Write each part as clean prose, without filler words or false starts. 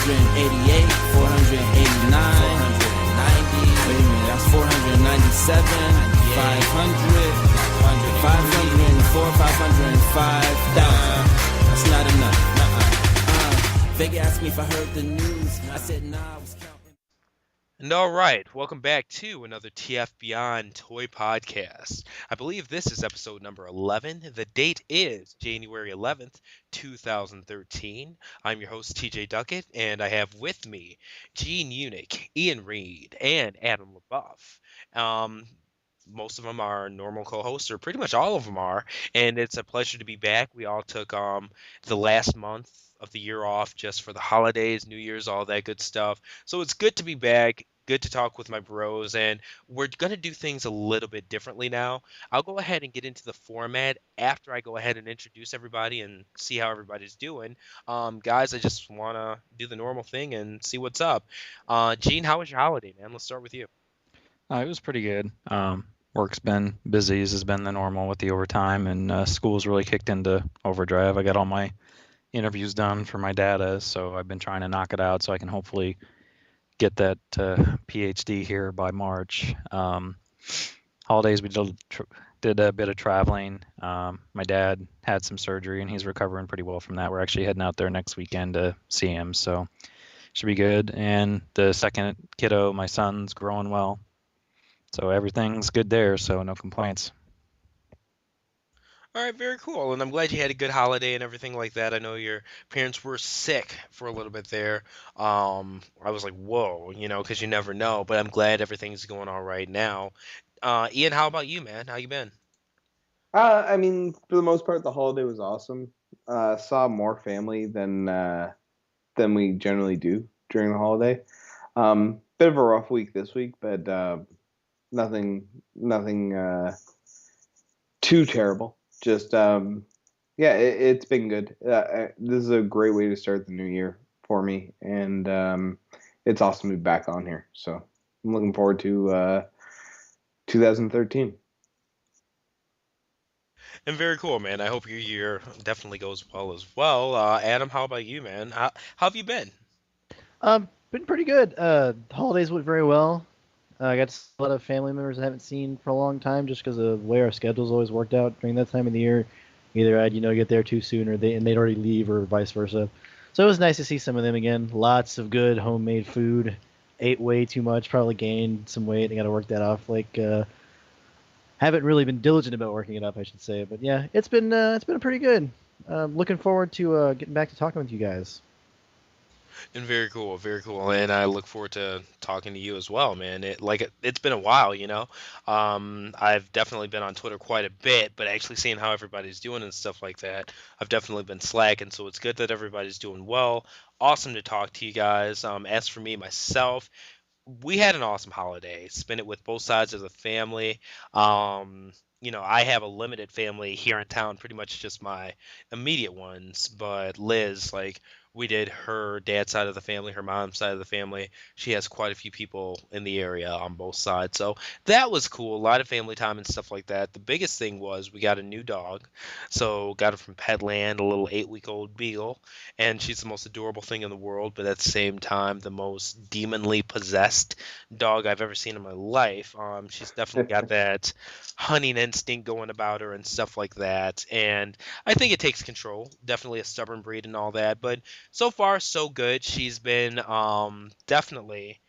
488, 489, 490. Wait a minute, that's 497, 500, 504, 505. That's not enough. They asked me if I heard the news. I said nah, I was counting. And all right, welcome back to another TF Beyond Toy Podcast. I believe this is episode number 11. The date is January 11th, 2013. I'm your host, TJ Duckett, and I have with me Gene Unick, Ian Reid, and Adam Leboeuf. Most of them are normal co-hosts, or pretty much all of them are, and it's a pleasure to be back. We all took the last month of the year off just for the holidays, New Year's, all that good stuff. So it's good to be back. Good to talk with my bros, and we're going to do things a little bit differently now. I'll go ahead and get into the format after I go ahead and introduce everybody and see how everybody's doing. Guys, I just want to do the normal thing and see what's up. Gene, how was your holiday, man? Let's start with you. It was pretty good. Work's been busy, as has been the normal with the overtime, and school's really kicked into overdrive. I got all my interviews done for my data, so I've been trying to knock it out so I can hopefully get that PhD here by March. Holidays, we did a bit of traveling. My dad had some surgery, and he's recovering pretty well from that. We're actually heading out there next weekend to see him, so should be good. And the second kiddo, my son's growing well, so everything's good there, so no complaints. All right, very cool. And I'm glad you had a good holiday and everything like that. I know your parents were sick for a little bit there. I was like, whoa, because you never know. But I'm glad everything's going all right now. Ian, how about you, man? How you been? I mean, for the most part, the holiday was awesome. Saw more family than we generally do during the holiday. Bit of a rough week this week, but nothing too terrible. Just it's been good. This is a great way to start the new year for me, and it's awesome to be back on here. So I'm looking forward to 2013. And very cool, man. I hope your year definitely goes well as well. Adam, how about you, man? How have you been? Been pretty good. Holidays went very well. I got a lot of family members I haven't seen for a long time just because of the way our schedules always worked out during that time of the year. Either I'd get there too soon, or they'd already leave, or vice versa. So it was nice to see some of them again. Lots of good homemade food. Ate way too much, probably gained some weight. I got to work that off. Haven't really been diligent about working it up, I should say. But yeah, it's been pretty good. Looking forward to getting back to talking with you guys. And very cool, very cool. And I look forward to talking to you as well, man. It's been a while, I've definitely been on Twitter quite a bit, but actually seeing how everybody's doing and stuff like that, I've definitely been slacking. So it's good that everybody's doing well. Awesome to talk to you guys. As for me, myself, we had an awesome holiday. Spent it with both sides of the family. I have a limited family here in town, pretty much just my immediate ones. But Liz, we did her dad's side of the family, her mom's side of the family. She has quite a few people in the area on both sides. So that was cool. A lot of family time and stuff like that. The biggest thing was we got a new dog. So got her from Petland, a little 8-week-old beagle. And she's the most adorable thing in the world, but at the same time, the most demonly possessed dog I've ever seen in my life. She's definitely got that hunting instinct going about her and stuff like that. And I think it takes control. Definitely a stubborn breed and all that. But so far, so good. She's been definitely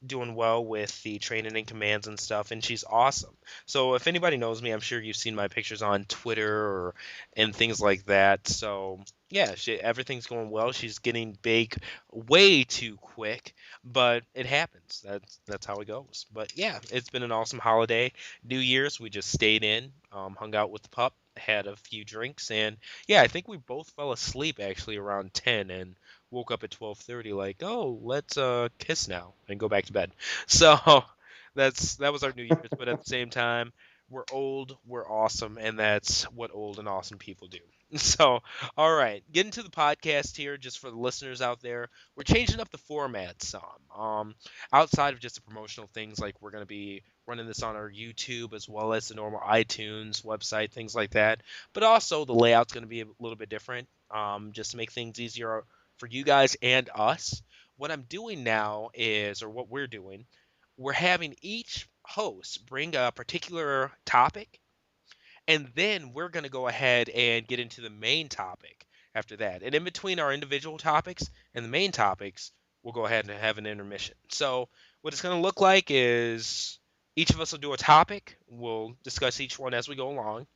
doing well with the training and commands and stuff, and she's awesome. So if anybody knows me, I'm sure you've seen my pictures on Twitter and things like that. So yeah, everything's going well. She's getting big way too quick, but it happens. That's how it goes. But yeah, it's been an awesome holiday. New Year's, we just stayed in, hung out with the pup, had a few drinks, and yeah, I think we both fell asleep actually around 10 and woke up at 12:30 like, oh, let's kiss now and go back to bed. So that was our New Year's, but at the same time, we're old, we're awesome, and that's what old and awesome people do. So, all right, getting to the podcast here, just for the listeners out there, we're changing up the format some. Outside of just the promotional things, like we're going to be running this on our YouTube as well as the normal iTunes website, things like that. But also the layout's going to be a little bit different, just to make things easier for you guys and us. what I'm doing now is, or what we're doing, we're having each host bring a particular topic, and then we're going to go ahead and get into the main topic after that. And in between our individual topics and the main topics, we'll go ahead and have an intermission. So what it's going to look like is each of us will do a topic. We'll discuss each one as we go along.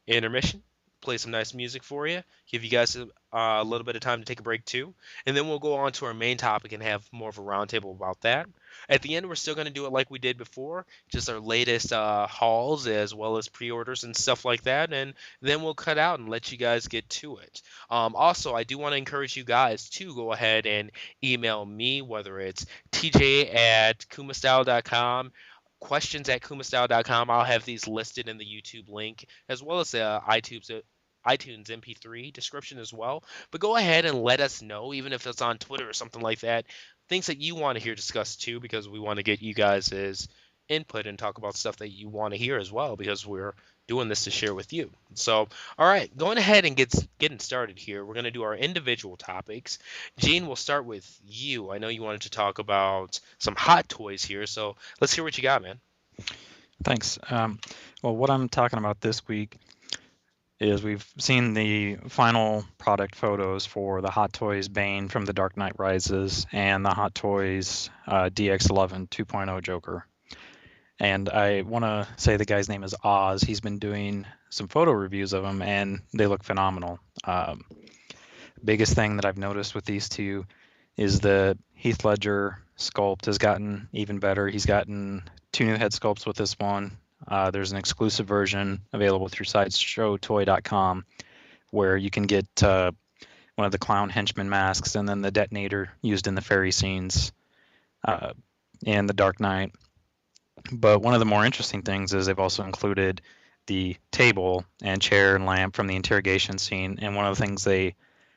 Intermission, play some nice music for you, give you guys a little bit of time to take a break too, and then we'll go on to our main topic and have more of a roundtable about that. At the end, we're still going to do it like we did before, just our latest hauls as well as pre-orders and stuff like that, and then we'll cut out and let you guys get to it. Also, I do want to encourage you guys to go ahead and email me, whether it's tj@kumastyle.com, questions@kumastyle.com. I'll have these listed in the YouTube link as well as the iTunes MP3 description as well. But go ahead and let us know, even if it's on Twitter or something like that, things that you want to hear discussed too, because we want to get you guys' input and talk about stuff that you want to hear as well, because we're doing this to share with you. So, all right, going ahead and getting started here. We're going to do our individual topics. Gene, we'll start with you. I know you wanted to talk about some hot toys here, so let's hear what you got, man. Thanks. Well, what I'm talking about this week is we've seen the final product photos for the Hot Toys Bane from The Dark Knight Rises and the Hot Toys DX11 2.0 Joker. And I want to say the guy's name is Oz. He's been doing some photo reviews of them, and they look phenomenal. Biggest thing that I've noticed with these two is the Heath Ledger sculpt has gotten even better. He's gotten 2 new head sculpts with this one. There's an exclusive version available through sideshowtoy.com where you can get one of the clown henchman masks and then the detonator used in the fairy scenes in The Dark Knight. But one of the more interesting things is they've also included the table and chair and lamp from the interrogation scene. And one of the things they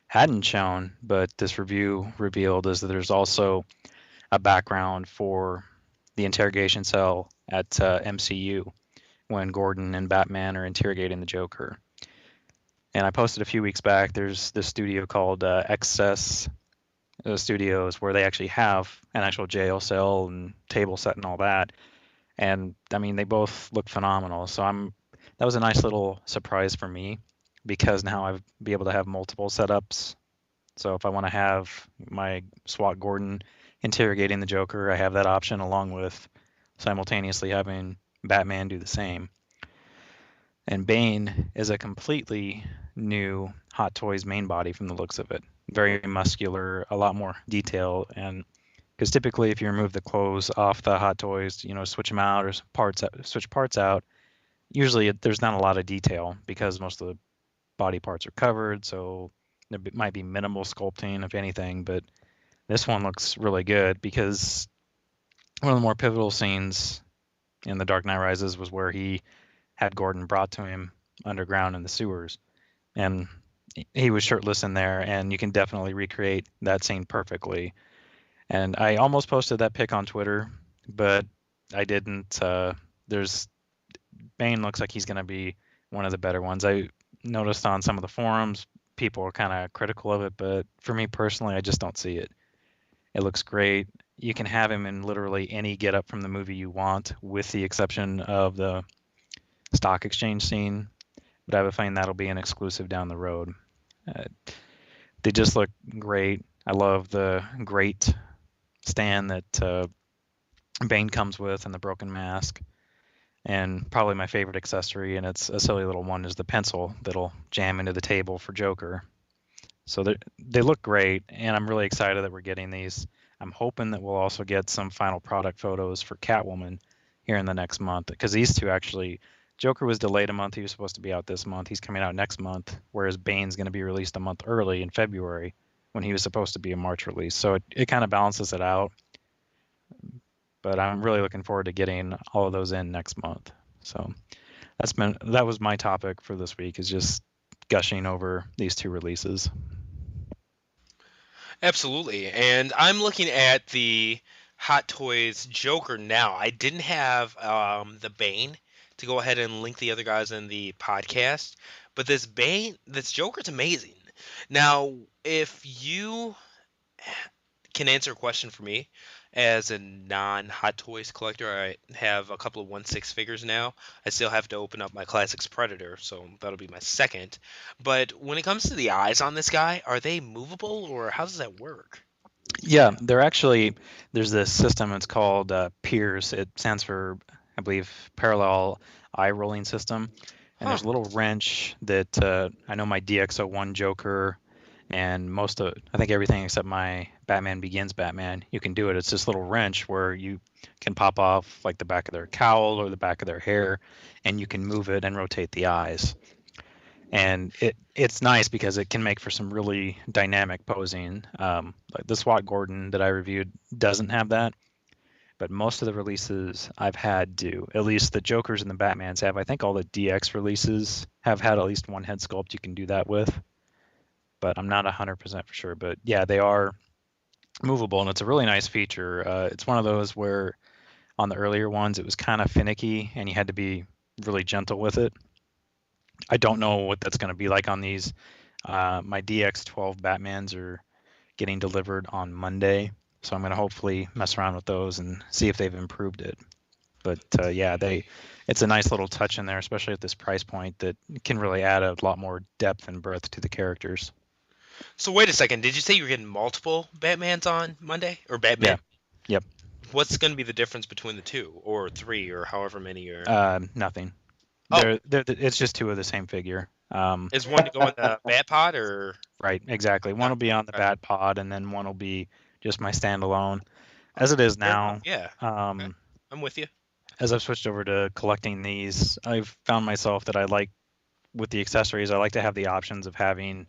hadn't shown, but this review revealed, is that there's also a background for the interrogation cell at MCU when Gordon and Batman are interrogating the Joker. And I posted a few weeks back, there's this studio called Excess Studios where they actually have an actual jail cell and table set and all that. And I mean, they both look phenomenal. So that was a nice little surprise for me, because now I'll be able to have multiple setups. So if I want to have my SWAT Gordon interrogating the Joker, I have that option, along with simultaneously having Batman do the same. And Bane is a completely new Hot Toys main body from the looks of it. Very muscular, a lot more detail, and because typically if you remove the clothes off the Hot Toys, switch them out or switch parts out, usually there's not a lot of detail because most of the body parts are covered, so there might be minimal sculpting, if anything. But this one looks really good, because one of the more pivotal scenes in The Dark Knight Rises was where he had Gordon brought to him underground in the sewers, and he was shirtless in there, and you can definitely recreate that scene perfectly. And I almost posted that pic on Twitter, but I didn't. Bane looks like he's going to be one of the better ones. I noticed on some of the forums, people are kind of critical of it, but for me personally, I just don't see it. It looks great. You can have him in literally any getup from the movie you want, with the exception of the stock exchange scene, but I have a feeling that'll be an exclusive down the road. They just look great. I love the great stand that Bane comes with and the broken mask. And probably my favorite accessory, and it's a silly little one, is the pencil that'll jam into the table for Joker. So they look great, and I'm really excited that we're getting these. I'm hoping that we'll also get some final product photos for Catwoman here in the next month, because these two actually, Joker was delayed a month. He was supposed to be out this month. He's coming out next month, whereas Bane's going to be released a month early in February when he was supposed to be a March release. So it kind of balances it out. But I'm really looking forward to getting all of those in next month. So that was my topic for this week, is just gushing over these two releases. Absolutely. And I'm looking at the Hot Toys Joker now. I didn't have the Bane to go ahead and link the other guys in the podcast, but this Joker's amazing. Now, if you can answer a question for me. As a non-Hot Toys collector, I have a couple of 1/6 figures now. I still have to open up my Classics Predator, so that'll be my second. But when it comes to the eyes on this guy, are they movable, or how does that work? Yeah, they're actually there's this system. It's called PEERS. It stands for, I believe, Parallel Eye Rolling System. And Huh. there's a little wrench that I know my DX01 Joker and I think everything except my Batman Begins Batman, you can do it. It's this little wrench where you can pop off like the back of their cowl or the back of their hair, and you can move it and rotate the eyes. And it's nice because it can make for some really dynamic posing. Like the SWAT Gordon that I reviewed doesn't have that, but most of the releases I've had do. At least the Jokers and the Batmans have. I think all the DX releases have had at least one head sculpt you can do that with, but I'm not 100% for sure. But yeah, they are movable, and it's a really nice feature. It's one of those where on the earlier ones it was kind of finicky, and you had to be really gentle with it. I don't know what that's going to be like on these. My DX12 Batmans are getting delivered on Monday, so I'm going to hopefully mess around with those and see if they've improved it. But yeah, it's a nice little touch in there, especially at this price point, that can really add a lot more depth and breadth to the characters. So wait a second. Did you say you're getting multiple Batmans on Monday, or Batman? Yeah. Yep. What's going to be the difference between the two, or three, or however many are? Nothing. Oh. It's just two of the same figure. Is one to go in the Bat Pod, or? Right, exactly. One will be on the Bat Pod, and then one will be just my standalone. As it is now, Yeah. Okay. I'm with you. As I've switched over to collecting these, I've found myself that I like, with the accessories, I like to have the options of having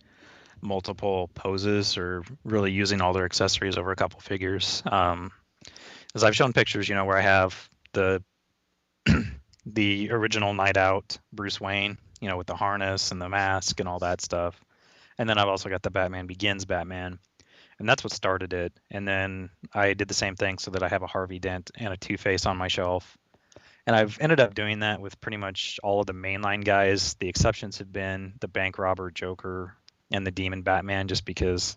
multiple poses or really using all their accessories over a couple figures. As I've shown pictures, where I have the the original Night Out Bruce Wayne, with the harness and the mask and all that stuff. And then I've also got the Batman Begins Batman, and that's what started it. And then I did the same thing so that I have a Harvey Dent and a Two-Face on my shelf. And I've ended up doing that with pretty much all of the mainline guys. The exceptions have been the Bank Robber Joker and the Demon Batman, just because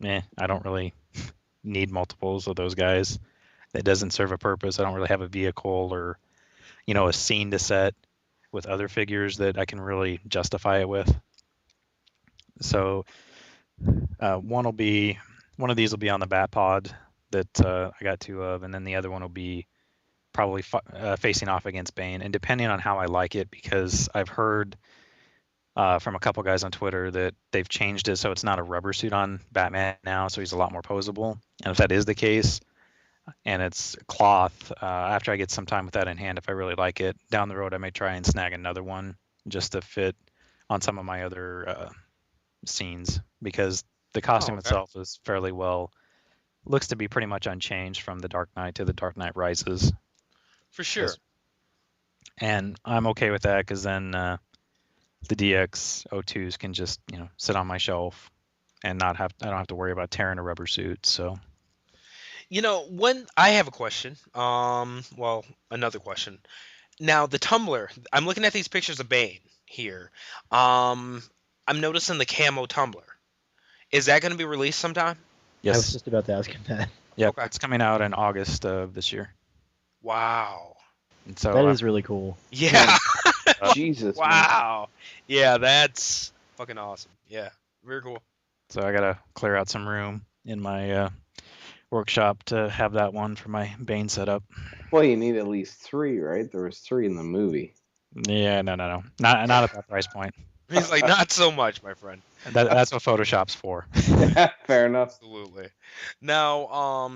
I don't really need multiples of those guys. It doesn't serve a purpose. I don't really have a vehicle or a scene to set with other figures that I can really justify it with. So one of these will be on the Bat Pod that I got two of, and then the other one will be probably facing off against Bane. And depending on how I like it, because I've heard from a couple guys on Twitter that they've changed it so it's not a rubber suit on Batman now, so he's a lot more posable. And if that is the case, and it's cloth, after I get some time with that in hand, if I really like it, down the road I may try and snag another one just to fit on some of my other scenes, because the costume itself is fairly looks to be pretty much unchanged from the Dark Knight to the Dark Knight Rises. For sure. And I'm okay with that, because then the DX02s can just sit on my shelf and I don't have to worry about tearing a rubber suit. So when I have a question, another question. Now, the tumbler, I'm looking at these pictures of Bane here. I'm noticing the camo tumbler. Is that going to be released sometime? Yes. I was just about to ask him that. Yeah, okay. It's coming out in August of this year. Wow. And so that is really cool. Yeah. Jesus. Wow. Man. Yeah, that's fucking awesome. Yeah, very cool. So I got to clear out some room in my workshop to have that one for my Bane setup. Well, you need at least 3, right? There was 3 in the movie. Yeah, no. Not at that price point. He's like, not so much, my friend. That's what Photoshop's for. Fair enough. Absolutely. Now,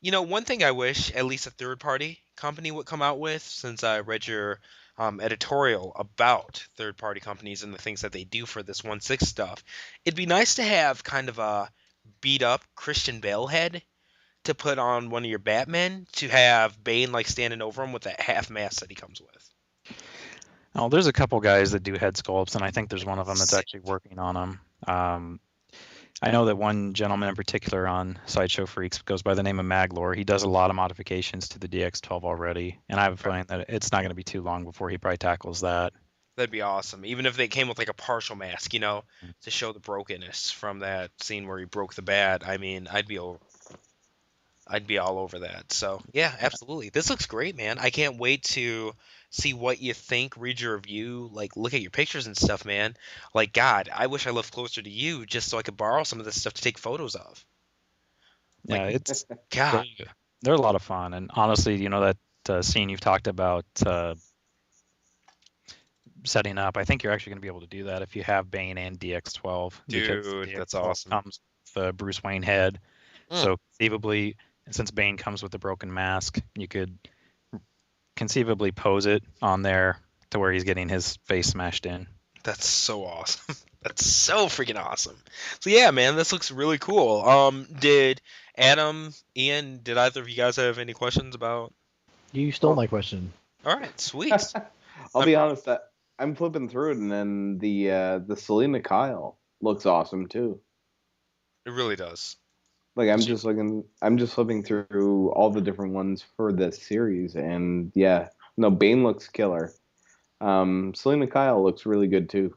one thing I wish at least a third-party company would come out with, since I read your editorial about third-party companies and the things that they do for this 1/6 stuff, it'd be nice to have kind of a beat-up Christian Bale head to put on one of your Batmen, to have Bane standing over him with that half mask that he comes with. Oh, there's a couple guys that do head sculpts, and I think there's one of them that's actually working on them. I know that one gentleman in particular on Sideshow Freaks goes by the name of Maglor. He does a lot of modifications to the DX12 already, and I have a feeling that it's not going to be too long before he probably tackles that. That'd be awesome. Even if they came with like a partial mask, to show the brokenness from that scene where he broke the bat. I mean, I'd be all over that. So yeah, absolutely. This looks great, man. I can't wait to see what you think, read your review, like look at your pictures and stuff, man. Like God, I wish I lived closer to you just so I could borrow some of this stuff to take photos of. Yeah, Like it's God. they're a lot of fun, and honestly, that scene you've talked about setting up, I think you're actually going to be able to do that if you have Bane and DX12, because Dude, that's DX12 awesome. comes with the Bruce Wayne head. Mm. So conceivably, since Bane comes with the broken mask, you could conceivably pose it on there to where he's getting his face smashed in. That's so awesome. That's so freaking awesome. So yeah, man, this looks really cool. Did Adam, Ian, did either of you guys have any questions about? You stole my question. All right, sweet. I'll be honest, I'm flipping through it, and then the Selena Kyle looks awesome too. It really does. Like I'm just flipping through all the different ones for this series, and yeah, no, Bane looks killer. Selena Kyle looks really good too.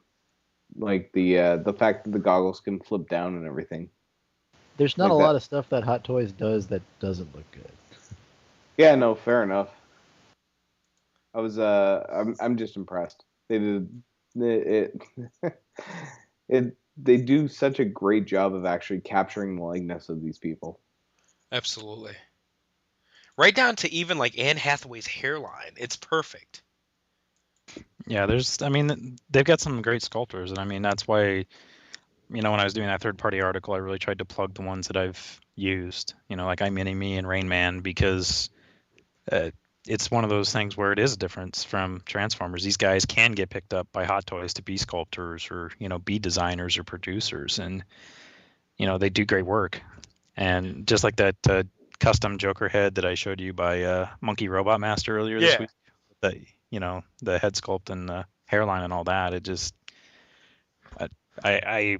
Like the fact that the goggles can flip down and everything. There's not Like a that. lot of stuff that Hot Toys does that doesn't look good. Yeah, no, fair enough. I'm just impressed. They did it. They do such a great job of actually capturing the likeness of these people. Absolutely. Right down to even like Anne Hathaway's hairline. It's perfect. Yeah, they've got some great sculptors, and I mean that's why, when I was doing that third-party article, I really tried to plug the ones that I've used, like MTME and Rain Man, because it's one of those things where it is a difference from Transformers. These guys can get picked up by Hot Toys to be sculptors or, be designers or producers, and they do great work. And just like that custom Joker head that I showed you by Monkey Robot Master earlier this week, that the head sculpt and the hairline and all that, it just I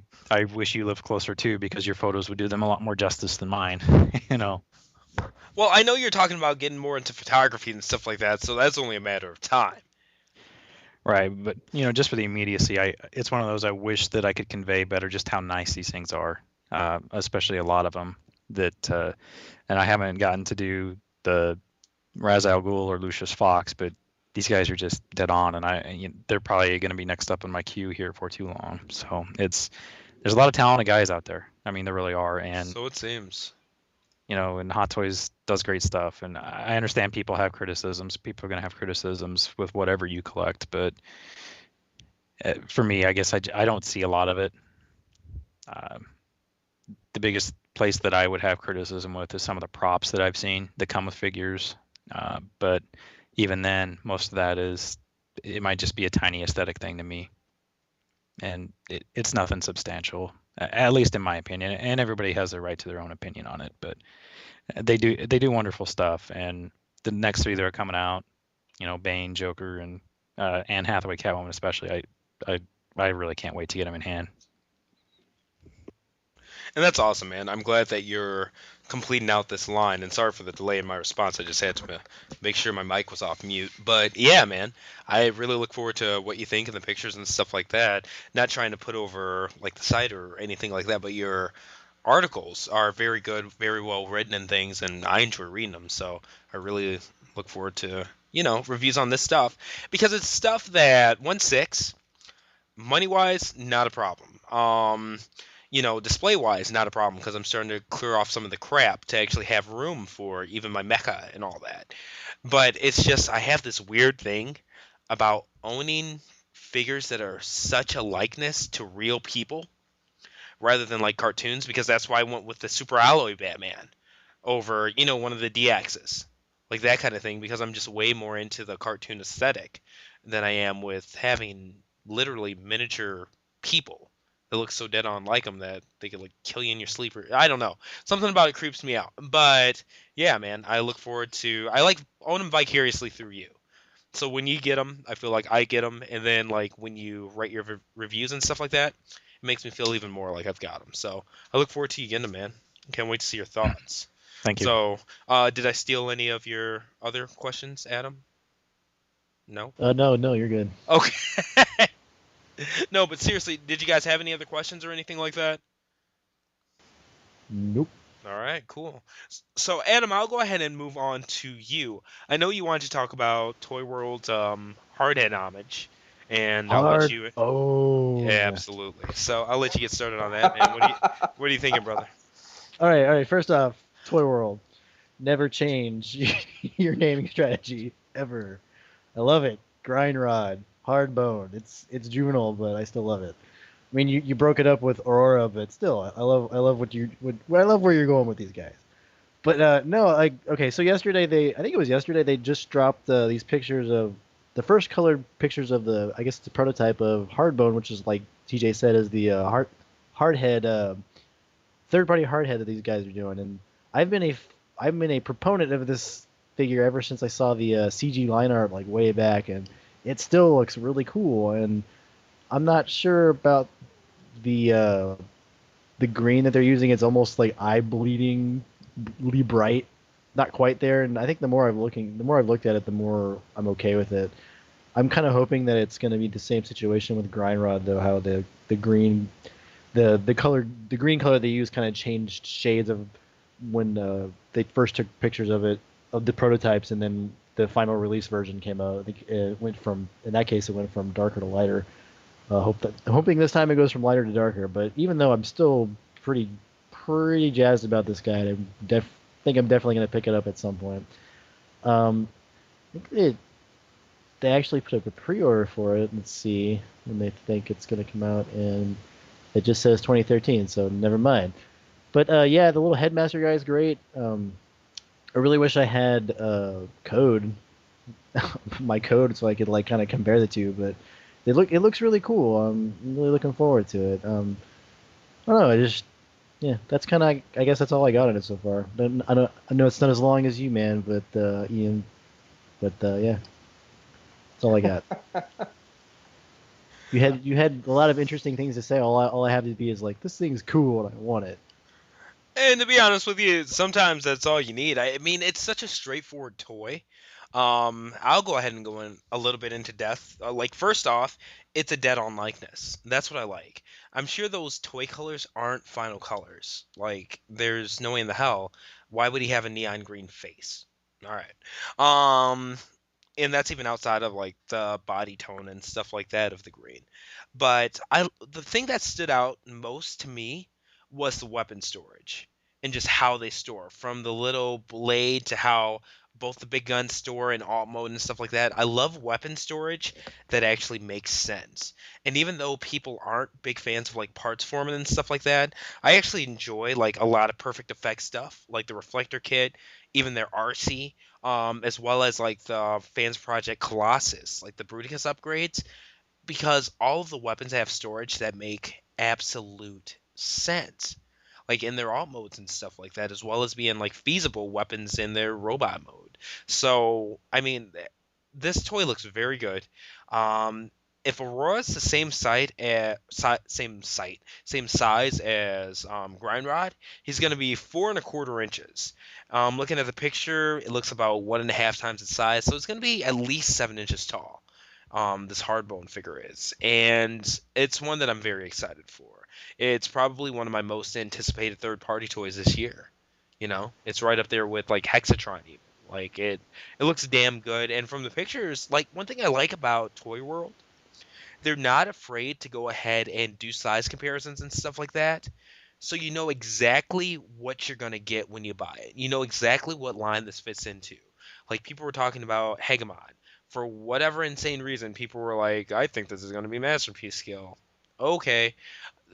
wish you lived closer too, because your photos would do them a lot more justice than mine. Well, I know you're talking about getting more into photography and stuff like that, so that's only a matter of time. Right, but just for the immediacy, it's one of those I wish that I could convey better just how nice these things are, especially a lot of them that, and I haven't gotten to do the Ra's al Ghul or Lucius Fox, but these guys are just dead on, and they're probably going to be next up in my queue here for too long. So there's a lot of talented guys out there. I mean, there really are, and so it seems. And Hot Toys does great stuff, and I understand people have criticisms. People are going to have criticisms with whatever you collect, but for me, I guess I don't see a lot of it. The biggest place that I would have criticism with is some of the props that I've seen that come with figures, but even then, most of that it might just be a tiny aesthetic thing to me, and it's nothing substantial, at least in my opinion. And everybody has the right to their own opinion on it, but they do wonderful stuff. And the next three that are coming out, Bane, Joker, and Anne Hathaway, Catwoman especially, I really can't wait to get them in hand. And that's awesome, man. I'm glad that you're completing out this line. And sorry for the delay in my response. I just had to make sure my mic was off mute. But yeah, man, I really look forward to what you think of the pictures and stuff like that. Not trying to put over like the site or anything like that, but your articles are very good, very well written and things, and I enjoy reading them. So I really look forward to, reviews on this stuff, because it's stuff that 1/6, money-wise, not a problem. Display-wise, not a problem, because I'm starting to clear off some of the crap to actually have room for even my mecha and all that. But it's just, I have this weird thing about owning figures that are such a likeness to real people rather than like cartoons, because that's why I went with the Super Alloy Batman over, one of the DXs. Like that kind of thing, because I'm just way more into the cartoon aesthetic than I am with having literally miniature people that look so dead on like them that they could like kill you in your sleep. Or I don't know, something about it creeps me out. But yeah, man, I look forward to, I like own them vicariously through you. So when you get them, I feel like I get them, and then like when you write your reviews and stuff like that, it makes me feel even more like I've got them. So I look forward to you getting them, man. Can't wait to see your thoughts. Thank you. So did I steal any of your other questions, Adam? No. No, you're good. Okay. No, but seriously, did you guys have any other questions or anything like that? Nope. All right, cool. So, Adam, I'll go ahead and move on to you. I know you wanted to talk about Toy World's Hardhead homage, and I'll let Hard. you. Oh, Yeah, yeah. absolutely. So I'll let you get started on that, man. What are you thinking, brother? All right. First off, Toy World, never change your naming strategy ever. I love it. Grind Rod, Hardbone. It's juvenile, but I still love it. I mean, you broke it up with Aurora, but still, I love I love where you're going with these guys. But no, like okay, so I think it was yesterday they just dropped these pictures of the first colored pictures of I guess it's a prototype of Hardbone, which is like TJ said is the hardhead third party hardhead that these guys are doing, and I've been a proponent of this figure ever since I saw the CG line art like way back, and it still looks really cool. And I'm not sure about the uh, the green that they're using. It's almost like eye bleedingly bright, not quite there. And I think the more I've looked at it, the more I'm okay with it. I'm kind of hoping that it's going to be the same situation with Grind Rod, though. How the green the green color they use kind of changed shades of when they first took pictures of it of the prototypes, and then the final release version came out. I think it went from in that case it went from darker to lighter. Hoping this time it goes from lighter to darker. But even though I'm still pretty jazzed about this guy, think I'm definitely gonna pick it up at some point. I think they actually put up a pre-order for it. Let's see when they think it's gonna come out, and it just says 2013, so never mind. But yeah, the little headmaster guy is great. I really wish I had code, my code, so I could like kind of compare the two. But it looks really cool. I'm really looking forward to it. I don't know. Yeah, that's kind of I guess that's all I got on it so far. I know it's not as long as you, man, but Ian. But yeah, that's all I got. You had a lot of interesting things to say. All I have to be is like this thing's cool and I want it. And to be honest with you, sometimes that's all you need. I mean, it's such a straightforward toy. I'll go ahead and go in a little bit into depth. Like first off, it's a dead-on likeness. That's what I like. I'm sure those toy colors aren't final colors. Like, there's no way in the hell why would he have a neon green face? All right. And that's even outside of like the body tone and stuff like that of the green. But the thing that stood out most to me was the weapon storage and just how they store from the little blade to how both the big guns store in alt mode and stuff like that. I love weapon storage that actually makes sense. And even though people aren't big fans of like parts forming and stuff like that, I actually enjoy like a lot of perfect effect stuff, like the reflector kit, even their RC, as well as like the Fansproject Colossus, like the Bruticus upgrades, because all of the weapons have storage that make absolute sense, like in their alt modes and stuff like that, as well as being like feasible weapons in their robot mode. So, I mean, this toy looks very good. If Aurora's the same size as Grindrod, he's going to be 4.25 inches. Looking at the picture, it looks about 1.5 times its size, so it's going to be at least 7 inches tall. This Hardbone figure is, and it's one that I'm very excited for. It's probably one of my most anticipated third-party toys this year. You know, it's right up there with like Hexatron even. Like it looks damn good, and from the pictures, like one thing I like about Toy World, they're not afraid to go ahead and do size comparisons and stuff like that. So you know exactly what you're gonna get when you buy it. You know exactly what line this fits into. Like people were talking about Hegemon. For whatever insane reason, people were like, I think this is gonna be Masterpiece scale. Okay.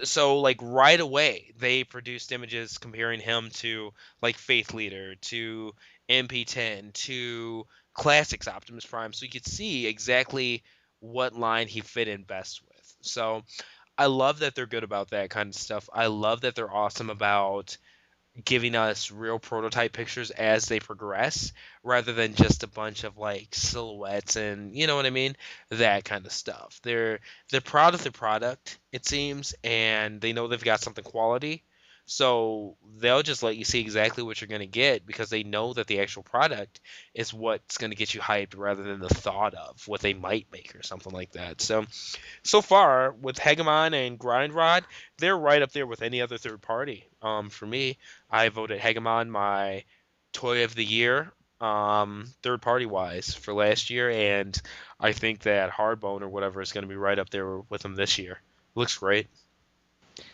So like right away they produced images comparing him to like Faith Leader, to MP10, to Classics Optimus Prime, so you could see exactly what line he fit in best with. So I love that they're good about that kind of stuff. I love that they're awesome about giving us real prototype pictures as they progress rather than just a bunch of like silhouettes and you know what I mean, that kind of stuff. They're proud of their product, it seems, and they know they've got something quality, So they'll just let you see exactly what you're going to get because they know that the actual product is what's going to get you hyped rather than the thought of what they might make or something like that. So far with Hegemon and Grindrod, they're right up there with any other third party. For me, I voted Hegemon my toy of the year, third party wise for last year, and I think that Hardbone or whatever is going to be right up there with them this year. Looks great.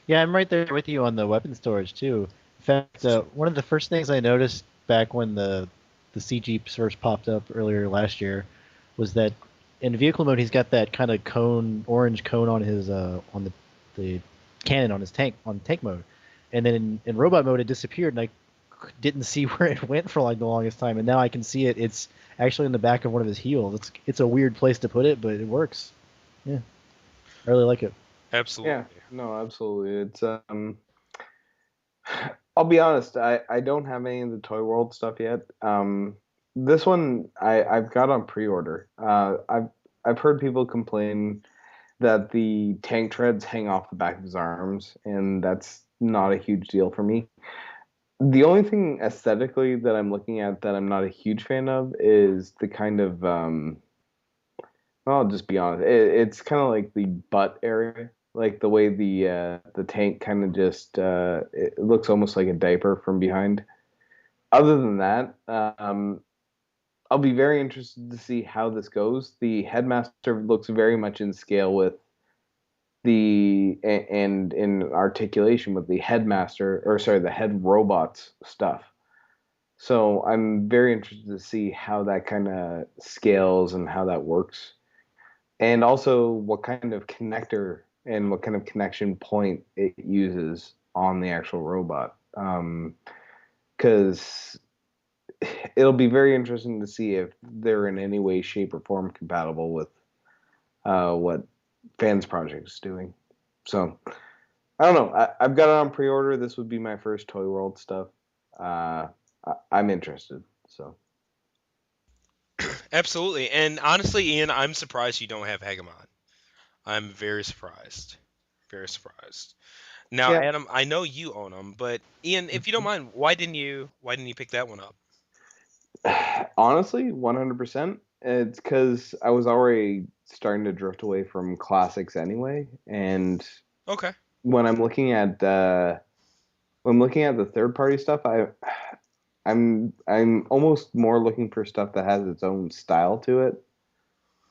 Yeah, I'm right there with you on the weapon storage too. In fact, one of the first things I noticed back when the CG first popped up earlier last year was that in vehicle mode he's got that kind of orange cone on his on the cannon on his tank mode, and then in robot mode it disappeared and I didn't see where it went for like the longest time, and now I can see it. It's actually in the back of one of his heels. It's a weird place to put it, but it works. Yeah, I really like it. Absolutely. Yeah, no, absolutely. It's I'll be honest, I don't have any of the Toy World stuff yet. This one I've got on pre-order. I've heard people complain that the tank treads hang off the back of his arms, and that's not a huge deal for me. The only thing aesthetically that I'm looking at that I'm not a huge fan of is the kind of well, I'll just be honest. It's kind of like the butt area, like the way the tank kind of just it looks almost like a diaper from behind. Other than that, I'll be very interested to see how this goes. The headmaster looks very much in scale with and in articulation with the headmaster, or sorry, the head robots stuff. So I'm very interested to see how that kind of scales and how that works. And also what kind of connector and what kind of connection point it uses on the actual robot. Because it'll be very interesting to see if they're in any way, shape, or form compatible with what Fansproject is doing. So, I don't know. I've got it on pre-order. This would be my first Toy World stuff. I'm interested. So. Absolutely. And honestly, Ian, I'm surprised you don't have Hegemon. I'm very surprised. Very surprised. Now, Yeah. Adam, I know you own them, but Ian, if you don't mind, why didn't you pick that one up? Honestly, 100%. It's because I was already starting to drift away from classics anyway, and Okay. when I'm looking at the third party stuff, I'm almost more looking for stuff that has its own style to it,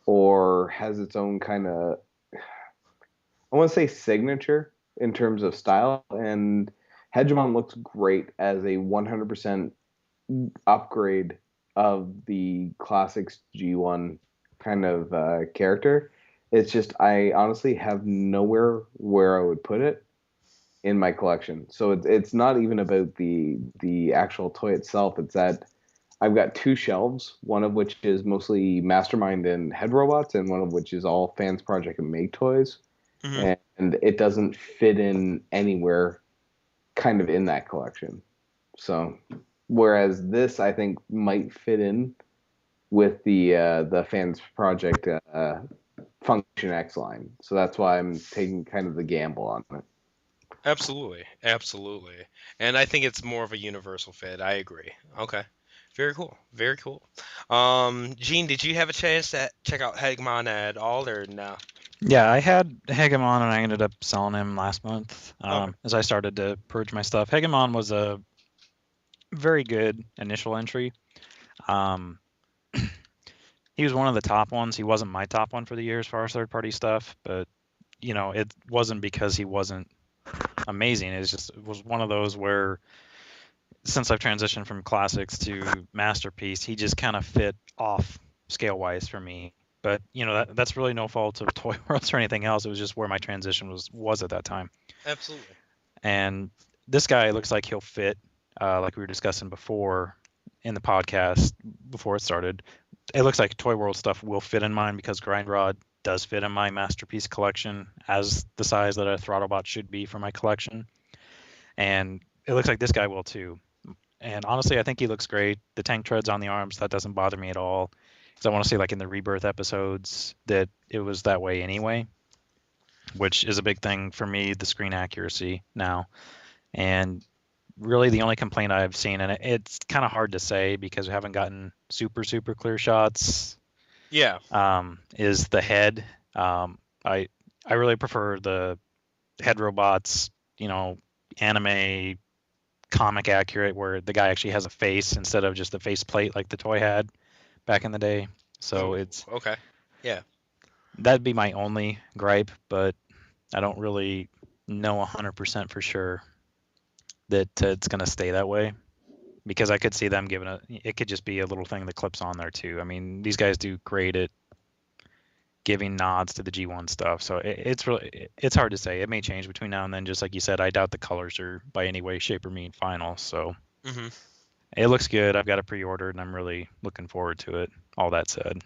or has its own kind of, I want to say, signature in terms of style. And Hegemon looks great as a 100% upgrade of the classics G1 kind of character. It's just I honestly have nowhere where I would put it in my collection. So it's not even about the actual toy itself. It's that I've got two shelves, one of which is mostly Mastermind and Head Robots, and one of which is all Fansproject and Make Toys. Mm-hmm. And it doesn't fit in anywhere kind of in that collection. So whereas this, I think, might fit in with the Fansproject Function X line. So that's why I'm taking kind of the gamble on it. Absolutely. Absolutely. And I think it's more of a universal fit. I agree. Okay. Very cool. Very cool. Gene, did you have a chance to check out Hegemon at all or no? Yeah, I had Hegemon and I ended up selling him last month as I started to purge my stuff. Hegemon was a very good initial entry. He was one of the top ones. He wasn't my top one for the year as far as third-party stuff, but it wasn't because he wasn't amazing. It was one of those where since I've transitioned from classics to masterpiece, he just kind of fit off scale-wise for me. But that's really no fault of Toy Worlds or anything else. It was just where my transition was at that time. Absolutely. And this guy looks like he'll fit, like we were discussing before in the podcast before it started. It looks like Toy World stuff will fit in mine because Grindrod does fit in my masterpiece collection as the size that a Throttlebot should be for my collection. And it looks like this guy will too. And honestly, I think he looks great. The tank treads on the arms, that doesn't bother me at all. Because I want to say, like in the Rebirth episodes, that it was that way anyway, which is a big thing for me, the screen accuracy now. And really the only complaint I've seen, and it's kind of hard to say because we haven't gotten super clear shots, Yeah. is the head. I really prefer the head robots, anime comic accurate, where the guy actually has a face instead of just a face plate like the toy had back in the day. So okay. Yeah. that'd be my only gripe, but I don't really know 100% for sure that it's going to stay that way, because I could see them giving it could just be a little thing that clips on there too. I mean, these guys do great at giving nods to the G1 stuff, so it's hard to say. It may change between now and then. Just like you said, I doubt the colors are by any way, shape, or mean final. So it looks good. I've got it pre-ordered, and I'm really looking forward to it. All that said.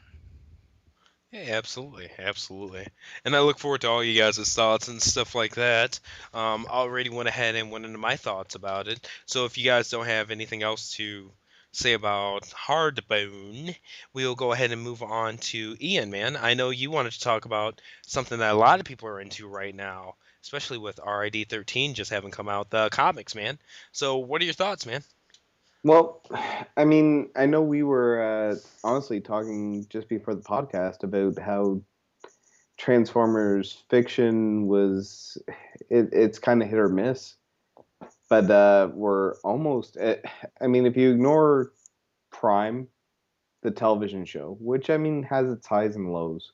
Yeah, absolutely, absolutely. And I look forward to all you guys' thoughts and stuff like that. I already went ahead and went into my thoughts about it. So if you guys don't have anything else to say about Hardbone, we'll go ahead and move on to Ian, man. I know you wanted to talk about something that a lot of people are into right now, especially with RID 13 just having come out, the comics, man. So what are your thoughts, man? Well, I mean, I know we were honestly talking just before the podcast about how Transformers fiction it's kind of hit or miss, but we're almost I mean, if you ignore Prime, the television show, which I mean has its highs and lows,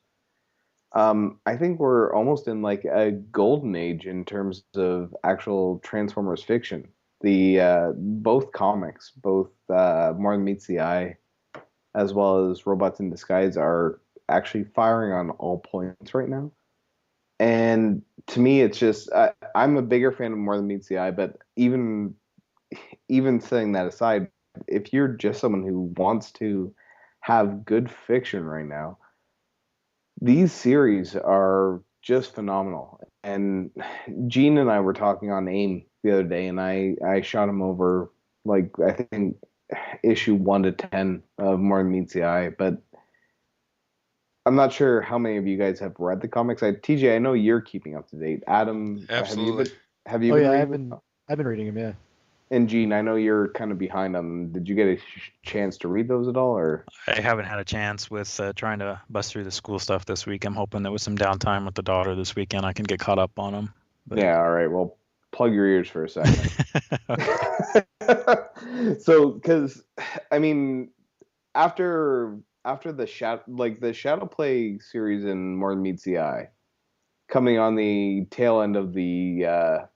I think we're almost in like a golden age in terms of actual Transformers fiction. The both comics, both More Than Meets the Eye, as well as Robots in Disguise, are actually firing on all points right now. And to me, it's just I'm a bigger fan of More Than Meets the Eye. But even setting that aside, if you're just someone who wants to have good fiction right now, these series are just phenomenal. And Gene and I were talking on AIM the other day, and I shot him over, like, I think issue 1 to 10 of More Than Meets the Eye. But I'm not sure how many of you guys have read the comics. TJ, I know you're keeping up to date. Adam, Absolutely. have you Oh been yeah, reading I've been reading them. Yeah. And Gene, I know you're kind of behind on them. Did you get a chance to read those at all, or? I haven't had a chance with trying to bust through the school stuff this week. I'm hoping that with some downtime with the daughter this weekend, I can get caught up on them. But... Yeah, all right. Well, plug your ears for a second. So, because I mean, after the Shadow Play series in More Than Meets the Eye, coming on the tail end of the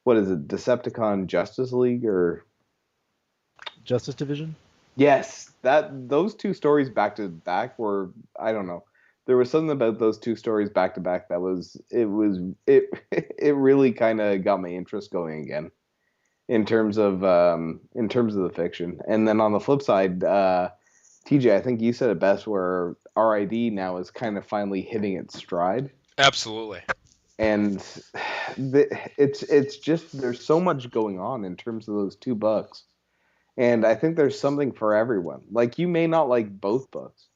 what is it, Decepticon Justice League or Justice Division? Yes, those two stories back to back were, I don't know. There was something about those two stories back to back that it really kind of got my interest going again in terms of the fiction. And then on the flip side, TJ, I think you said it best, where RID now is kind of finally hitting its stride. Absolutely. And it's just, there's so much going on in terms of those two books. And I think there's something for everyone. Like, you may not like both books,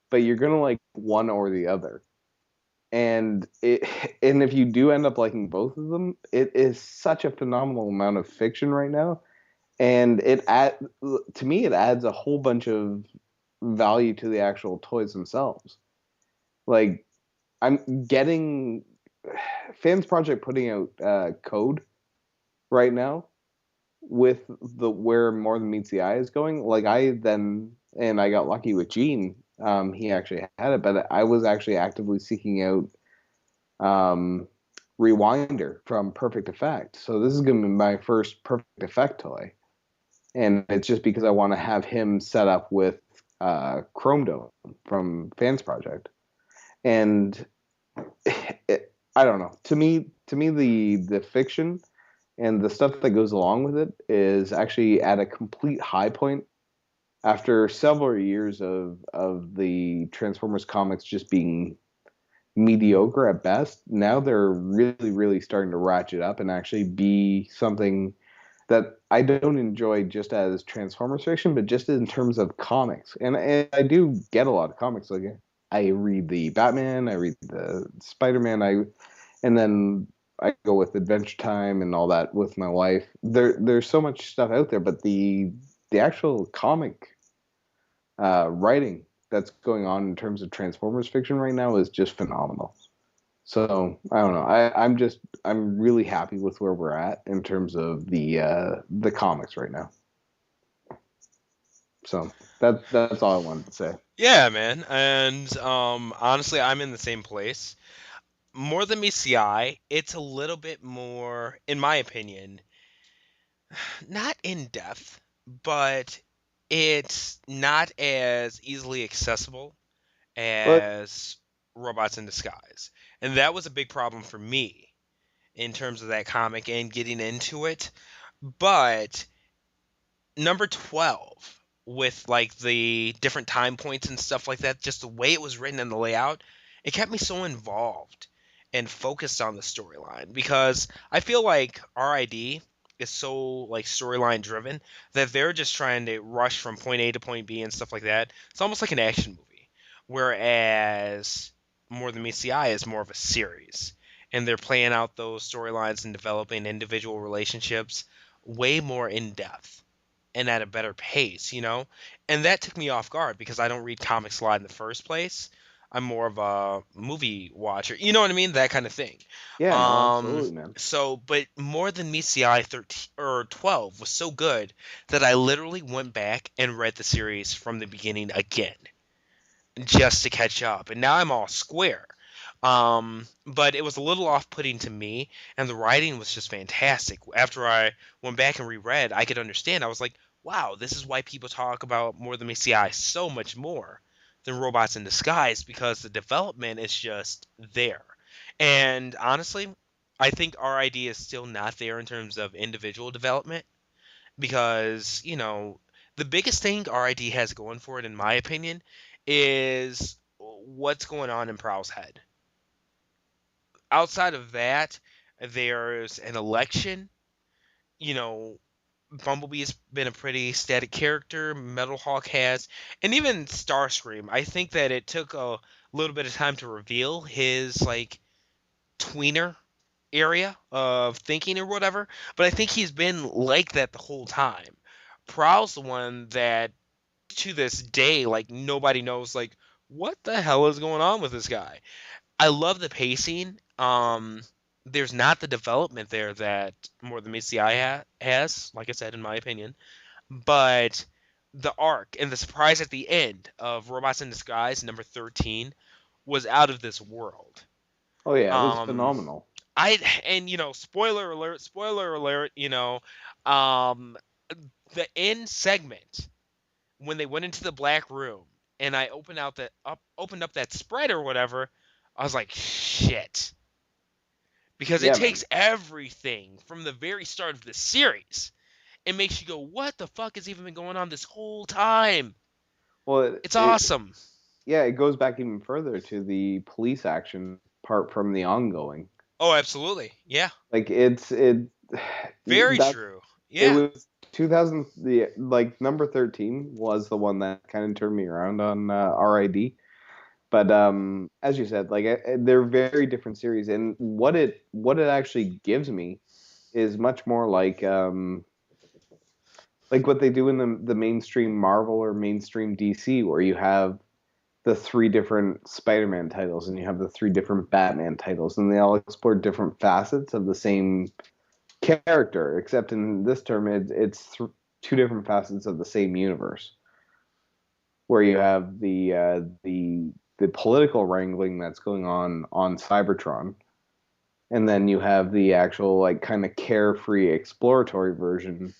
but you're going to like one or the other. And if you do end up liking both of them, it is such a phenomenal amount of fiction right now. And to me, it adds a whole bunch of value to the actual toys themselves. Like, I'm getting Fansproject putting out code right now with where More Than Meets the Eye is going. Like, I got lucky with Gene. He actually had it, but I was actually actively seeking out Rewinder from Perfect Effect. So this is going to be my first Perfect Effect toy. And it's just because I want to have him set up with Chromedome from Fansproject. And I don't know. To me, the fiction and the stuff that goes along with it is actually at a complete high point after several years of the Transformers comics just being mediocre at best. Now they're really, really starting to ratchet up and actually be something that I don't enjoy just as Transformers fiction, but just in terms of comics. And I do get a lot of comics. Like, I read the Batman, I read the Spider-Man, and then I go with Adventure Time and all that with my wife. There's so much stuff out there, but the actual comic writing that's going on in terms of Transformers fiction right now is just phenomenal. So I don't know. I'm really happy with where we're at in terms of the comics right now. So that's all I wanted to say. Yeah, man. And honestly, I'm in the same place. More than meets the eye, it's a little bit more, in my opinion, not in depth, but it's not as easily accessible But as Robots in Disguise. And that was a big problem for me in terms of that comic and getting into it. But number 12, with like the different time points and stuff like that, just the way it was written and the layout, it kept me so involved and focused on the storyline, because I feel like RID is so like storyline driven that they're just trying to rush from point A to point B and stuff like that. It's almost like an action movie, whereas More Than Meets the Eye is more of a series, and they're playing out those storylines and developing individual relationships way more in depth and at a better pace, you know? And that took me off guard because I don't read comics a lot in the first place. I'm more of a movie watcher. You know what I mean? That kind of thing. yeah, no, absolutely, man. So, but More Than Meets the Eye 13 or 12 was so good that I literally went back and read the series from the beginning again just to catch up. And now I'm all square. But it was a little off-putting to me, and the writing was just fantastic. After I went back and reread, I could understand. I was like, wow, this is why people talk about More Than Meets the Eye so much more than Robots in Disguise, because the development is just there. And honestly, I think RID is still not there in terms of individual development, because, you know, the biggest thing RID has going for it, in my opinion, is what's going on in Prowl's head. Outside of that, there's an election. You know, Bumblebee's been a pretty static character. Metalhawk has, and even Starscream. I think that it took a little bit of time to reveal his like tweener area of thinking or whatever. But I think he's been like that the whole time. Prowl's the one that, to this day, like nobody knows like what the hell is going on with this guy. I love the pacing. There's not the development there that More Than Meets the Eye has, like I said, in my opinion. But the arc and the surprise at the end of Robots in Disguise, number 13, was out of this world. Oh yeah, it was phenomenal. And you know, spoiler alert, you know, the end segment when they went into the black room and I opened up that spread or whatever, I was like, shit. Because it takes everything from the very start of the series. It makes you go, what the fuck has even been going on this whole time? Well, it's awesome. It goes back even further to the police action part from the ongoing. Oh, absolutely. Yeah. Like very true. Yeah. It was 2000. Like number 13 was the one that kind of turned me around on RID. But as you said, like they're very different series, and what it actually gives me is much more like what they do in the mainstream Marvel or mainstream DC, where you have the 3 different Spider-Man titles and you have the 3 different Batman titles, and they all explore different facets of the same character, except in this term it's 2 different facets of the same universe, where you have the political wrangling that's going on Cybertron, and then you have the actual like kind of carefree exploratory version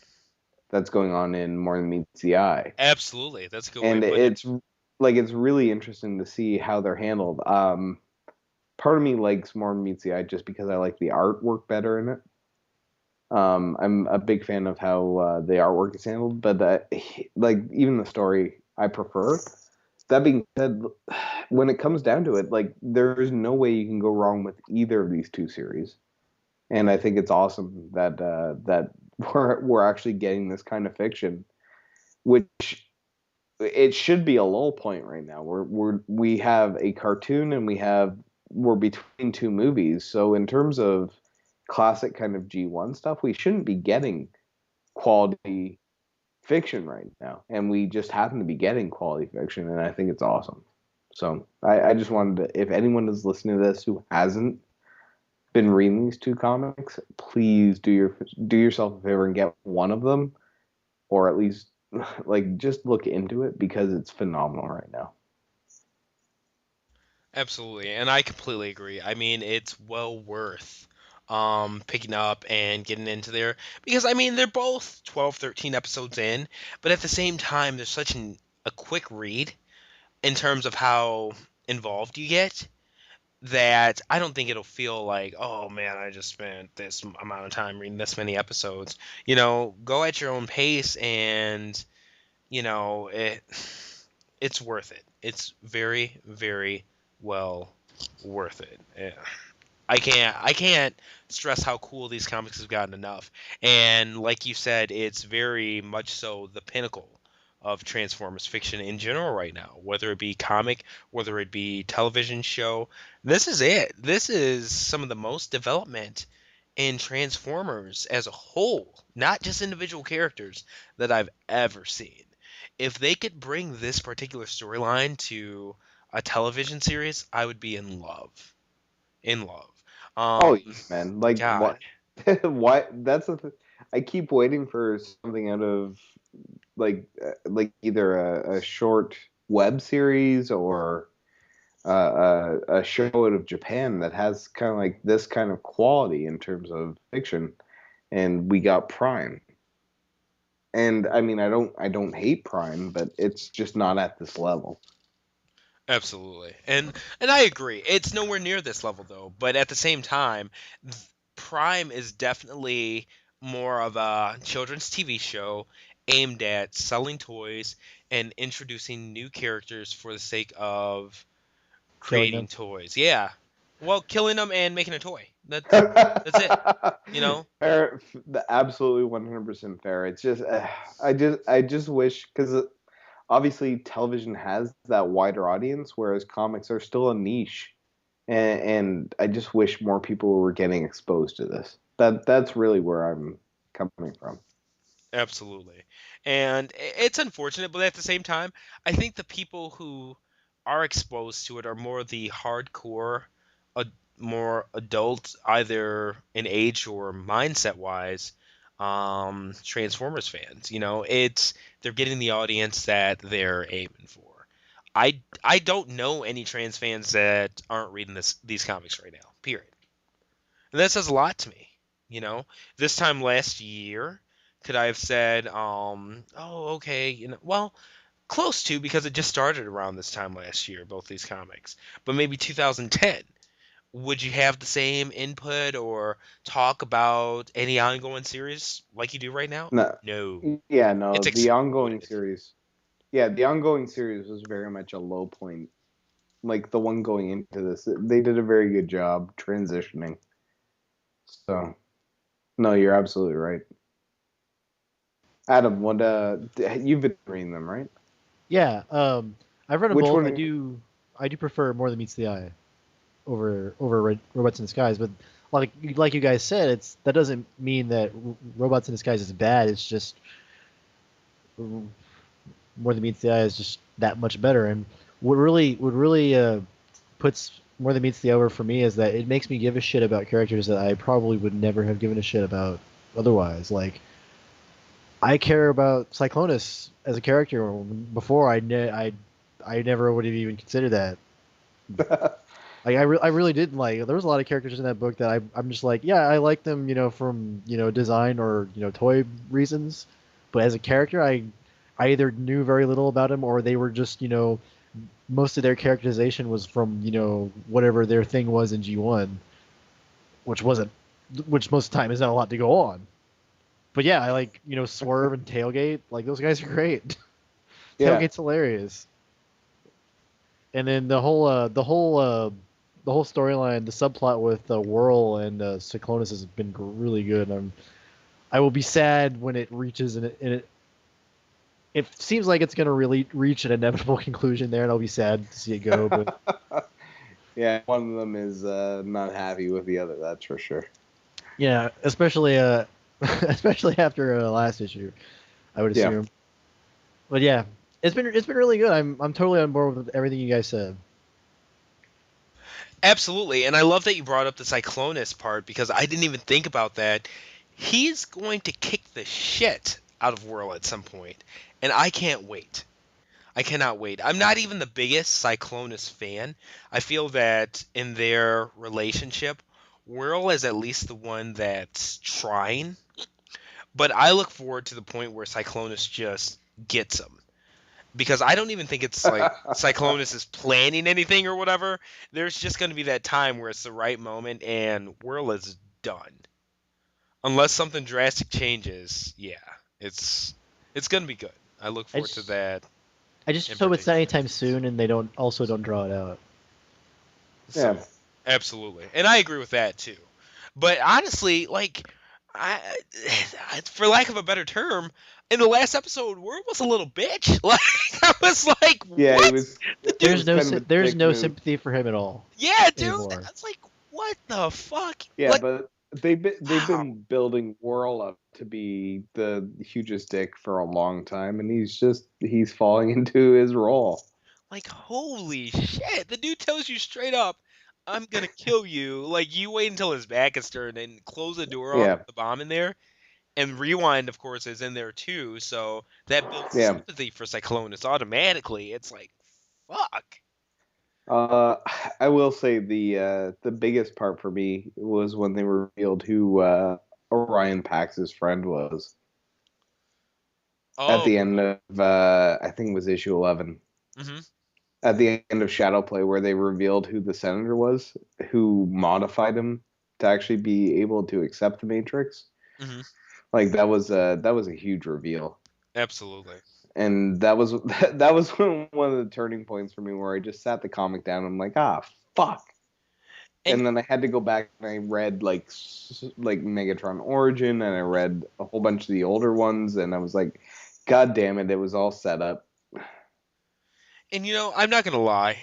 that's going on in More Than Meets the Eye. Absolutely, that's a good and way to put it. It's really interesting to see how they're handled. Part of me likes More Than Meets the Eye just because I like the artwork better in it. I'm a big fan of how the artwork is handled, but like even the story I prefer. That being said, when it comes down to it, like there is no way you can go wrong with either of these 2 series, and I think it's awesome that that we're actually getting this kind of fiction, which it should be a lull point right now. We have a cartoon and we're between 2 movies, so in terms of classic kind of G1 stuff, we shouldn't be getting quality fiction right now, and we just happen to be getting quality fiction, and I think it's awesome. So I just wanted to, if anyone is listening to this who hasn't been reading these two comics, please do yourself a favor and get one of them, or at least like just look into it, because it's phenomenal right now. Absolutely, and I completely agree. I mean, it's well worth picking up and getting into there, because I mean they're both 12, 13 episodes in, but at the same time there's such a quick read in terms of how involved you get, that I don't think it'll feel like, oh man, I just spent this amount of time reading this many episodes. Go at your own pace, and it's worth it. It's very, very well worth it. Yeah. I can't stress how cool these comics have gotten enough. And like you said, it's very much so the pinnacle of Transformers fiction in general right now, whether it be comic, whether it be television show. This is it. This is some of the most development in Transformers as a whole, not just individual characters, that I've ever seen. If they could bring this particular storyline to a television series, I would be in love. In love. Oh, man, like God. what? That's I keep waiting for something out of like either a short web series or a show out of Japan that has kind of like this kind of quality in terms of fiction, and we got Prime. And I mean, I don't hate Prime, but it's just not at this level. Absolutely. And I agree. It's nowhere near this level though, but at the same time, Prime is definitely more of a children's TV show aimed at selling toys and introducing new characters for the sake of creating toys. Yeah. Well, killing them and making a toy. That's it. Fair, absolutely 100% fair. It's just I just wish, because obviously television has that wider audience, whereas comics are still a niche, and I just wish more people were getting exposed to this. That's really where I'm coming from. Absolutely. And it's unfortunate, but at the same time, I think the people who are exposed to it are more the hardcore, more adult, either in age or mindset wise, Transformers fans. They're getting the audience that they're aiming for. I don't know any trans fans that aren't reading these comics right now. Period. And that says a lot to me. This time last year, could I have said, oh, okay, well, close to, because it just started around this time last year, both these comics, but maybe 2010. Would you have the same input or talk about any ongoing series like you do right now? No. Yeah, no. The ongoing series. Yeah, the ongoing series was very much a low point. Like the one going into this, they did a very good job transitioning. So, no, you're absolutely right. Adam, what you've been reading them, right? Yeah, I've read them both. I do prefer More Than Meets the Eye over Robots in Disguise, but like you guys said, that doesn't mean that Robots in Disguise is bad. It's just More Than Meets the Eye is just that much better. And what really puts More Than Meets the Eye over for me is that it makes me give a shit about characters that I probably would never have given a shit about otherwise. Like, I care about Cyclonus as a character. Before I never would have even considered that. Like I really didn't like. There was a lot of characters in that book that I'm just like, yeah, I like them, from design or toy reasons, but as a character, I either knew very little about them, or they were just most of their characterization was from whatever their thing was in G1, which most of the time is not a lot to go on. But yeah, I like Swerve and Tailgate. Like, those guys are great. Yeah. Tailgate's hilarious. And then the whole storyline, the subplot with Whirl and Cyclonus has been really good. I will be sad when it reaches it seems like it's going to really reach an inevitable conclusion there, and I'll be sad to see it go. But yeah, one of them is not happy with the other. That's for sure. Yeah, especially especially after last issue, I would Yeah. assume. But yeah, it's been really good. I'm totally on board with everything you guys said. Absolutely, and I love that you brought up the Cyclonus part because I didn't even think about that. He's going to kick the shit out of Whirl at some point, and I can't wait. I cannot wait. I'm not even the biggest Cyclonus fan. I feel that in their relationship, Whirl is at least the one that's trying, but I look forward to the point where Cyclonus just gets him. Because I don't even think it's like Cyclonus is planning anything or whatever. There's just going to be that time where it's the right moment and Whirl is done. Unless something drastic changes, yeah, it's going to be good. I look forward to that. I just in hope it's not particular. anytime soon, and they don't draw it out. So, Yeah. absolutely, and I agree with that too. But honestly, like, I, for lack of a better term, in the last episode, Whirl was a little bitch. Like, I was like, Yeah, what? he was. The dude There's no kind of a there's dick no move. sympathy for him at all. Yeah, dude. Anymore. It's like, what the fuck? Yeah, Like, but they've wow. been building Whirl up to be the hugest dick for a long time, and he's falling into his role. Like, holy shit. The dude tells you straight up, I'm gonna kill you. Like, you wait until his back is turned and close the door Yeah. off the bomb in there. And Rewind, of course, is in there too, so that builds Yeah. sympathy for Cyclonus automatically. It's like, fuck. I will say the biggest part for me was when they revealed who Orion Pax's friend was at Oh, the end of I think it was issue 11. mm-hmm. At the end of Shadowplay, where they revealed who the senator was, who modified him to actually be able to accept the Matrix. Mm-hmm. Like that was a huge reveal, Absolutely. and that was one of the turning points for me, where I just sat the comic down and I'm like, ah, fuck. And then I had to go back and I read like Megatron Origin, and I read a whole bunch of the older ones, and I was like, God damn it, it was all set up. And I'm not gonna lie,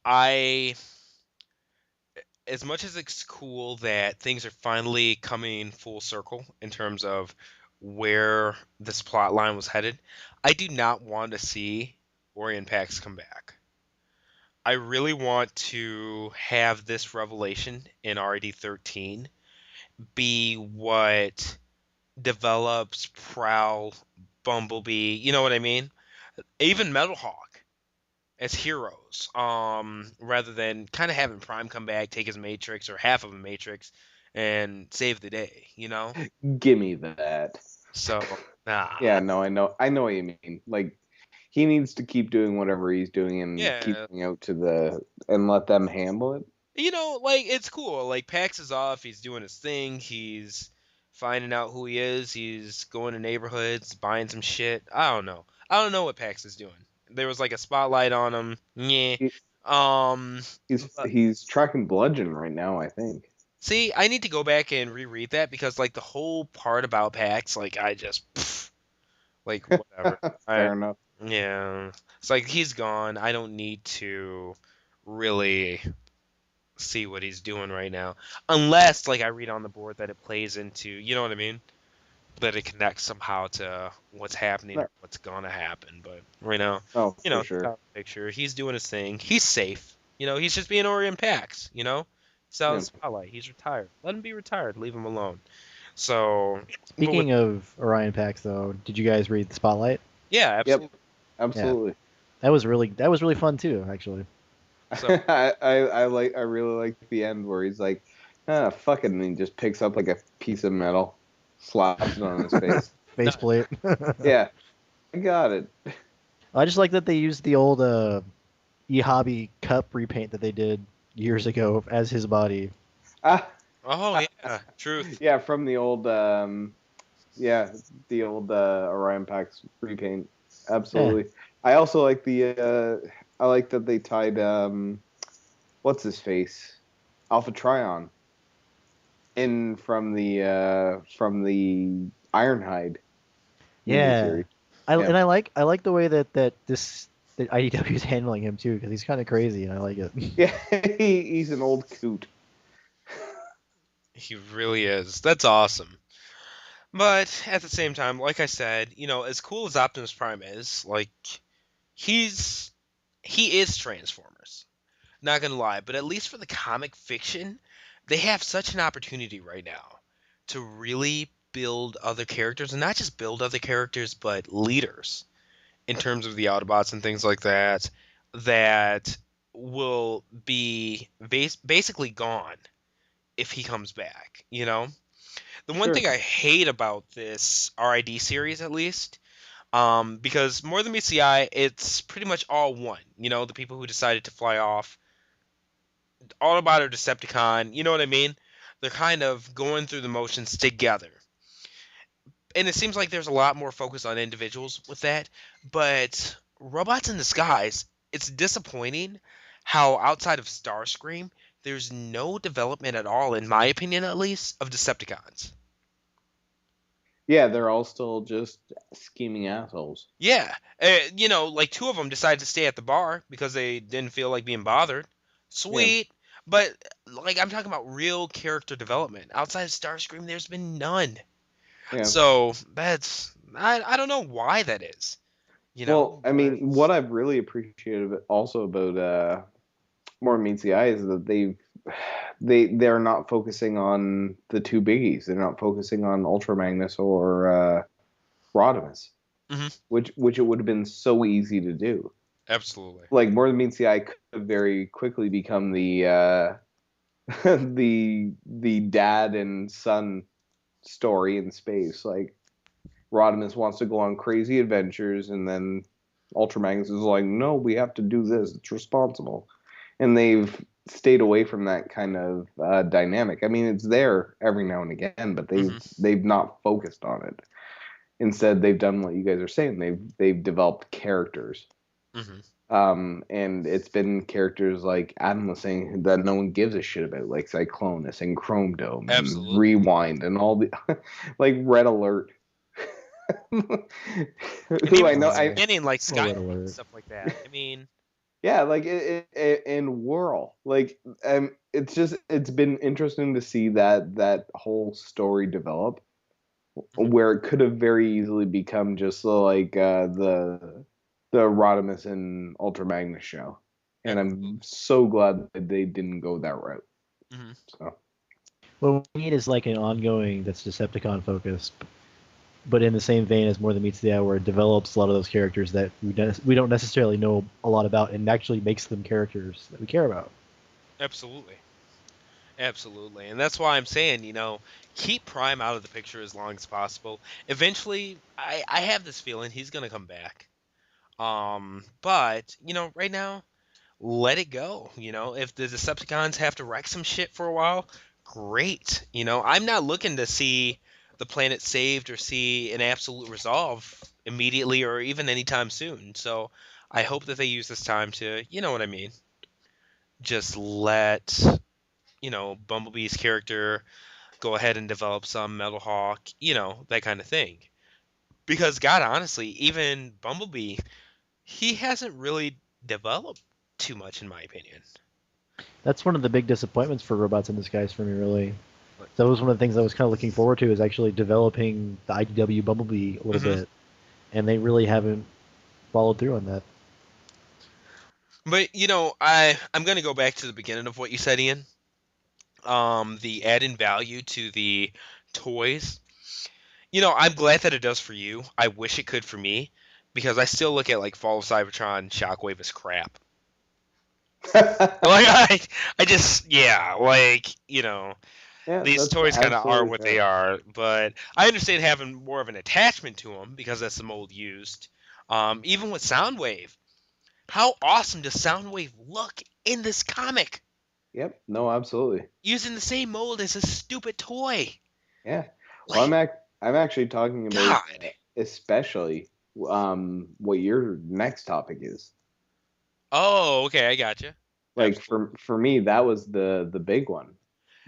I as much as it's cool that things are finally coming full circle in terms of where this plot line was headed, I do not want to see Orion Pax come back. I really want to have this revelation in RID 13 be what develops Prowl, Bumblebee, you know what I mean? Even Metalhawk as heroes, rather than kind of having Prime come back, take his Matrix or half of a Matrix, and save the day. Gimme that. So nah. Yeah, no, I know what you mean. Like, he needs to keep doing whatever he's doing and Yeah. keep going out and let them handle it. Like, it's cool. Like, Pax is off. He's doing his thing. He's finding out who he is. He's going to neighborhoods, buying some shit. I don't know. I don't know what Pax is doing. There was like a spotlight on him. Yeah. He's tracking Bludgeon right now, I think. See, I need to go back and reread that because, like, the whole part about Pax, like, I just, like, whatever. Fair enough. Yeah. It's like, he's gone. I don't need to really see what he's doing right now. Unless, like, I read on the board that it plays into, you know what I mean? That it connects somehow to what's happening or what's gonna happen. But right now, for sure. top picture, he's doing his thing. He's safe. He's just being Orion Pax. Sell his spotlight. He's retired. Let him be retired. Leave him alone. So Speaking of Orion Pax, though, did you guys read the Spotlight? yeah, absolutely. Yep, absolutely. That was really fun too, actually. So I really like the end where he's like, fuck it, and he just picks up like a piece of metal, slaps it on his face. Faceplate. Yeah, I got it. I just like that they used the old eHobby cup repaint that they did years ago as his body. oh yeah, truth. Yeah, from the old Orion Pax repaint. Absolutely. Yeah. I also like I like that they tied what's his face? Alpha Trion in from the Ironhide. Yeah. And I like the way that IDW is handling him too, because he's kind of crazy and I like it. Yeah, he's an old coot. He really is. That's awesome. But at the same time, like I said, as cool as Optimus Prime is, like he's he is Transformers. Not gonna lie, but at least for the comic fiction, they have such an opportunity right now to really build other characters, and not just build other characters, but leaders in terms of the Autobots and things like that, that will be basically gone if he comes back. The one Sure. thing I hate about this RID series, at least, because more than meets the eye, it's pretty much all one. The people who decided to fly off, Autobot or Decepticon, you know what I mean? They're kind of going through the motions together. And it seems like there's a lot more focus on individuals with that. But Robots in Disguise, it's disappointing how outside of Starscream, there's no development at all, in my opinion at least, of Decepticons. Yeah, they're all still just scheming assholes. Yeah. Like two of them decided to stay at the bar because they didn't feel like being bothered. Sweet. But, like, I'm talking about real character development. Outside of Starscream, there's been none. Yeah. So, I don't know why that is. Well, I mean, what I've really appreciated also about More Meets the Eye is that they're not focusing on the two biggies. They're not focusing on Ultra Magnus or Rodimus, which it would have been so easy to do. Absolutely. Like More Than Meets the Eye could very quickly become the the dad and son story in space. Like Rodimus wants to go on crazy adventures, and then Ultra Magnus is like, no, we have to do this. It's responsible. And they've stayed away from that kind of dynamic. I mean, it's there every now and again, but they've not focused on it. Instead, they've done what you guys are saying. They've developed characters. And it's been characters like Adam was saying that no one gives a shit about, like Cyclonus and Chromedome and Rewind and all the like Red Alert. Who I know, beginning like Sky and stuff like that. I mean, yeah, like in Whirl, like it's been interesting to see that whole story develop, where it could have very easily become just like the Rodimus and Ultra Magnus show, and I'm so glad that they didn't go that route. So, what we need is like an ongoing that's Decepticon focused, but in the same vein as More Than Meets the Eye, where it develops a lot of those characters that we don't necessarily know a lot about, and actually makes them characters that we care about. Absolutely. And that's why I'm saying, keep Prime out of the picture as long as possible. Eventually, I have this feeling he's going to come back. But, right now, let it go. If the Decepticons have to wreck some shit for a while, great. I'm not looking to see the planet saved or see an absolute resolve immediately or even anytime soon. So I hope that they use this time to, you know what I mean, just let, Bumblebee's character go ahead and develop some Metal Hawk, that kind of thing. Because, God, honestly, even Bumblebee, he hasn't really developed too much, in my opinion. That's one of the big disappointments for Robots in Disguise for me, really. That was one of the things I was kind of looking forward to, is actually developing the IDW Bumblebee a little bit, and they really haven't followed through on that. But I'm going to go back to the beginning of what you said, Ian. The add-in value to the toys. I'm glad that it does for you. I wish it could for me, because I still look at like Fall of Cybertron, Shockwave as crap. I just these toys kind of are what they are, but I understand having more of an attachment to them because that's the mold used. Even with Soundwave, how awesome does Soundwave look in this comic? Yep. No, absolutely. Using the same mold as a stupid toy. Yeah. Well, I'm actually talking about especially what your next topic is. Oh, okay, I gotcha. Like for me, that was the big one.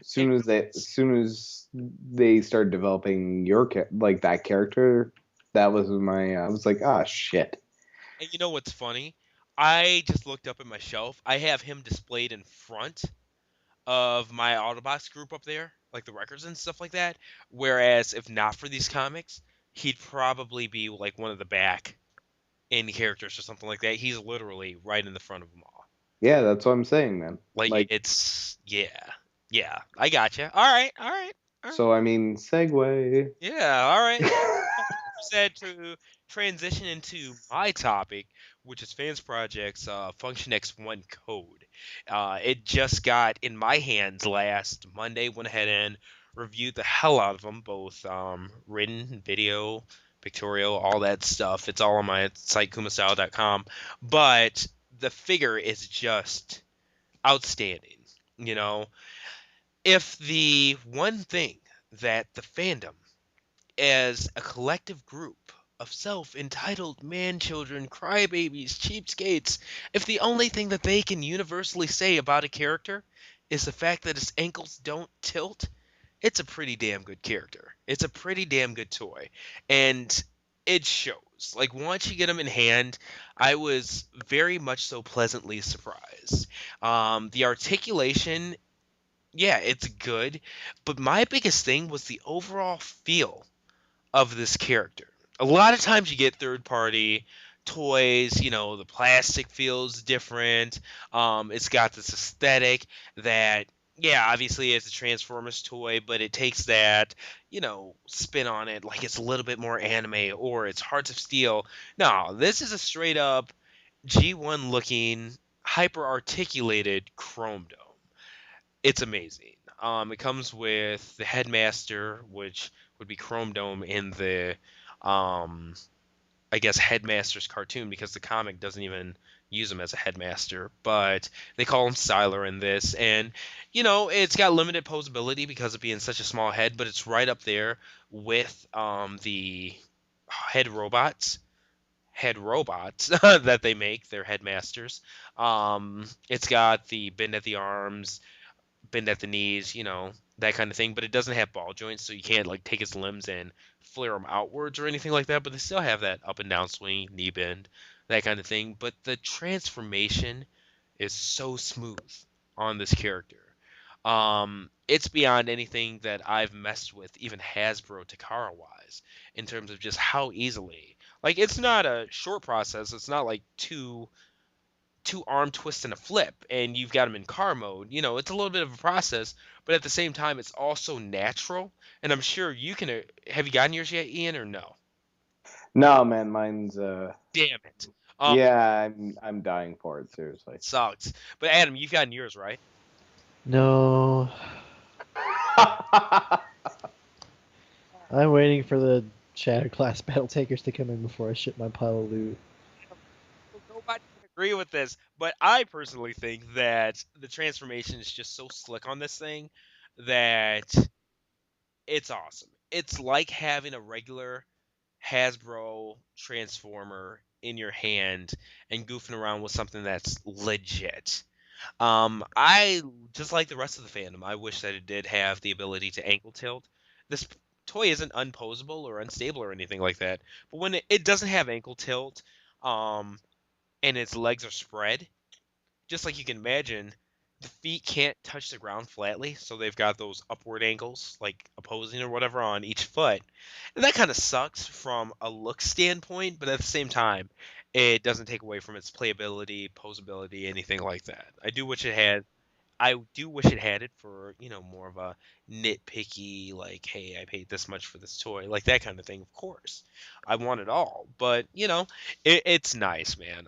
As soon as they started developing that character, that was I was like, ah, shit. And you know what's funny? I just looked up at my shelf. I have him displayed in front of my Autobots group up there. like the records and stuff like that. Whereas if not for these comics, he'd probably be like one of the back end characters or something like that. He's literally right in the front of them all. Yeah, that's what I'm saying, man. Like it's yeah. I gotcha. All right. So I mean, segue. Yeah. All right. Said to transition into my topic, which is Fansproject's Function X1 code. It just got in my hands last Monday. Went ahead and reviewed the hell out of them, both written, video, pictorial, all that stuff. It's all on my site, kumasao.com. But the figure is just outstanding. You know, if the one thing that the fandom as a collective group of self-entitled man-children, crybabies, cheapskates, if the only thing that they can universally say about a character is the fact that his ankles don't tilt, it's a pretty damn good character. It's a pretty damn good toy. And it shows. Like, once you get them in hand, I was very much so pleasantly surprised. The articulation, yeah, it's good. But my biggest thing was the overall feel of this character. A lot of times you get third party toys, you know, the plastic feels different. It's got this aesthetic that, yeah, obviously it's a Transformers toy, but it takes that, you know, spin on it like it's a little bit more anime or it's Hearts of Steel. No, this is a straight up G1 looking, hyper articulated Chromedome. It's amazing. It comes with the Headmaster, which would be Chromedome in the, I guess, Headmaster's cartoon, because the comic doesn't even use him as a Headmaster, but they call him Sylar in this, and, you know, it's got limited posability because of being such a small head, but it's right up there with the head robots that they make, their Headmasters. It's got the bend at the arms, bend at the knees, you know, that kind of thing, but it doesn't have ball joints, so you can't like take his limbs and flare them outwards or anything like that, but they still have that up and down swing, knee bend, that kind of thing. But the transformation is so smooth on this character. It's beyond anything that I've messed with, even Hasbro Takara wise, in terms of just how easily, like, it's not a short process. It's not like two arm twists and a flip and you've got them in car mode. You know, it's a little bit of a process, but at the same time it's also natural. And I'm sure you can have you gotten yours yet, Ian, or no? No, man, mine's Damn it. yeah, I'm dying for it, seriously. It sucks. But Adam, you've gotten yours, right? No. I'm waiting for the Shattered Glass Battle Takers to come in before I ship my pile of loot. Nobody can agree with this, but I personally think that the transformation is just so slick on this thing that it's awesome. It's like having a regular Hasbro Transformer in your hand and goofing around with something that's legit. I just like the rest of the fandom. I wish that it did have the ability to ankle tilt. This toy isn't unposable or unstable or anything like that, but when it doesn't have ankle tilt, and its legs are spread, just like you can imagine, the feet can't touch the ground flatly, so they've got those upward ankles, like opposing or whatever, on each foot. And that kind of sucks from a look standpoint, but at the same time, it doesn't take away from its playability, posability, anything like that. I do wish it had it for, you know, more of a nitpicky, like, hey, I paid this much for this toy, like that kind of thing. Of course, I want it all, but you know, it's nice, man.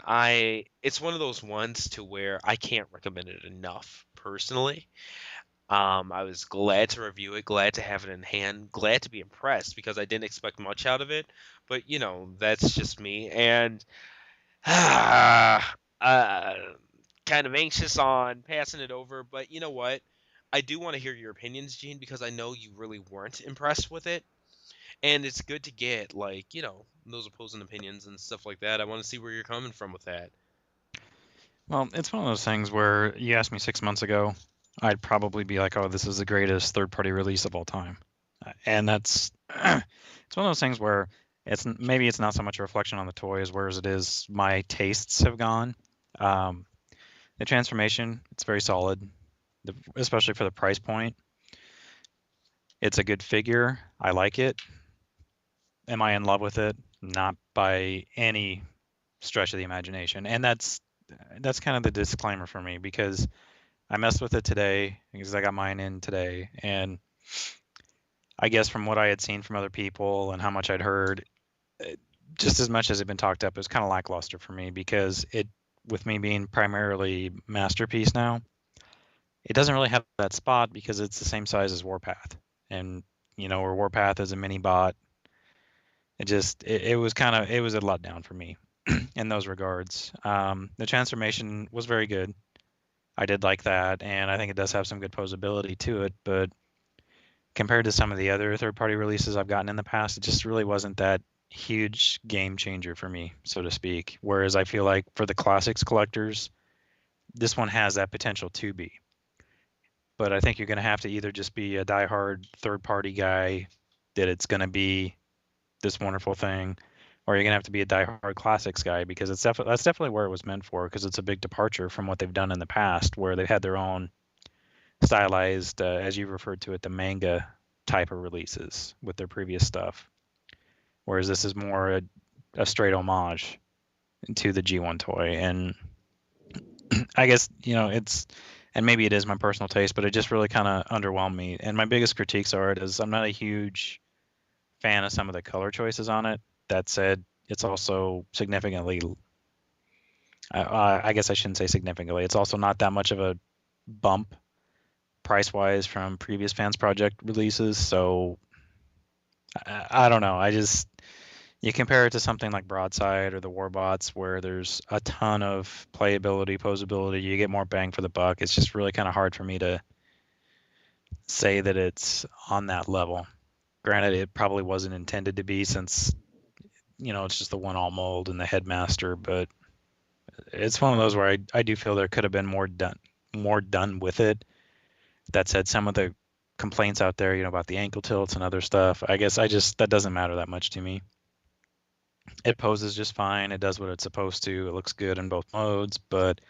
It's one of those ones to where I can't recommend it enough personally. I was glad to review it, glad to have it in hand, glad to be impressed because I didn't expect much out of it, but you know, that's just me. And kind of anxious on passing it over, but you know what? I do want to hear your opinions, Gene, because I know you really weren't impressed with it. And it's good to get, like, you know, those opposing opinions and stuff like that. I want to see where you're coming from with that. Well, it's one of those things where you asked me 6 months ago, I'd probably be like, oh, this is the greatest third-party release of all time. And that's it's one of those things where maybe it's not so much a reflection on the toys, whereas it is my tastes have gone. The transformation, it's very solid, especially for the price point. It's a good figure. I like it. Am I in love with it? Not by any stretch of the imagination. And that's kind of the disclaimer for me, because I messed with it today because I got mine in today, and I guess from what I had seen from other people and how much I'd heard, just as much as it had been talked up, it was kind of lackluster for me, because with me being primarily Masterpiece now, it doesn't really have that spot because it's the same size as Warpath. And, where Warpath is a mini bot, it was a letdown for me in those regards. The transformation was very good. I did like that, and I think it does have some good posability to it, but compared to some of the other third-party releases I've gotten in the past, it just really wasn't that huge game changer for me, so to speak. Whereas I feel like for the classics collectors, this one has that potential to be. But I think you're going to have to either just be a diehard third-party guy that it's going to be this wonderful thing, or you're going to have to be a diehard classics guy, because that's definitely where it was meant for, because it's a big departure from what they've done in the past, where they've had their own stylized, as you referred to it, the manga type of releases with their previous stuff. Whereas this is more a straight homage to the G1 toy. And I guess, and maybe it is my personal taste, but it just really kind of underwhelmed me. And my biggest critiques are is I'm not a huge fan of some of the color choices on it. That said, it's also significantly, I guess I shouldn't say significantly, it's also not that much of a bump price-wise from previous Fansproject releases. So I don't know. You compare it to something like Broadside or the Warbots, where there's a ton of playability, posability, you get more bang for the buck. It's just really kind of hard for me to say that it's on that level. Granted, it probably wasn't intended to be, since, it's just the one all mold and the headmaster, but it's one of those where I do feel there could have been more done with it. That said, some of the complaints out there, about the ankle tilts and other stuff, I guess that doesn't matter that much to me. It poses just fine. It does what it's supposed to. It looks good in both modes, but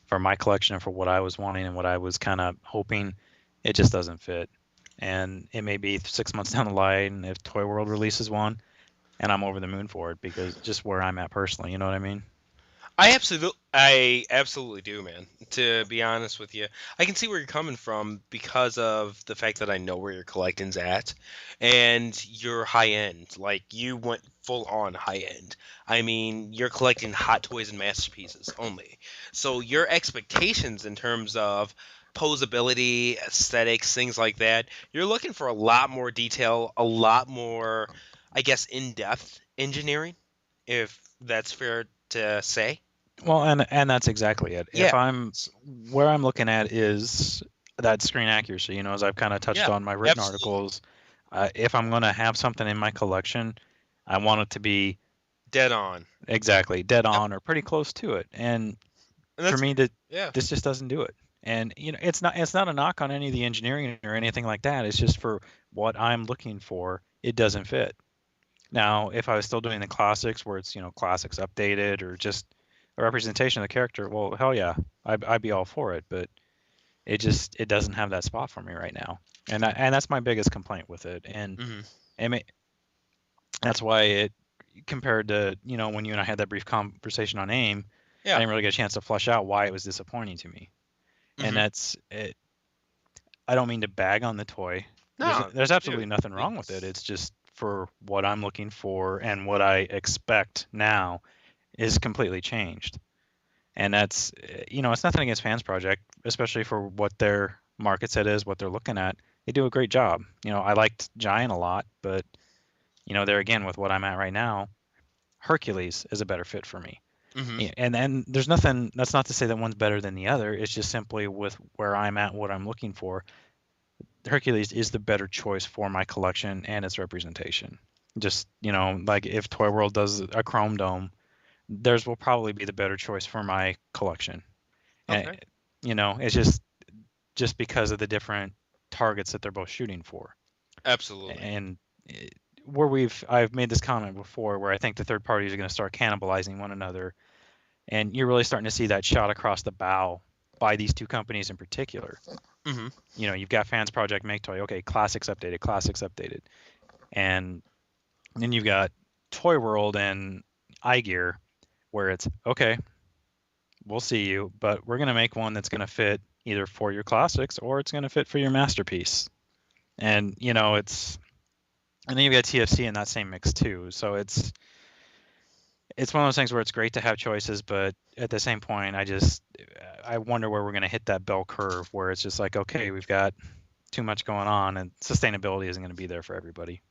for my collection and for what I was wanting and what I was kind of hoping, it just doesn't fit. And it may be 6 months down the line if Toy World releases one, and I'm over the moon for it, because just where I'm at personally, you know what I mean? I absolutely do, man. To be honest with you, I can see where you're coming from because of the fact that I know where your collecting's at, and you're high end. Like, you went full on high end. I mean, you're collecting hot toys and masterpieces only. So your expectations in terms of posability, aesthetics, things like that, you're looking for a lot more detail, a lot more, I guess, in-depth engineering, if that's fair to say. Well, and that's exactly it. Yeah. Where I'm looking at is that screen accuracy, as I've kind of touched on my written articles. If I'm going to have something in my collection, I want it to be dead on. Exactly, dead on or pretty close to it. And for me, this just doesn't do it. And it's not a knock on any of the engineering or anything like that. It's just for what I'm looking for, it doesn't fit. Now, if I was still doing the classics, where it's classics updated or just a representation of the character, well, hell yeah, I'd be all for it. But it doesn't have that spot for me right now, and that's my biggest complaint with it. And that's why it, compared to when you and I had that brief conversation on AIM, I didn't really get a chance to flesh out why it was disappointing to me. And that's it. I don't mean to bag on the toy. No, there's absolutely nothing wrong with it. It's just for what I'm looking for and what I expect now is completely changed. And that's, it's nothing against Fansproject, especially for what their market set is, what they're looking at. They do a great job. I liked Giant a lot, but, there again, with what I'm at right now, Hercules is a better fit for me. And there's nothing, that's not to say that one's better than the other. It's just simply with where I'm at, what I'm looking for. Hercules is the better choice for my collection and its representation. Just, like if Toy World does a Chromedome, theirs will probably be the better choice for my collection. Okay. And, it's just because of the different targets that they're both shooting for. Absolutely. And I've made this comment before, where I think the third parties are going to start cannibalizing one another, and you're really starting to see that shot across the bow by these two companies in particular. Hmm. You know, you've got Fansproject, Make Toy. Okay, classics updated. And then you've got Toy World and iGear, where it's okay, we'll see you, but we're gonna make one that's gonna fit either for your classics or it's gonna fit for your masterpiece. And you know, and then you've got TFC in that same mix too. So it's one of those things where it's great to have choices, but at the same point, I wonder where we're gonna hit that bell curve where it's just like, okay, we've got too much going on, and sustainability isn't gonna be there for everybody.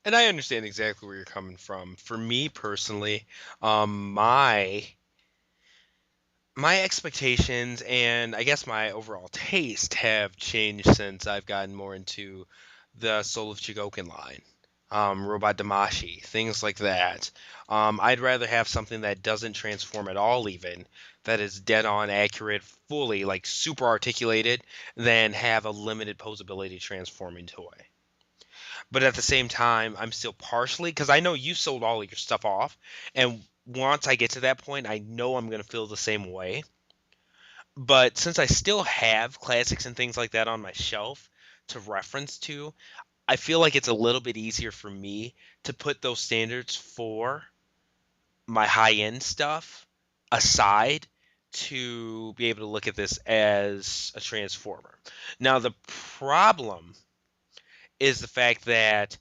And I understand exactly where you're coming from. For me personally, my expectations and I guess my overall taste have changed since I've gotten more into the Soul of Chigokin line, Robot Damashi, things like that. I'd rather have something that doesn't transform at all, even that is dead on accurate, fully like super articulated, than have a limited posability transforming toy. But at the same time, I'm still partially because I know you sold all of your stuff off, and once I get to that point, I know I'm going to feel the same way. But since I still have classics and things like that on my shelf to reference to, I feel like it's a little bit easier for me to put those standards for my high end stuff aside to be able to look at this as a transformer. Now, the problem is the fact that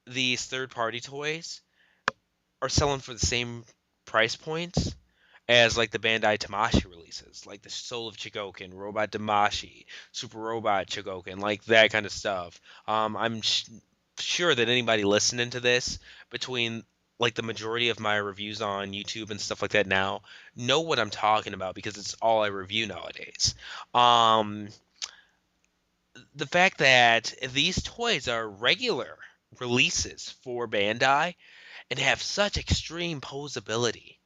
these third party toys are selling for the same price points as like the Bandai Tamashii releases, like the Soul of Chigokin, Robot Damashi, Super Robot Chigokin, like that kind of stuff. I'm sure that anybody listening to this, between like the majority of my reviews on YouTube and stuff like that now, know what I'm talking about because it's all I review nowadays. Um, the fact that these toys are regular releases for Bandai and have such extreme posability.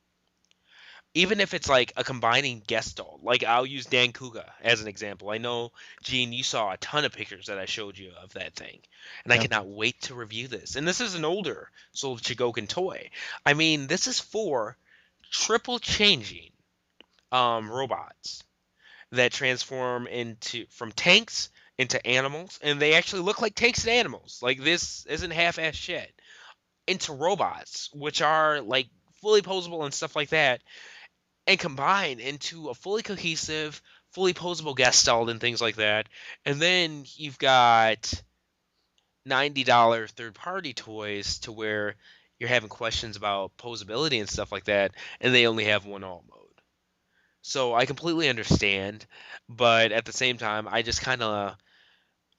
Even if it's like a combining guest doll, like I'll use Dan Kuga as an example. I know, Gene, you saw a ton of pictures that I showed you of that thing, and I Yeah. cannot wait to review this. And this is an older Soul of Chigokin toy. I mean, this is for triple changing robots that transform into from tanks into animals, and they actually look like tanks and animals. Like this isn't half-ass shit. Into robots, which are like fully posable and stuff like that, and combine into a fully cohesive, fully posable guest styled and things like that. And then you've got $90 third party toys to where you're having questions about posability and stuff like that, and they only have one alt mode. So I completely understand, but at the same time, I just kind of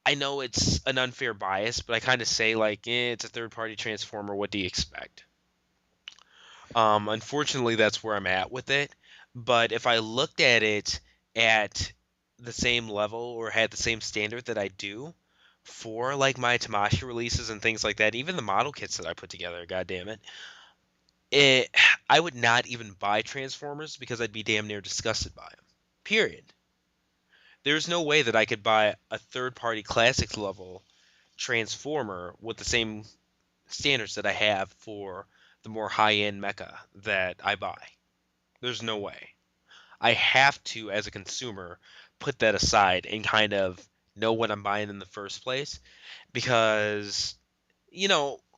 I know it's an unfair bias, but I kind of say like, it's a third party transformer. What do you expect? Unfortunately, that's where I'm at with it. But if I looked at it at the same level or had the same standard that I do for like my Tamashii releases and things like that, even the model kits that I put together, god damn it, I would not even buy Transformers because I'd be damn near disgusted by them. Period. There's no way that I could buy a third-party classics level Transformer with the same standards that I have for the more high-end mecha that I buy. There's no way. I have to, as a consumer, put that aside and kind of know what I'm buying in the first place because,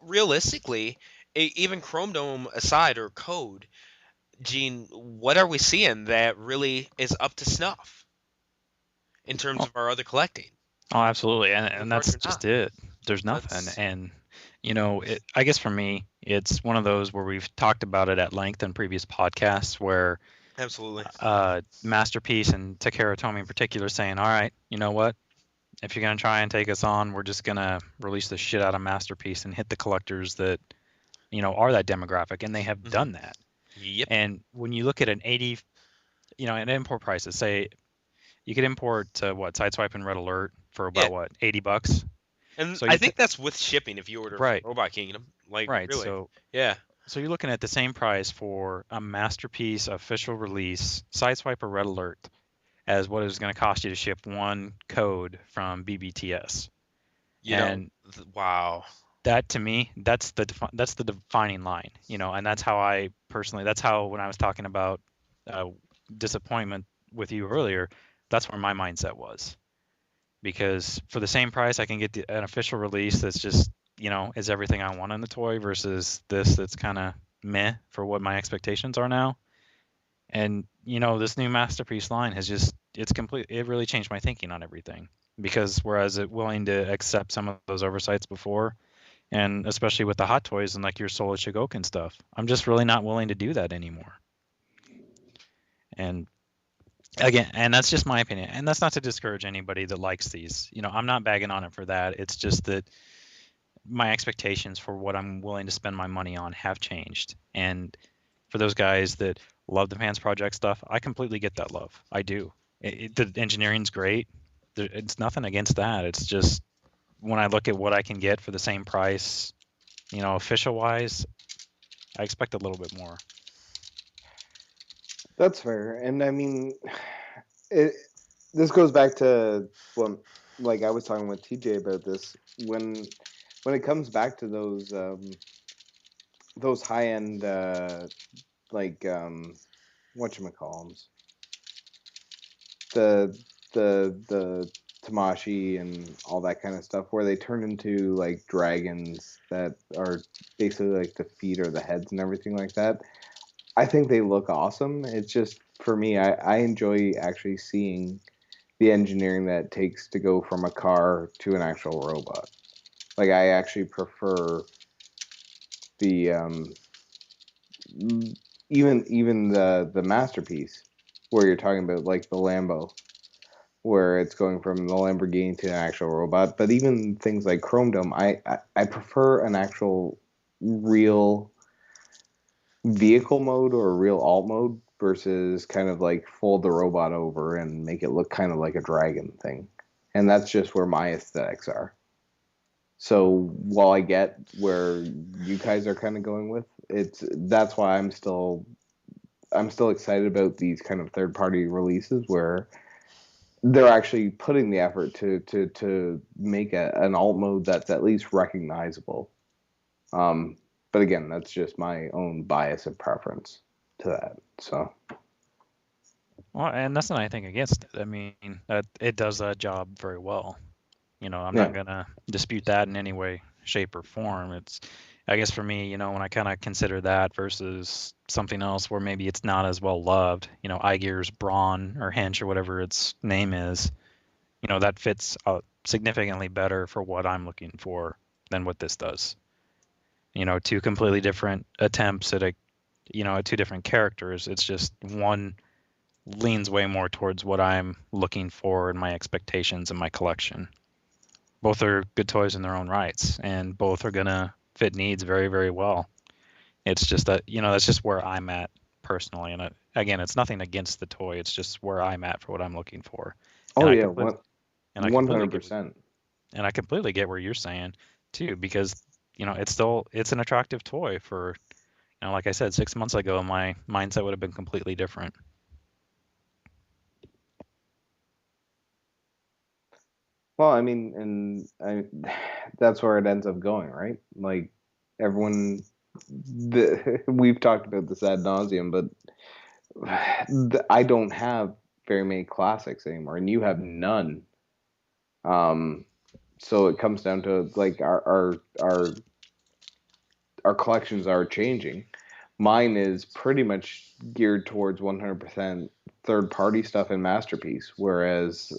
realistically, even Chromedome aside or Code, Gene, what are we seeing that really is up to snuff in terms Oh, of our other collecting? oh, absolutely, and Third and party that's or just not? it. There's nothing, That's and I guess for me, it's one of those where we've talked about it at length in previous podcasts, where absolutely. Masterpiece and Takara Tomy in particular saying, all right, you know what? If you're gonna try and take us on, we're just gonna release the shit out of Masterpiece and hit the collectors that are that demographic, and they have Hmm. done that. Yep. And when you look at an import prices, say you could import Sideswipe and Red Alert for Yeah. about what, $80? And So I you're think that's with shipping if you order from right, Robot Kingdom. Like, right. really. So Yeah. so you're looking at the same price for a Masterpiece official release Sideswipe or Red Alert as what it's going to cost you to ship one code from BBTS. And Wow. that to me, that's the defining line, and that's how that's how when I was talking about uh, disappointment with you earlier, That's where my mindset was. Because for the same price, I can get an official release that's just, is everything I want in the toy versus this that's kind of meh for what my expectations are now. And, this new Masterpiece line it really changed my thinking on everything. Because whereas it willing to accept some of those oversights before, and especially with the hot toys and like your Soul Shigoken stuff, I'm just really not willing to do that anymore. And again, and that's just my opinion, and that's not to discourage anybody that likes these. I'm not bagging on it for that. It's just that my expectations for what I'm willing to spend my money on have changed. And for those guys that love the Fansproject stuff, I completely get that love. I do. The engineering's great. It's nothing against that. It's just when I look at what I can get for the same price, official wise, I expect a little bit more. That's fair. And I mean, this goes back to what, like I was talking with TJ about this. When it comes back to those high end whatchamacallums, the Tamashi and all that kind of stuff, where they turn into like dragons that are basically like the feet or the heads and everything like that. I think they look awesome. It's just, for me, I enjoy actually seeing the engineering that it takes to go from a car to an actual robot. Like, I actually prefer the even the Masterpiece, where you're talking about like the Lambo, where it's going from the Lamborghini to an actual robot. But even things like Chromedome, I prefer an actual real vehicle mode or a real alt mode versus kind of like fold the robot over and make it look kind of like a dragon thing. And that's just where my aesthetics are. So while I get where you guys are kind of going with, that's why I'm still excited about these kind of third party releases where they're actually putting the effort to make an alt mode that's at least recognizable. But again, that's just my own bias and preference to that. So, well, and that's not anything against it. I mean, it does that job very well. I'm not gonna dispute that in any way, shape, or form. It's, I guess for me, when I kind of consider that versus something else where maybe it's not as well loved, iGear's Brawn or Hench or whatever its name is, that fits significantly better for what I'm looking for than what this does. Two completely different attempts at two different characters. It's just one leans way more towards what I'm looking for in my expectations in my collection. Both are good toys in their own rights, and both are gonna fit needs very, very well. It's just that, that's just where I'm at personally. And again, it's nothing against the toy. It's just where I'm at for what I'm looking for. oh And yeah, 100%. And I I completely get where you're saying too, because it's an attractive toy for, like I said, 6 months ago, my mindset would have been completely different. Well, I mean, that's where it ends up going, right? Like everyone, we've talked about this ad nauseum, but I don't have very many classics anymore, and you have none. So it comes down to like our collections are changing. Mine is pretty much geared towards 100% third party stuff in Masterpiece, whereas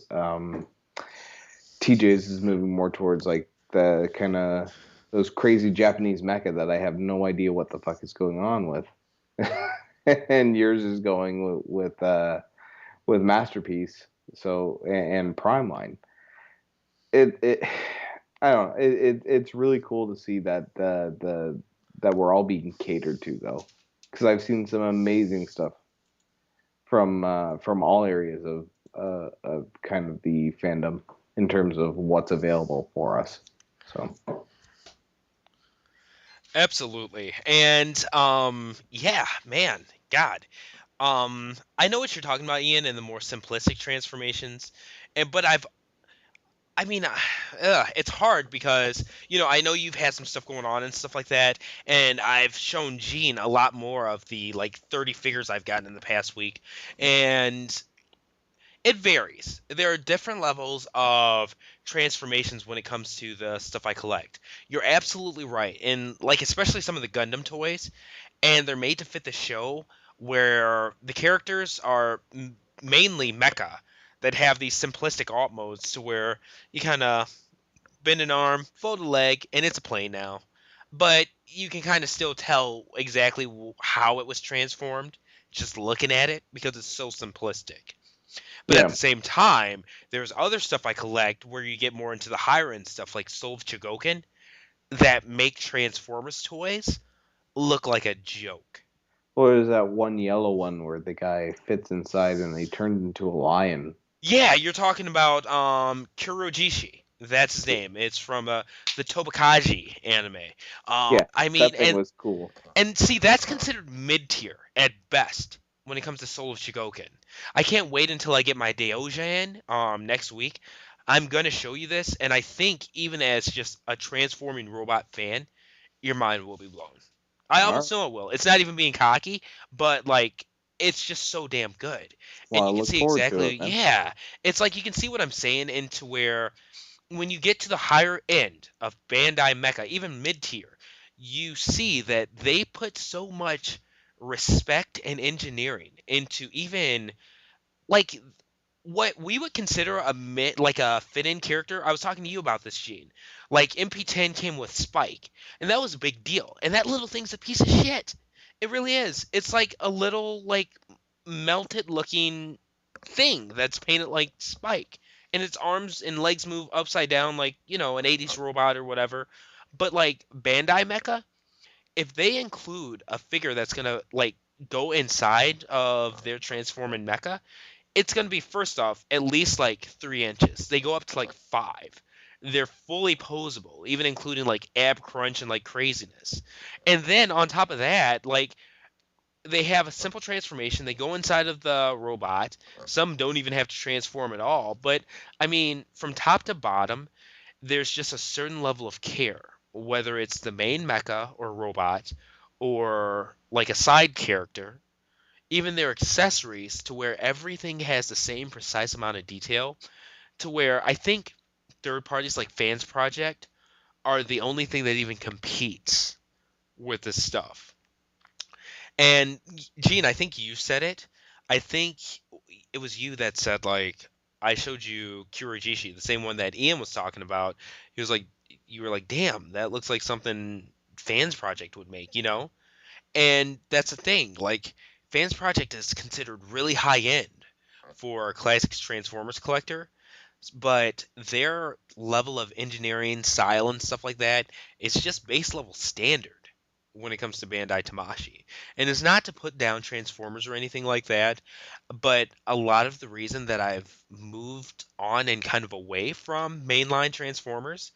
TJ's is moving more towards like the kind of those crazy Japanese mecha that I have no idea what the fuck is going on with. And yours is going with Masterpiece, so and Prime Line. It I don't know. It's really cool to see that that we're all being catered to, though, because I've seen some amazing stuff from all areas of kind of the fandom in terms of what's available for us. So Absolutely. And yeah, man, God. I know what you're talking about, Ian, and the more simplistic transformations. But I mean, it's hard because, I know you've had some stuff going on and stuff like that, and I've shown Gene a lot more of the like 30 figures I've gotten in the past week, and It varies. There are different levels of transformations when it comes to the stuff I collect. You're absolutely right. And like especially some of the Gundam toys, and they're made to fit the show where the characters are mainly mecha that have these simplistic alt modes to where you kind of bend an arm, fold a leg, and it's a plane now. But you can kind of still tell exactly how it was transformed just looking at it because it's so simplistic. But at Yeah. the same time, there's other stuff I collect where you get more into the higher end stuff like Soul of Chogokin that make Transformers toys look like a joke. Or is that one yellow one where the guy fits inside and he turned into a lion? Yeah, you're talking about Kurojishi. That's his name. It's from the Tobakaji anime. Yeah, I mean, that thing was cool. and see, that's considered mid tier at best when it comes to Soul of Shigoken. I can't wait until I get my Deoja in next week. I'm gonna show you this, and I think even as just a transforming robot fan, your mind will be blown. I almost know it will. It's not even being cocky, but like it's just so damn good. Well, And I you can look see forward to exactly, it, man. yeah. It's like you can see what I'm saying into where when you get to the higher end of Bandai Mecha, even mid tier, you see that they put so much respect and engineering into even like what we would consider a like a fit-in character. I was talking to you about this, Gene. Like MP10 came with Spike, and that was a big deal. And that little thing's a piece of shit. It really is. It's like a little like melted looking thing that's painted like Spike, and its arms and legs move upside down like an 80s robot or whatever. But like Bandai Mecha, if they include a figure that's gonna like go inside of their transforming mecha, it's going to be first off at least like 3 inches. They go up to like 5. They're fully posable, even including like ab crunch and like craziness. And then on top of that, like they have a simple transformation. They go inside of the robot. Some don't even have to transform at all. But I mean, from top to bottom, there's just a certain level of care, whether it's the main mecha or robot or like a side character, even their accessories, to where everything has the same precise amount of detail, to where I think third parties like Fansproject are the only thing that even competes with this stuff. And Gene, I think you said it. I think it was you that said like I showed you Kurijishi, the same one that Ian was talking about. He was like, you were like, damn, that looks like something Fansproject would make, And that's the thing. Like Fansproject is considered really high end for a classics Transformers collector, but their level of engineering, style, and stuff like that is just base level standard when it comes to Bandai Tamashii. And it's not to put down Transformers or anything like that, but a lot of the reason that I've moved on and kind of away from mainline Transformers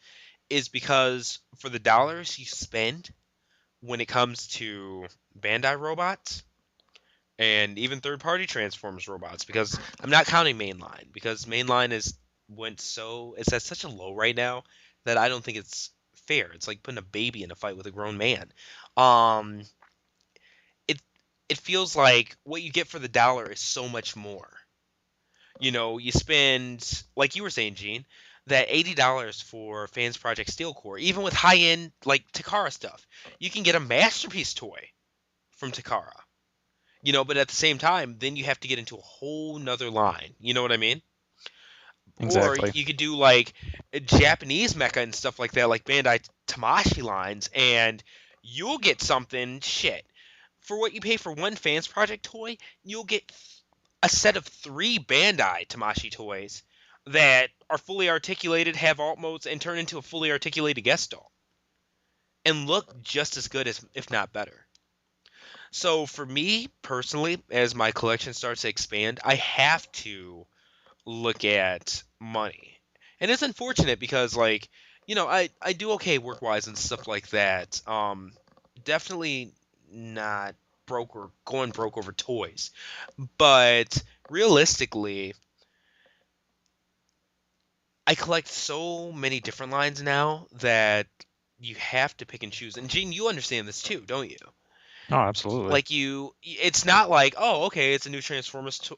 is because for the dollars you spend when it comes to Bandai robots and even third-party Transformers robots, because I'm not counting mainline, because mainline it's at such a low right now that I don't think it's fair. It's like putting a baby in a fight with a grown man. Um, it it feels like what you get for the dollar is so much more. You spend, like you were saying, Gene, that $80 for Fansproject Steel Core, even with high-end like Takara stuff, you can get a masterpiece toy from Takara. But at the same time, then you have to get into a whole nother line. You know what I mean? Or Exactly. you could do like a Japanese mecha and stuff like that, like Bandai Tamashii lines, and you'll get something shit. For what you pay for one Fansproject toy, you'll get a set of 3 Bandai Tamashii toys that are fully articulated, have alt modes, and turn into a fully articulated guest doll. And look just as good as, if not better. So for me personally, as my collection starts to expand, I have to look at money. And it's unfortunate because like, I do okay work wise and stuff like that. Definitely not broke or going broke over toys. But realistically, I collect so many different lines now that you have to pick and choose. And Gene, you understand this too, don't you? Oh, absolutely. Like it's not like, oh, okay, it's a new Transformers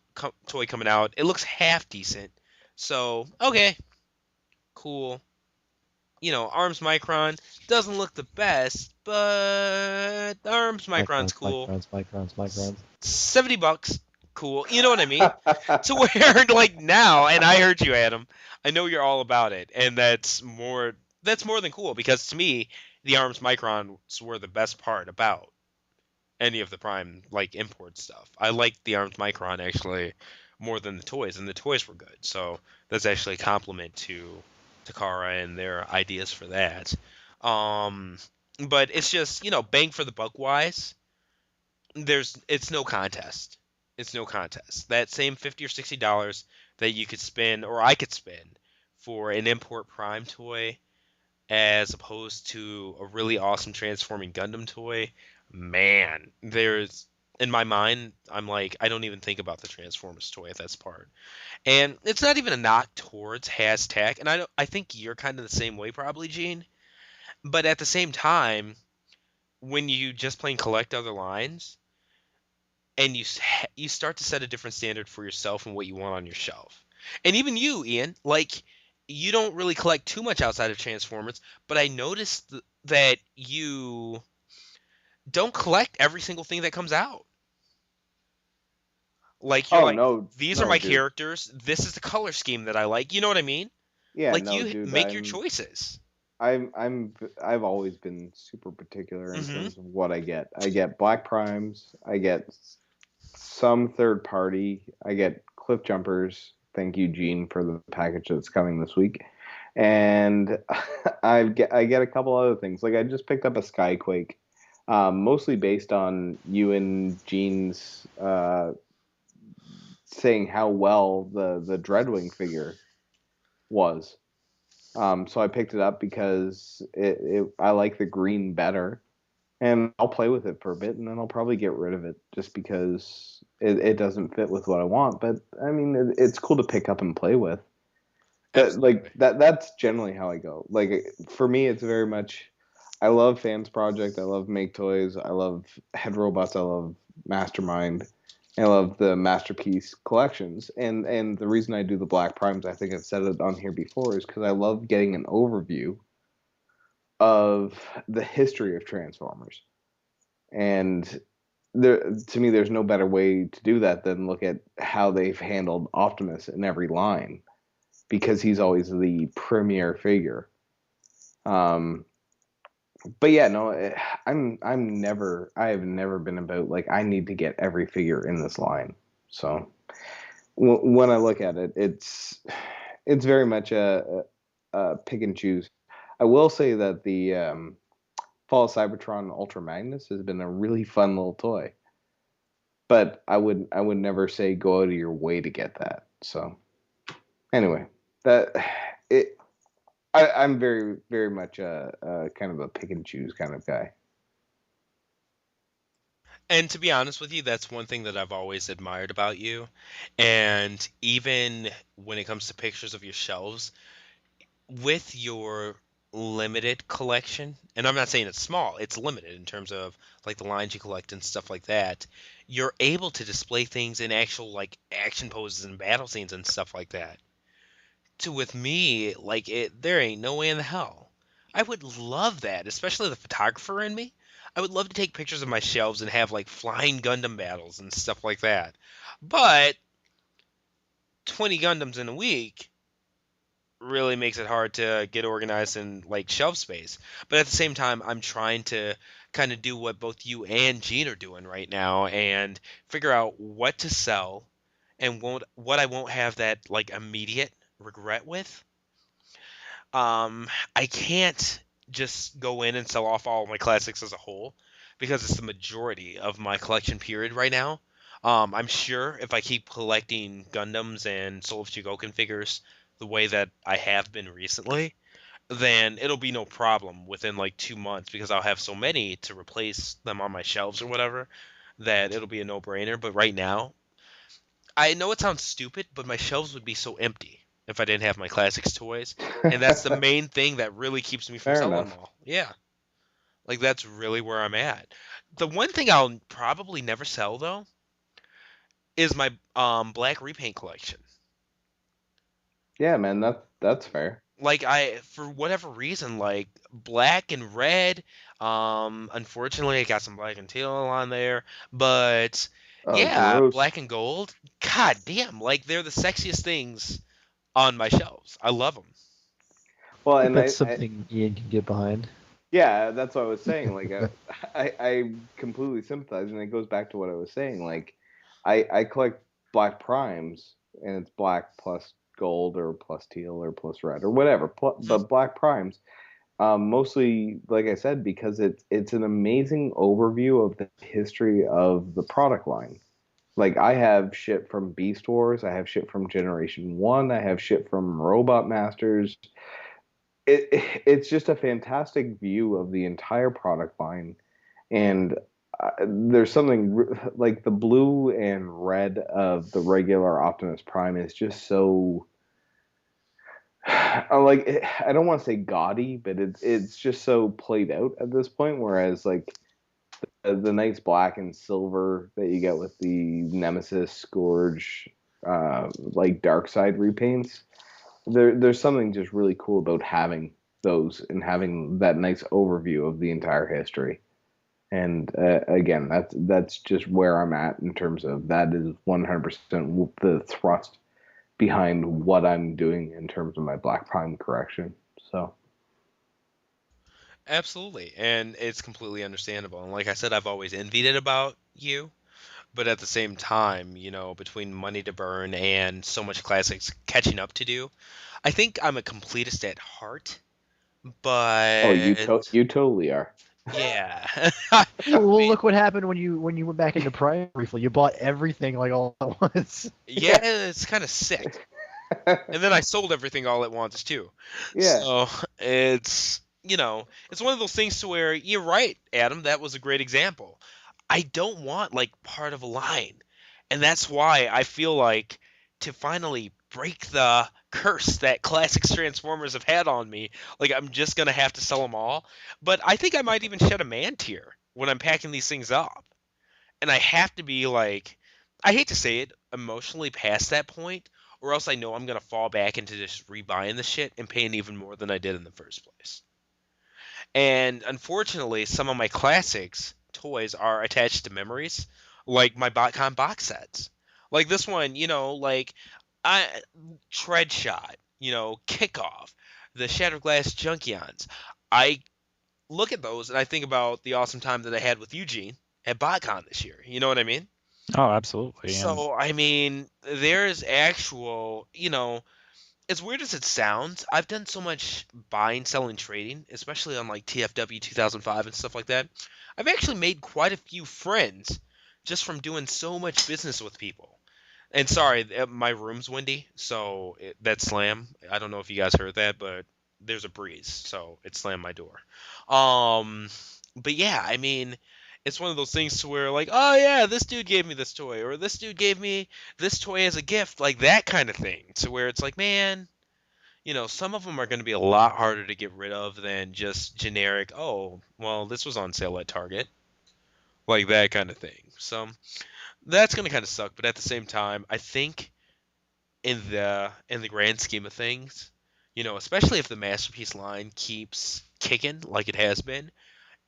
toy coming out. It looks half decent. So, okay, cool. Arms Micron doesn't look the best, but Arms Micron's cool. Microns. $70, cool. You know what I mean? To where like now, and I heard you, Adam. I know you're all about it, and that's more than cool, because to me, the Arms Microns were the best part about any of the Prime like import stuff. I liked the Arms Micron actually more than the toys, and the toys were good. So that's actually a compliment to Takara and their ideas for that. But it's just, bang for the buck wise, it's no contest. It's no contest. That same $50 or $60 that you could spend, or I could spend, for an import Prime toy, as opposed to a really awesome transforming Gundam toy, man, in my mind, I'm like, I don't even think about the Transformers toy at that part. And it's not even a knock towards Hashtag, and I think you're kind of the same way probably, Gene. But at the same time, when you just plain collect other lines, and you start to set a different standard for yourself and what you want on your shelf. And even you, Ian, like, you don't really collect too much outside of Transformers, but I noticed that you don't collect every single thing that comes out. Like, you're these are my characters. This is the color scheme that I like. You know what I mean? Yeah, like, you make your choices. I've always been super particular in terms of what I get. I get Black Primes. I get some third party. I get Cliff Jumpers. Thank you, Gene, for the package that's coming this week. And I get a couple other things. Like, I just picked up a Skyquake, mostly based on you and Gene's saying how well the Dreadwing figure was. So I picked it up because I like the green better, and I'll play with it for a bit, and then I'll probably get rid of it just because it doesn't fit with what I want. But I mean, it's cool to pick up and play with. But, like, that's generally how I go. Like, for me, it's very much, I love Fansproject, I love Make Toys, I love Head Robots, I love Mastermind, I love the Masterpiece collections. And the reason I do the Black Primes, I think I've said it on here before, is because I love getting an overview of the history of Transformers. And to me, there's no better way to do that than look at how they've handled Optimus in every line, because he's always the premier figure. But yeah, no, I have never been about, like, I need to get every figure in this line. So when I look at it, it's very much a pick and choose. I will say that the Fall of Cybertron Ultra Magnus has been a really fun little toy, but I would never say go out of your way to get that. So anyway, I'm very, very much a kind of a pick and choose kind of guy. And to be honest with you, that's one thing that I've always admired about you. And even when it comes to pictures of your shelves, with your limited collection, and I'm not saying it's small, it's limited in terms of like the lines you collect and stuff like that, you're able to display things in actual like action poses and battle scenes and stuff like that. With me, like, there ain't no way in the hell. I would love that, especially the photographer in me. I would love to take pictures of my shelves and have like flying Gundam battles and stuff like that. But 20 Gundams in a week really makes it hard to get organized in like shelf space. But at the same time, I'm trying to kind of do what both you and Gene are doing right now and figure out what to sell and what I won't have that like immediate regret with. I can't just go in and sell off all of my classics as a whole, because it's the majority of my collection period right now. I'm sure if I keep collecting Gundams and Soul of Chogokin figures the way that I have been recently, then it'll be no problem within like 2 months, because I'll have so many to replace them on my shelves or whatever that it'll be a no-brainer. But right now, I know it sounds stupid, but my shelves would be so empty if I didn't have my classics toys, and that's the main thing that really keeps me from Fair selling enough. them all. Yeah. Like that's really where I'm at. The one thing I'll probably never sell though is my black repaint collection. Yeah, man, that's fair. Like I for whatever reason like black and red, unfortunately I got some black and teal on there, but Oh, yeah, gross. black and gold, god damn, like they're the sexiest things on my shelves. I love them. Well, I think and that's I something Ian can get behind. yeah, that's what I was saying. Like, I completely sympathize, and it goes back to what I was saying. Like, I collect black primes, and it's black plus gold or plus teal or plus red or whatever, Mhm. but black primes. Mostly, like I said, because it's an amazing overview of the history of the product line. Like I have shit from Beast Wars, I have shit from Generation One, I have shit from Robot Masters. It's just a fantastic view of the entire product line, and there's something like the blue and red of the regular Optimus Prime is just so. I don't want to say gaudy, but it's just so played out at this point. Whereas like the nice black and silver that you get with the Nemesis, Scourge, like Dark Side repaints, there's something just really cool about having those and having that nice overview of the entire history. And again, that's just where I'm at in terms of that is 100% the thrust behind what I'm doing in terms of my Black Prime correction. So Absolutely, and it's completely understandable. And like I said, I've always envied it about you, but at the same time, between money to burn and so much classics catching up to do, I think I'm a completist at heart. oh, But you totally are. yeah, I Well, mean, look what happened when you went back into Prime briefly. You bought everything like all at once. yeah, it's kind of sick. And then I sold everything all at once too. Yeah. So it's one of those things to where you're right, Adam. That was a great example. I don't want like part of a line, and that's why I feel like to finally break the curse that classics Transformers have had on me, like I'm just gonna have to sell them all. But I think I might even shed a man tear when I'm packing these things up, and I have to be like, I hate to say it, emotionally past that point, or else I know I'm gonna fall back into just rebuying the shit and paying even more than I did in the first place. And unfortunately, some of my classics toys are attached to memories, like my Botcon box sets. Like this one, like I Tread Shot, Kickoff, the Shattered Glass Junkions. I look at those and I think about the awesome time that I had with Eugene at BotCon this year. You know what I mean? Oh, absolutely. And So, I mean, there's actual, as weird as it sounds, I've done so much buying, selling, trading, especially on like TFW 2005 and stuff like that. I've actually made quite a few friends just from doing so much business with people. And sorry, my room's windy, so that slam. I don't know if you guys heard that, but there's a breeze, so it slammed my door. Um, but yeah, I mean, it's one of those things to where like, oh yeah, this dude gave me this toy, or this dude gave me this toy as a gift, like that kind of thing. To where it's like, man, some of them are going to be a lot harder to get rid of than just generic. Oh, well, this was on sale at Target, like that kind of thing. So that's going to kind of suck, but at the same time, I think in the grand scheme of things, especially if the masterpiece line keeps kicking like it has been,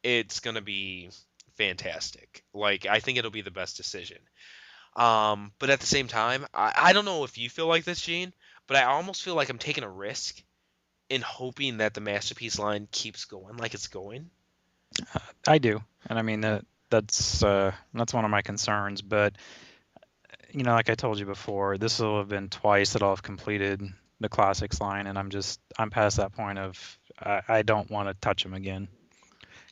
it's gonna be fantastic. Like I think it'll be the best decision. But at the same time, I don't know if you feel like this, Gene, but I almost feel like I'm taking a risk in hoping that the masterpiece line keeps going like it's going. I do, and I mean that's one of my concerns. But like I told you before, this will have been twice that I'll have completed the classics line, and I'm past that point of I don't want to touch them again.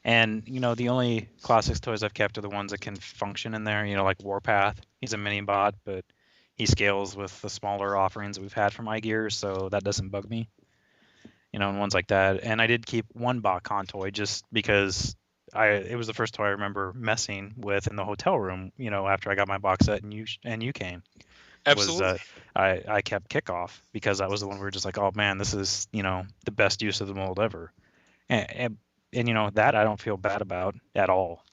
And the only classics toys I've kept are the ones that can function in there. Like Warpath. He's a mini bot, but he scales with the smaller offerings that we've had from iGear, so that doesn't bug me. And ones like that. And I did keep one BotCon toy just because it was the first toy I remember messing with in the hotel room. After I got my box set and you came. Was Absolutely. I kept Kickoff because that was the one we were just like, oh man, this is the best use of the mold ever. And and that I don't feel bad about at all.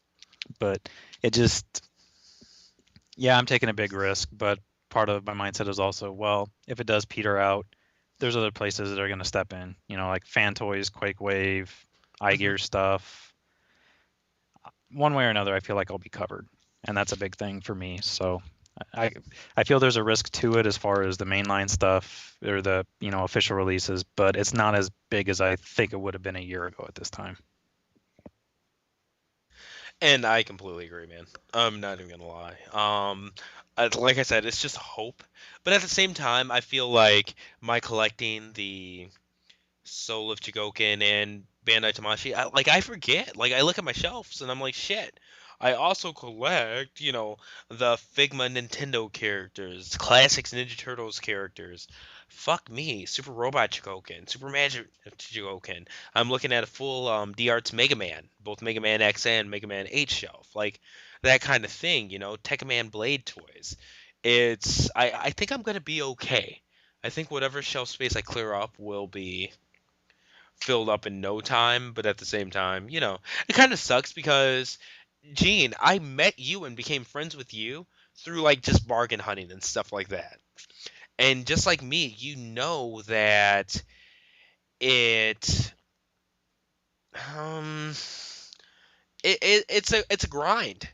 But it just, yeah, I'm taking a big risk, but part of my mindset is also, well, if it does peter out, there's other places that are going to step in, like Fan Toys, Quake Wave, iGear stuff. One way or another, I feel like I'll be covered, and that's a big thing for me. So I feel there's a risk to it as far as the mainline stuff or the official releases, but it's not as big as I think it would have been a year ago at this time. And I completely agree, man. I'm not even gonna lie. Like I said, it's just hope. But at the same time, I feel like my collecting the Soul of Chogokin and Bandai Tamashii, I forget. Like, I look at my shelves and I'm like, shit. I also collect, the Figma Nintendo characters, classics Ninja Turtles characters. Fuck me, Super Robot Chogokin, Super Magic Chogokin. I'm looking at a full D-Arts Mega Man, both Mega Man X and Mega Man 8 shelf. Like, that kind of thing, Tekkaman Blade toys. I think I'm going to be okay. I think whatever shelf space I clear up will be filled up in no time, but at the same time, it kind of sucks because, Gene, I met you and became friends with you through like just bargain hunting and stuff like that. And just like me, you know that it um it's a grind.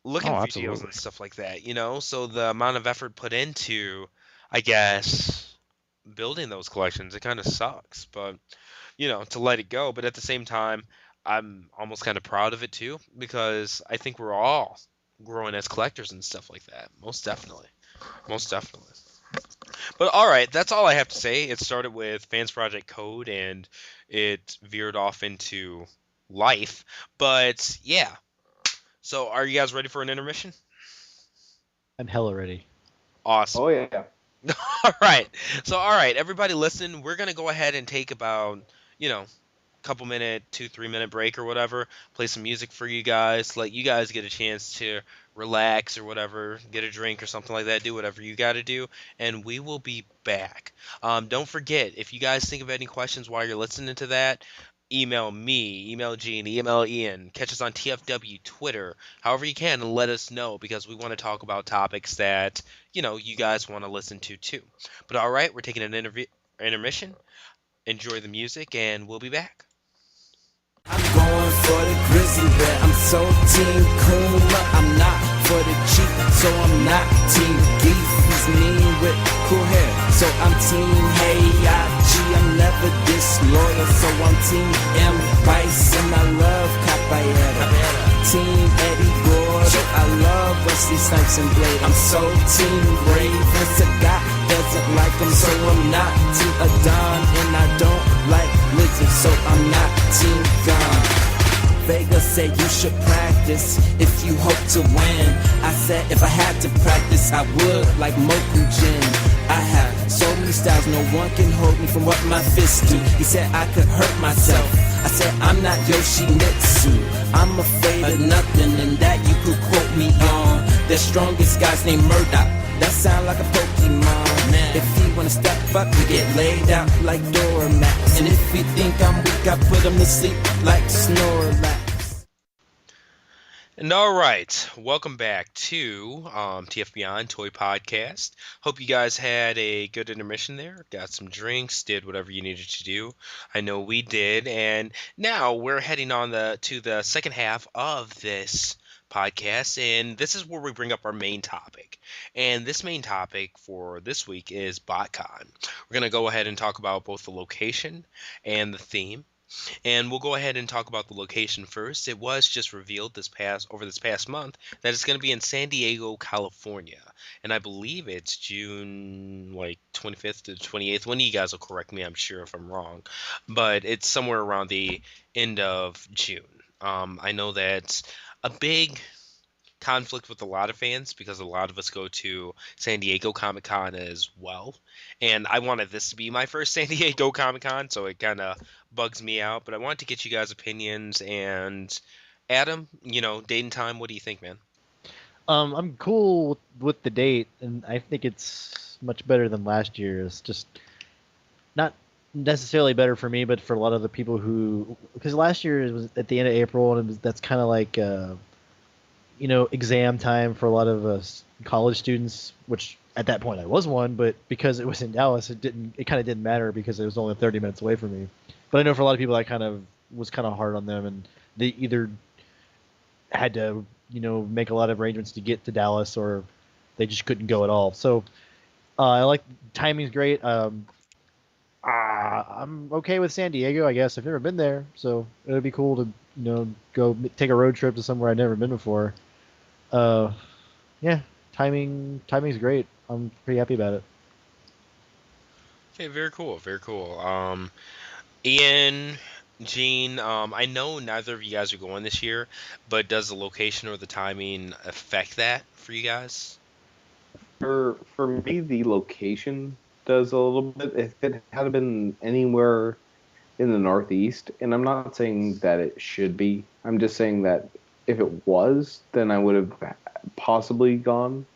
Looking Oh, for deals absolutely. and stuff like that, so the amount of effort put into, I guess, building those collections, it kind of sucks, but to let it go. But at the same time, I'm almost kind of proud of it too, because I think we're all growing as collectors and stuff like that. Most definitely. Most definitely. But all right, that's all I have to say. It started with Fansproject Code and it veered off into life. But yeah. So are you guys ready for an intermission? I'm hella ready. Awesome. Oh yeah. All right. So, all right, everybody listen, we're going to go ahead and take about, couple minute, 2-3 minute break or whatever, play some music for you guys, let you guys get a chance to relax or whatever, get a drink or something like that, do whatever you got to do, and we will be back. Don't forget, if you guys think of any questions while you're listening to that, email me, email Gene, email Ian, catch us on TFW, Twitter, however you can, and let us know, because we want to talk about topics that, you guys want to listen to too. But all right, we're taking an intermission. Enjoy the music, and we'll be back. I'm going for the grizzly bear. I'm so team Kuma. I'm not for the cheap, so I'm not team Geef. He's mean with cool hair, so I'm team Heihachi. I'm never disloyal, so I'm team M. Bison. I love Capayeta. Team Eddie Gordo. I love Wesley Snipes and Blade. I'm so team Ravens. A guy doesn't like them, so I'm not team Adon. And I don't like lizards, so I'm not team Gone. Vega said you should practice if you hope to win. I said if I had to practice, I would, like Mokujin. I have so many styles, no one can hold me from what my fists do. He said I could hurt myself. I said I'm not Yoshimitsu. I'm afraid of nothing, and that you could quote me on. The strongest guy's named Murdoch. That sound like a Pokemon. If he wanna step up, we get laid out like doormats. And if he think I'm weak, I put him to sleep like Snorlax. And all right, welcome back to TF Beyond Toy Podcast. Hope you guys had a good intermission there. Got some drinks, did whatever you needed to do. I know we did, and now we're heading on to the second half of this podcast, and this is where we bring up our main topic. And this main topic for this week is BotCon. We're going to go ahead and talk about both the location and the theme. And we'll go ahead and talk about the location first. It was just revealed over this past month that it's going to be in San Diego, California. And I believe it's June 25th to 28th. One of you guys will correct me, I'm sure, if I'm wrong. But it's somewhere around the end of June. I know that's a big conflict with a lot of fans because a lot of us go to San Diego Comic-Con as well. And I wanted this to be my first San Diego Comic-Con, so it kind of bugs me out. But I wanted to get you guys' opinions. And Adam, date and time, what do you think, man? I'm cool with the date, and I think it's much better than last year. It's just not necessarily better for me, but for a lot of the people who, because last year it was at the end of April, and that's kind of like exam time for a lot of us college students, which at that point I was one, but because it was in Dallas, it kind of didn't matter because it was only 30 minutes away from me. But I know for a lot of people, I kind of was kind of hard on them, and they either had to, make a lot of arrangements to get to Dallas, or they just couldn't go at all. So I like timing's great. I'm okay with San Diego, I guess. I've never been there, so it would be cool to, go take a road trip to somewhere I've never been before. Uh, yeah, timing's great. I'm pretty happy about it. Okay, very cool, very cool. Ian, Gene, I know neither of you guys are going this year, but does the location or the timing affect that for you guys? For me, the location does a little bit. If it had been anywhere in the Northeast, and I'm not saying that it should be, I'm just saying that if it was, then I would have possibly gone.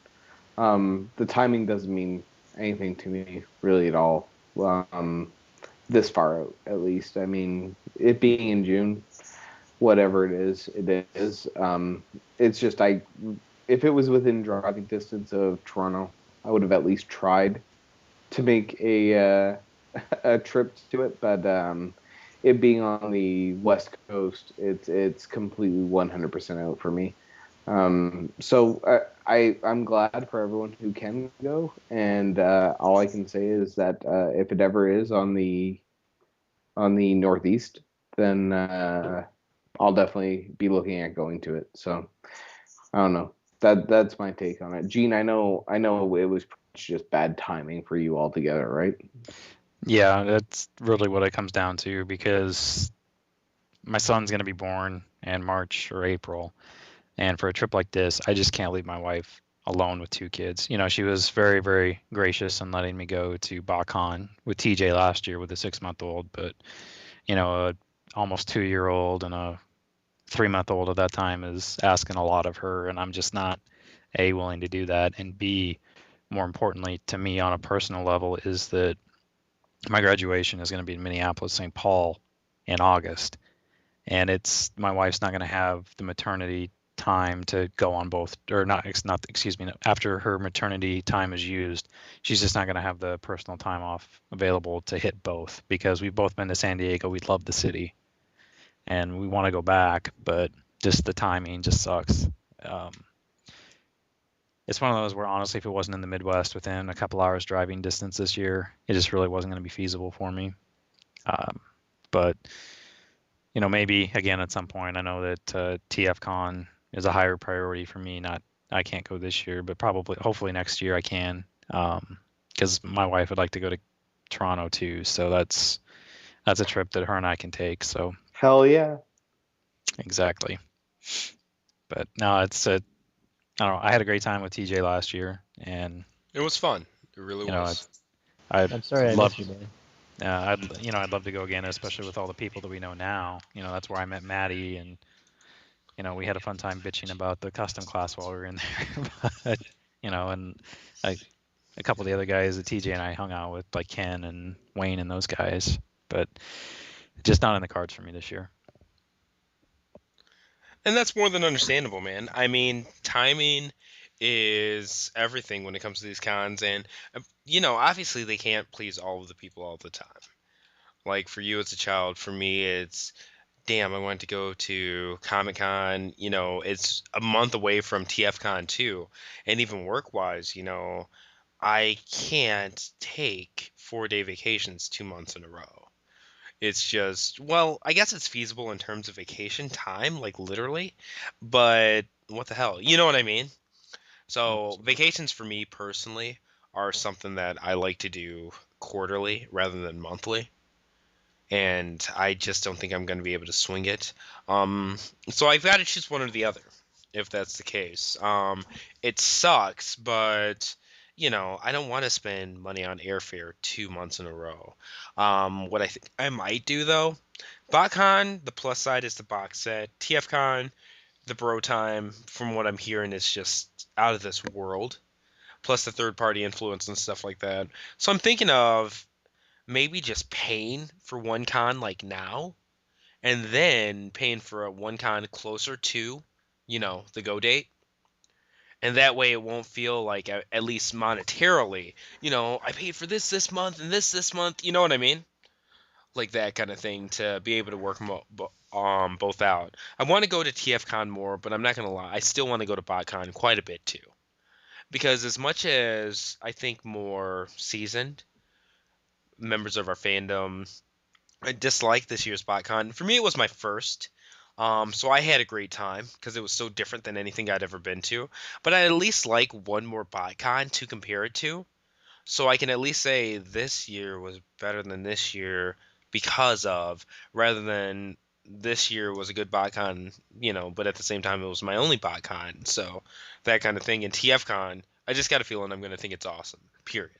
The timing doesn't mean anything to me really at all. This far out, at least. I mean, it being in June, whatever it is, it is. It's just if it was within driving distance of Toronto, I would have at least tried to make a a trip to it. But it being on the West Coast, it's completely 100% out for me. So I'm glad for everyone who can go, and all I can say is that if it ever is on the Northeast, then I'll definitely be looking at going to it. So I don't know. That's my take on it. Gene, I know it was just bad timing for you altogether, right? Yeah, that's really what it comes down to, because my son's going to be born in March or April. And for a trip like this, I just can't leave my wife alone with 2 kids. She was very, very gracious in letting me go to BotCon with TJ last year with a 6-month-old, but a almost 2-year-old and a 3-month-old at that time is asking a lot of her, and I'm just not A, willing to do that, and B, more importantly to me on a personal level, is that my graduation is going to be in Minneapolis, St. Paul in August, and my wife's not going to have the maternity time to go on both, or not, excuse me, after her maternity time is used, she's just not going to have the personal time off available to hit both, because we've both been to San Diego. We love the city and we want to go back, but just the timing just sucks. It's one of those where, honestly, if it wasn't in the Midwest within a couple hours driving distance this year, it just really wasn't going to be feasible for me. But maybe again at some point. I know that TFCon is a higher priority for me. I can't go this year, but hopefully next year I can, because my wife would like to go to Toronto too. So that's a trip that her and I can take. So hell yeah, exactly. But no, I don't know. I had a great time with TJ last year, and It was fun. It really was. I'm sorry I missed you, man. I'd love to go again, especially with all the people that we know now. That's where I met Maddie, and we had a fun time bitching about the custom class while we were in there. But and a couple of the other guys that TJ and I hung out with, like Ken and Wayne and those guys, but just not in the cards for me this year. And that's more than understandable, man. I mean, timing is everything when it comes to these cons, and obviously they can't please all of the people all the time. Like for you as a child, for me it's, damn, I want to go to Comic-Con, it's a month away from TFCon too, and even work-wise, I can't take 4-day vacations 2 months in a row. It's just, well, I guess it's feasible in terms of vacation time, like literally, but what the hell? You know what I mean? So vacations for me personally are something that I like to do quarterly rather than monthly. And I just don't think I'm going to be able to swing it. So I've got to choose one or the other, if that's the case. It sucks, but I don't want to spend money on airfare 2 months in a row. What I think I might do though, BotCon, the plus side is the box set. TFCon, the bro time, from what I'm hearing, is just out of this world. Plus the third party influence and stuff like that. So I'm thinking of maybe just paying for one con like now, and then paying for a one con closer to, the go date. And that way it won't feel like, at least monetarily, I paid for this month and this month, you know what I mean? Like that kind of thing, to be able to work both out. I want to go to TFCon more, but I'm not going to lie. I still want to go to BotCon quite a bit too. Because as much as I think more seasoned members of our fandom, I dislike this year's BotCon. For me, it was my first. So I had a great time because it was so different than anything I'd ever been to. But I at least like one more BotCon to compare it to. So I can at least say this year was better than this year because of, rather than this year was a good BotCon, but at the same time it was my only BotCon. So that kind of thing. And TFCon, I just got a feeling I'm going to think it's awesome. Period.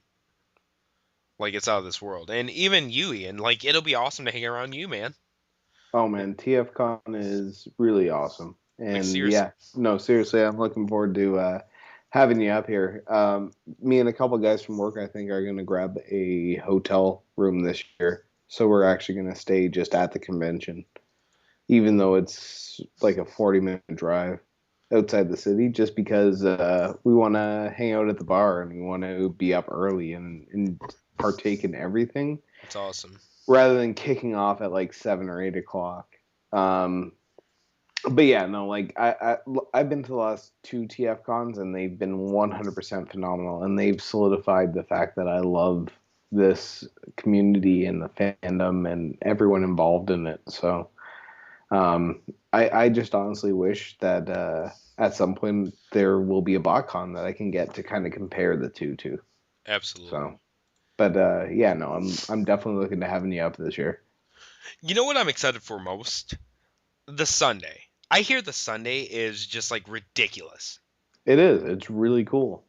Like, it's out of this world. And even you, Ian, like, it'll be awesome to hang around you, man. Oh man, TFCon is really awesome. And Like, seriously. seriously, I'm looking forward to having you up here. Me and a couple guys from work, I think, are going to grab a hotel room this year. So we're actually going to stay just at the convention, even though it's like a 40-minute drive outside the city, just because we want to hang out at the bar and we want to be up early and partake in everything. It's awesome. Rather than kicking off at like 7 or 8 o'clock. But yeah, no, like I've been to the last 2 TF cons and they've been 100% phenomenal, and they've solidified the fact that I love this community and the fandom and everyone involved in it. So I just honestly wish that at some point there will be a BotCon that I can get to kind of compare the two to. Absolutely. So, but yeah, no, I'm definitely looking to having you up this year. You know what I'm excited for most? The Sunday. I hear the Sunday is just like ridiculous. It is. It's really cool.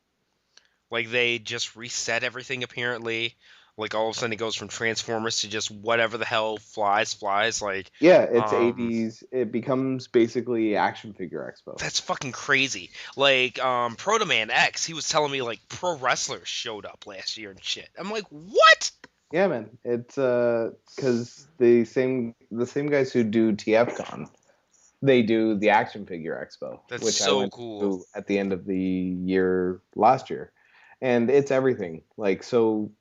Like, they just reset everything apparently. Like, all of a sudden it goes from Transformers to just whatever the hell flies. Like, yeah, it's 80s. It becomes basically Action Figure Expo. That's fucking crazy. Like, Proto Man X, he was telling me like pro wrestlers showed up last year and shit. I'm like, what? Yeah, man. It's because the same guys who do TFCon, they do the Action Figure Expo. That's which so I went cool. to at the end of the year last year, and it's everything. Like, so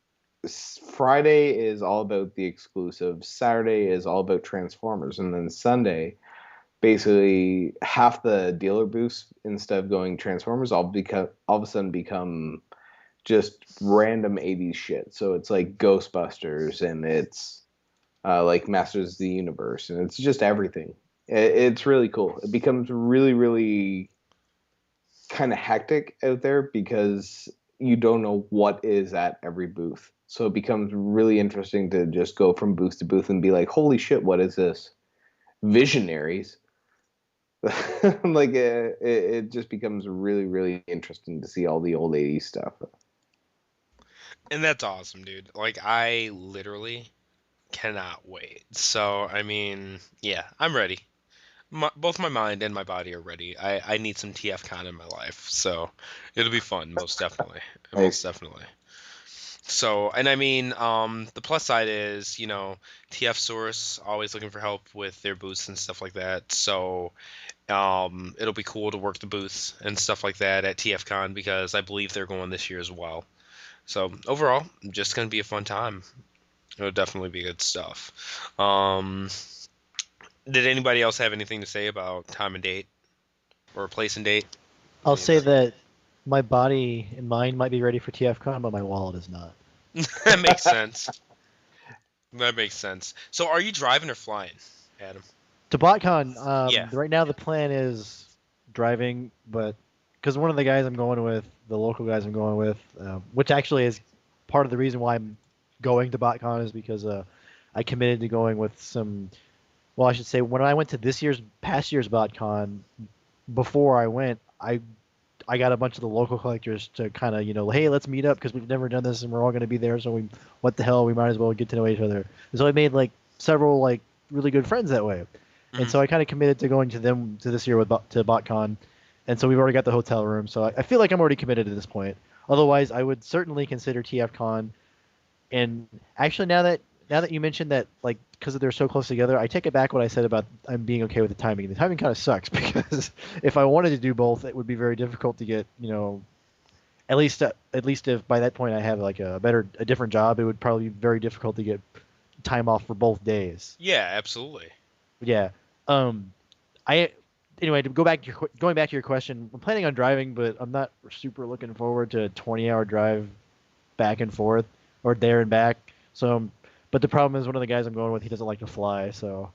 Friday is all about the exclusives. Saturday is all about Transformers, and then Sunday, basically half the dealer booths, instead of going Transformers, all of a sudden become just random 80s shit. So it's like Ghostbusters, and it's like Masters of the Universe, and it's just everything. It's really cool. It becomes really, really kind of hectic out there because you don't know what is at every booth. So it becomes really interesting to just go from booth to booth and be like, holy shit, what is this? Visionaries. Like, it just becomes really, really interesting to see all the old 80s stuff. And that's awesome, dude. Like, I literally cannot wait. So, I mean, yeah, I'm ready. Both my mind and my body are ready. I need some TFCon in my life, so it'll be fun, most definitely. Most definitely. So, and I mean, the plus side is, TF Source always looking for help with their booths and stuff like that. So, it'll be cool to work the booths and stuff like that at TFCon because I believe they're going this year as well. So, overall, just going to be a fun time. It'll definitely be good stuff. Did anybody else have anything to say about time and date or place and date? I'll say that my body and mind might be ready for TFCon, but my wallet is not. That makes sense. That makes sense. So are you driving or flying, Adam? To BotCon, Yeah. right now the plan is driving, but because one of the guys I'm going with, the local guys I'm going with, which actually is part of the reason why I'm going to BotCon is because I committed to going with some. Well, I should say when I went to past year's BotCon, before I went, I got a bunch of the local collectors to kind of, hey, let's meet up because we've never done this and we're all going to be there. So what the hell, we might as well get to know each other. And so I made like several like really good friends that way. Mm-hmm. And so I kind of committed to going to them to this year to BotCon. And so we've already got the hotel room. So I feel like I'm already committed at this point. Otherwise, I would certainly consider TFCon And actually, now that you mentioned that, like, because they're so close together, I take it back what I said about I'm being okay with the timing. The timing kind of sucks because if I wanted to do both, it would be very difficult to get, at least if by that point I have like a different job, it would probably be very difficult to get time off for both days. Yeah, absolutely. Yeah. I anyway, going back to your question, I'm planning on driving, but I'm not super looking forward to a 20-hour drive back and forth or there and back. So, but the problem is one of the guys I'm going with, he doesn't like to fly, so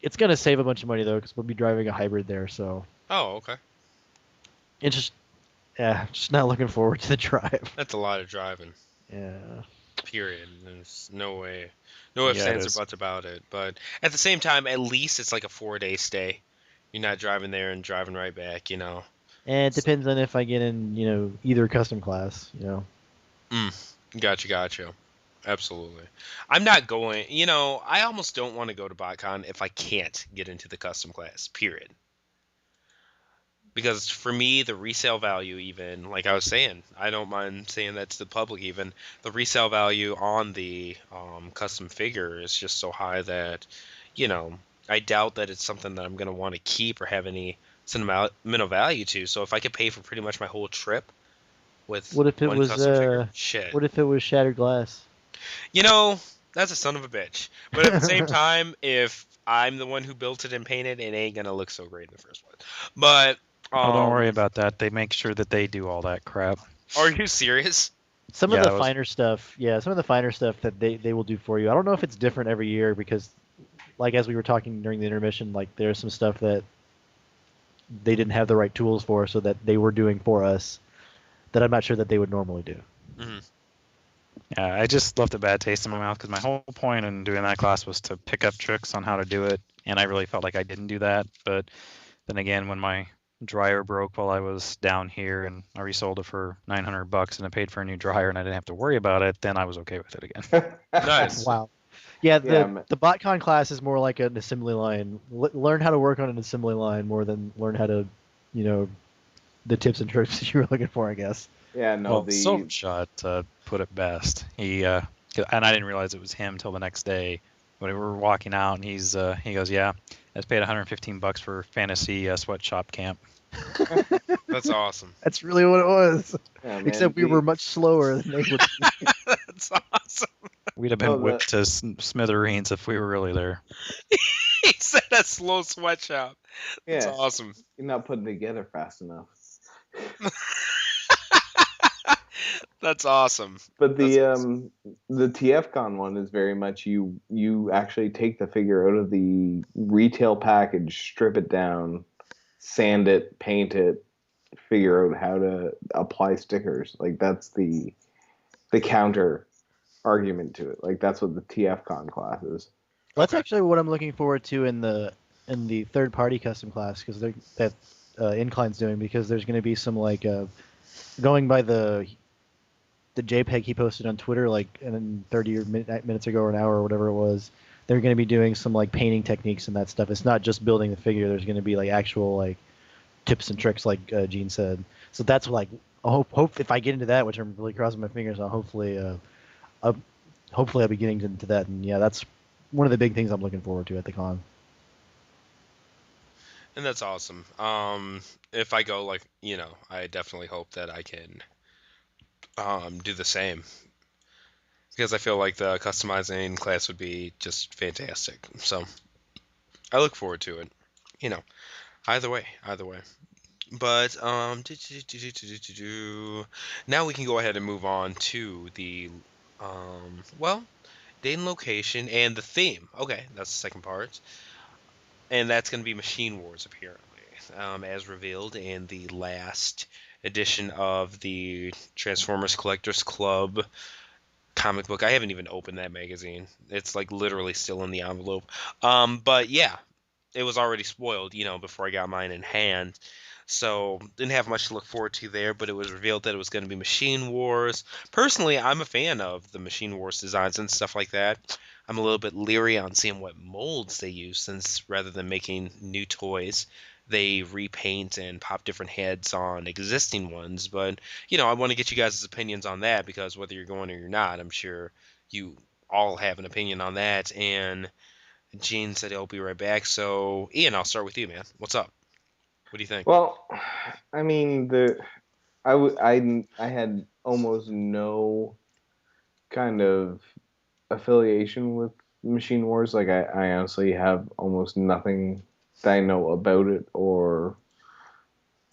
it's gonna save a bunch of money though, because we'll be driving a hybrid there. So Oh, okay. it's just not looking forward to the drive. That's a lot of driving. Yeah. Period. There's no ifs, Yeah, it ands, or is. buts about it. But at the same time, at least it's like a 4-day stay. You're not driving there and driving right back, you know. And it depends on if I get in, either custom class. Gotcha. Absolutely. I'm not going, I almost don't want to go to BotCon if I can't get into the custom class, period. Because for me, the resale value, even, like I was saying, I don't mind saying that to the public even, the resale value on the custom figure is just so high that, I doubt that it's something that I'm going to want to keep or have any sentimental value to. So if I could pay for pretty much my whole trip with What if it one was custom figure, shit. What if it was shattered glass? That's a son of a bitch. But at the same time, if I'm the one who built it and painted, it ain't going to look so great in the first place. But... Oh, don't worry about that. They make sure that they do all that crap. Are you serious? Some Yeah, of the that was- finer stuff, some of the finer stuff that they will do for you. I don't know if it's different every year because, like as we were talking during the intermission, like there's some stuff that they didn't have the right tools for, so that they were doing for us that I'm not sure that they would normally do. Mm-hmm. Yeah, I just left a bad taste in my mouth because my whole point in doing that class was to pick up tricks on how to do it, and I really felt like I didn't do that. But then again, when my dryer broke while I was down here and I resold it for $900 and I paid for a new dryer and I didn't have to worry about it, then I was okay with it again. Nice. Wow. Yeah, Yeah, man. the BotCon class is more like an assembly line. Learn how to work on an assembly line more than learn how to, the tips and tricks that you were looking for, I guess. Yeah, no, Well, the Silvershot put it best. He and I didn't realize it was him till the next day when we were walking out, and he goes, "Yeah, I just paid $115 for fantasy sweatshop camp." That's awesome. That's really what it was. yeah, man, Except we were much slower than they would. That's awesome. We'd have been Oh, whipped to smithereens if we were really there. He said a slow sweatshop. That's yeah, awesome. you're not putting it together fast enough. That's awesome. But That's the awesome. the TFCon one is very much you actually take the figure out of the retail package, strip it down, sand it, paint it, figure out how to apply stickers. Like that's the counter argument to it. Like that's what the TFCon class is. That's Okay. actually what I'm looking forward to in the third party custom class because that Incline's doing, because there's going to be some like going by the JPEG he posted on Twitter like and 30 minutes ago or an hour or whatever it was. They're going to be doing some like painting techniques and that stuff. It's not just building the figure. There's going to be like actual like tips and tricks, like Gene said. So that's like I hope if I get into that, which I'm really crossing my fingers on, hopefully I'll be getting into that. And yeah, that's one of the big things I'm looking forward to at the con. And that's awesome. If I go, like, I definitely hope that I can do the same. Because I feel like the customizing class would be just fantastic. So I look forward to it. Either way. But now we can go ahead and move on to the date and location and the theme. Okay, that's the second part. And that's going to be Machine Wars, apparently, as revealed in the last edition of the Transformers Collectors Club comic book. I haven't even opened that magazine. It's like literally still in the envelope. But yeah, it was already spoiled, before I got mine in hand. So didn't have much to look forward to there, but it was revealed that it was going to be Machine Wars. Personally, I'm a fan of the Machine Wars designs and stuff like that. I'm a little bit leery on seeing what molds they use, since rather than making new toys, they repaint and pop different heads on existing ones. But, I want to get you guys' opinions on that, because whether you're going or you're not, I'm sure you all have an opinion on that. And Gene said he'll be right back. So Ian, I'll start with you, man. What's up? What do you think? Well, I mean, I had almost no kind of affiliation with Machine Wars. Like I honestly have almost nothing that I know about it, or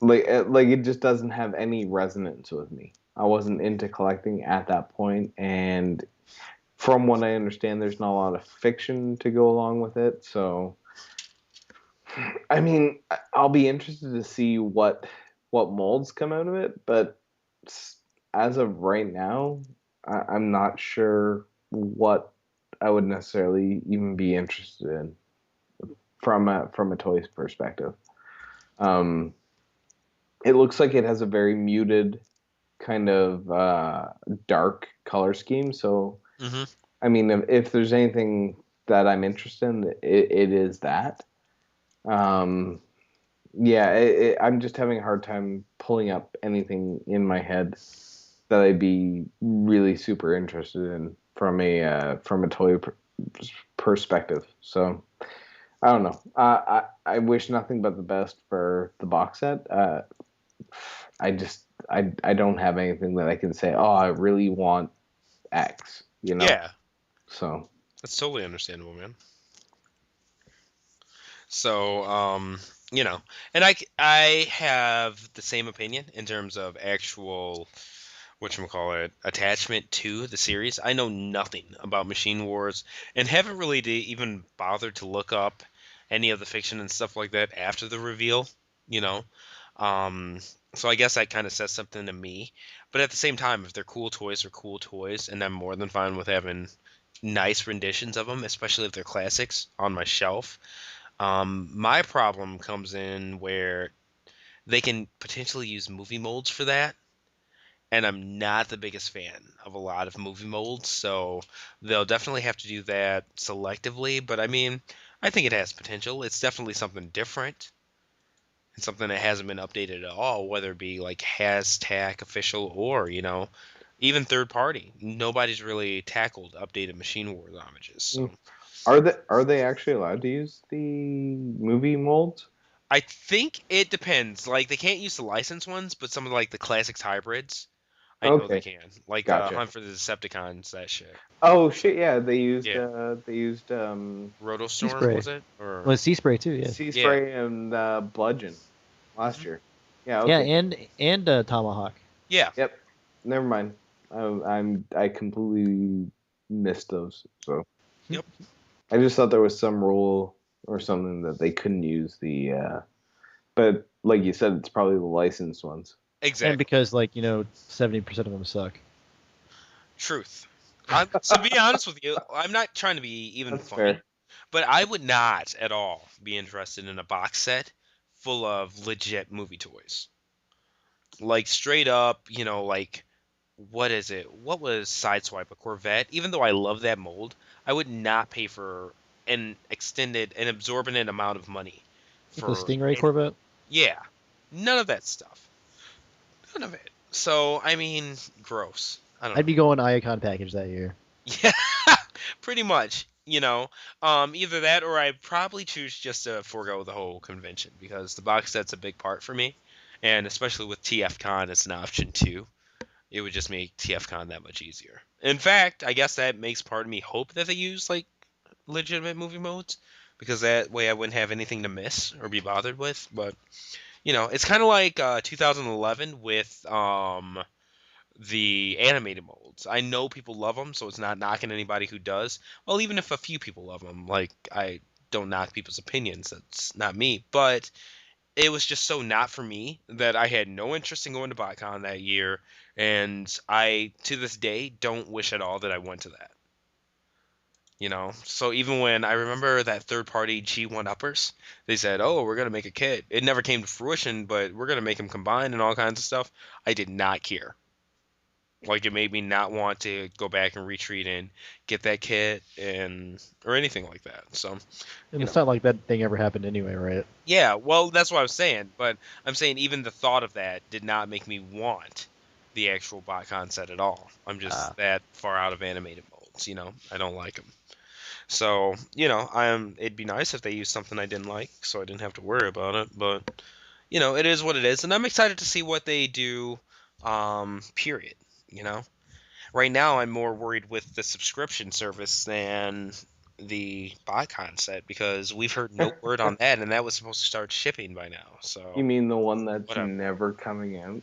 like it just doesn't have any resonance with me. I wasn't into collecting at that point, and from what I understand, there's not a lot of fiction to go along with it. So, I mean, I'll be interested to see what molds come out of it, but as of right now, I'm not sure what I would necessarily even be interested in from a toys perspective. It looks like it has a very muted kind of dark color scheme. So, Mm-hmm. I mean, if there's anything that I'm interested in, it is that. Yeah, I'm just having a hard time pulling up anything in my head that I'd be really super interested in from a toy perspective. So I don't know. I wish nothing but the best for the box set. I don't have anything that I can say. Oh, I really want X. You know. Yeah, So that's totally understandable, man. So, and I have the same opinion in terms of actual, whatchamacallit, attachment to the series. I know nothing about Machine Wars and haven't really even bothered to look up any of the fiction and stuff like that after the reveal, you know. Um, so I guess that kind of says something to me. But at the same time, if they're cool toys, they're cool toys, and I'm more than fine with having nice renditions of them, especially if they're classics, on my shelf. My problem comes in where they can potentially use movie molds for that, and I'm not the biggest fan of a lot of movie molds, so they'll definitely have to do that selectively. But I mean, I think it has potential. It's definitely something different and something that hasn't been updated at all, whether it be like Hashtag official or, even third party. Nobody's really tackled updated Machine Wars homages. So are they actually allowed to use the movie molds? I think it depends. Like they can't use the licensed ones, but some of like the classics hybrids, I know they Okay, can. Like gotcha. Hunt for the Decepticons, that shit. Oh shit! Yeah, Yeah. they used Rotostorm Spray. was it? Or Well, sea spray too. Yeah. sea spray and bludgeon last year. Yeah. Yeah, Okay. and tomahawk. yeah. Yep. Never mind. I completely missed those. So Yep. I just thought there was some rule or something that they couldn't use the. But like you said, it's probably the licensed ones. Exactly. And because 70% of them suck. Truth. To be honest with you, I'm not trying to be even That's funny, fair. but I would not at all be interested in a box set full of legit movie toys. Like straight up, like what is it? What was Sideswipe, a Corvette? Even though I love that mold, I would not pay for an absorbent amount of money The for Stingray Corvette. Yeah, none of that stuff. None of it. So I mean, gross. I don't I'd know. be going Icon package that year. Yeah, pretty much. Either that or I'd probably choose just to forego the whole convention because the box set's a big part for me, and especially with TFCon, it's an option too. It would just make TFCon that much easier. In fact, I guess that makes part of me hope that they use like legitimate movie modes because that way I wouldn't have anything to miss or be bothered with. But it's kind of like 2011 with the animated molds. I know people love them, so it's not knocking anybody who does. Well, even if a few people love them, like I don't knock people's opinions. That's not me, but it was just so not for me that I had no interest in going to BotCon that year, and I, to this day, don't wish at all that I went to that. So even when I remember that third-party G1 uppers, they said, "Oh, we're gonna make a kit." It never came to fruition, but we're gonna make them combine and all kinds of stuff. I did not care. Like it made me not want to go back and retreat and get that kit or anything like that. So And it's not like that thing ever happened anyway, right? yeah, well, that's what I was saying. But I'm saying even the thought of that did not make me want the actual BotCon set at all. I'm just that far out of animated molds. modes. I don't like them. So it'd be nice if they used something I didn't like, so I didn't have to worry about it. But it is what it is, and I'm excited to see what they do. Period. Right now I'm more worried with the subscription service than the BotCon set because we've heard no word on that, and that was supposed to start shipping by now. So You mean the one that's Whatever. never coming out?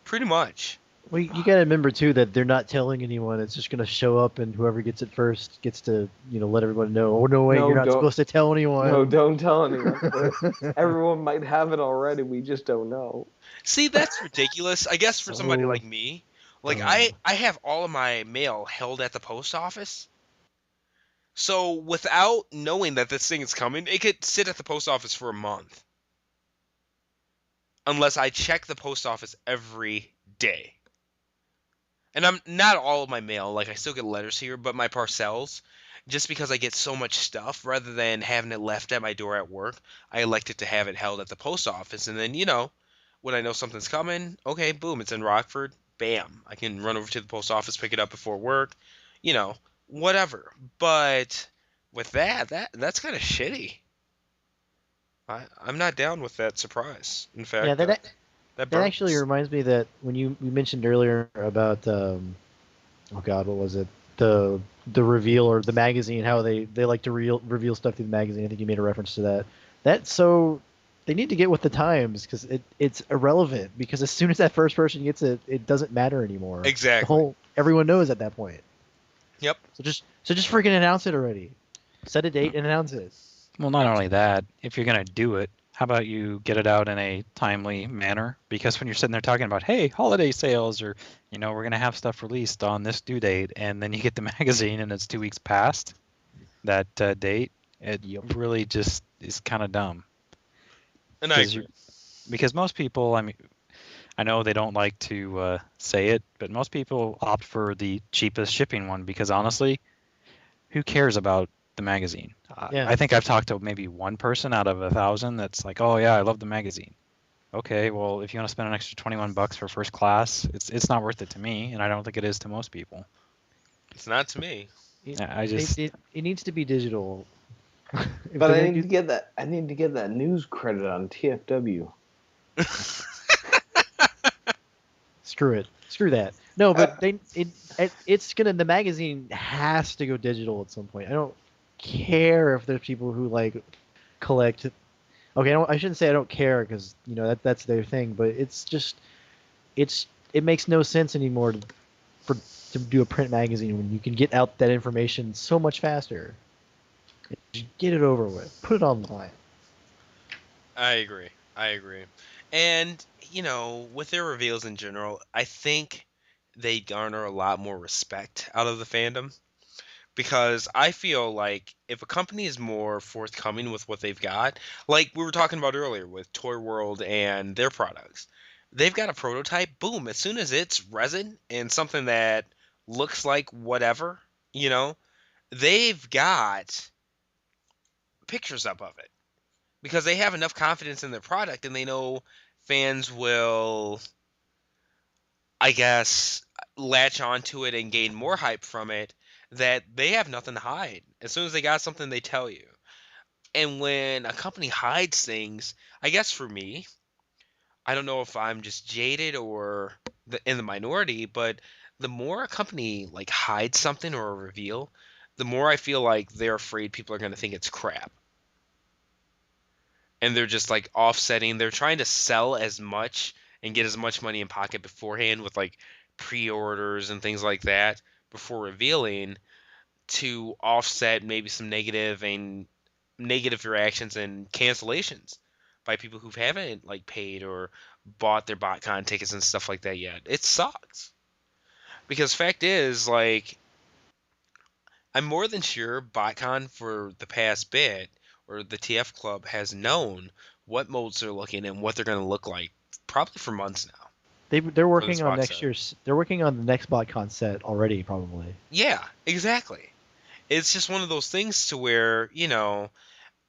pretty much. Well, you gotta remember too that they're not telling anyone. It's just gonna show up, and whoever gets it first gets to, let everyone know. Oh no, wait, No, you're not don't- supposed to tell anyone. No, don't tell anyone. Everyone might have it already. We just don't know. See, that's ridiculous. I guess for somebody So- like me, like Oh. I have all of my mail held at the post office. So without knowing that this thing is coming, it could sit at the post office for a month. Unless I check the post office every day. And I'm not all of my mail, like I still get letters here, but my parcels, just because I get so much stuff, rather than having it left at my door at work, I elected to have it held at the post office. And then, when I know something's coming, okay, boom, it's in Rockford, bam. I can run over to the post office, pick it up before work, whatever. But with that's kind of shitty. I'm not down with that surprise. In fact, Yeah, that that actually burns. reminds me that when you mentioned earlier about oh god, what was it? The reveal or the magazine, how they like to reveal stuff through the magazine. I think you made a reference to that. That's so they need to get with the times because it's irrelevant because as soon as that first person gets it, it doesn't matter anymore. Exactly. Everyone knows at that point. Yep. So just freaking announce it already. Set a date and announce it. Well, not only that, if you're going to do it, how about you get it out in a timely manner? Because when you're sitting there talking about, hey, holiday sales, or, we're going to have stuff released on this due date, and then you get the magazine and it's 2 weeks past that date, it really just is kind of dumb. And I agree. Because most people, I know they don't like to say it, but most people opt for the cheapest shipping one because honestly, who cares about the magazine? Yeah. I think I've talked to maybe one person out of 1,000 that's like, oh yeah, I love the magazine. Okay, well, if you want to spend an extra $21 for first class, it's not worth it to me, and I don't think it is to most people. It's not to me. It needs to be digital. If But they're I gonna need to get that. I need to get that news credit on TFW. Screw that. No, but the magazine has to go digital at some point. I don't care if there's people who like collect. Okay, I shouldn't say I don't care because that's their thing, but it's just it makes no sense anymore to do a print magazine when you can get out that information so much faster. Just get it over with. Put it online. I agree. And, with their reveals in general, I think they garner a lot more respect out of the fandom. Because I feel like if a company is more forthcoming with what they've got, like we were talking about earlier with Toy World and their products, they've got a prototype, boom, as soon as it's resin and something that looks like whatever, they've got pictures up of it. Because they have enough confidence in their product and they know fans will, I guess, latch onto it and gain more hype from it, that they have nothing to hide. As soon as they got something, they tell you. And when a company hides things, I guess for me, I don't know if I'm just jaded or in the minority, but the more a company like hides something or a reveal, the more I feel like they're afraid people are going to think it's crap. And they're just like offsetting. They're trying to sell as much and get as much money in pocket beforehand with like pre-orders and things like that before revealing, to offset maybe some negative reactions and cancellations by people who haven't like paid or bought their BotCon tickets and stuff like that yet. It sucks. Because fact is, like, I'm more than sure BotCon for the past bit, or the TF Club, has known what molds they're looking and what they're going to look like probably for months now. They're working this on box next set. year's. They're working on the next BotCon set already, probably. Yeah, exactly. It's just one of those things to where,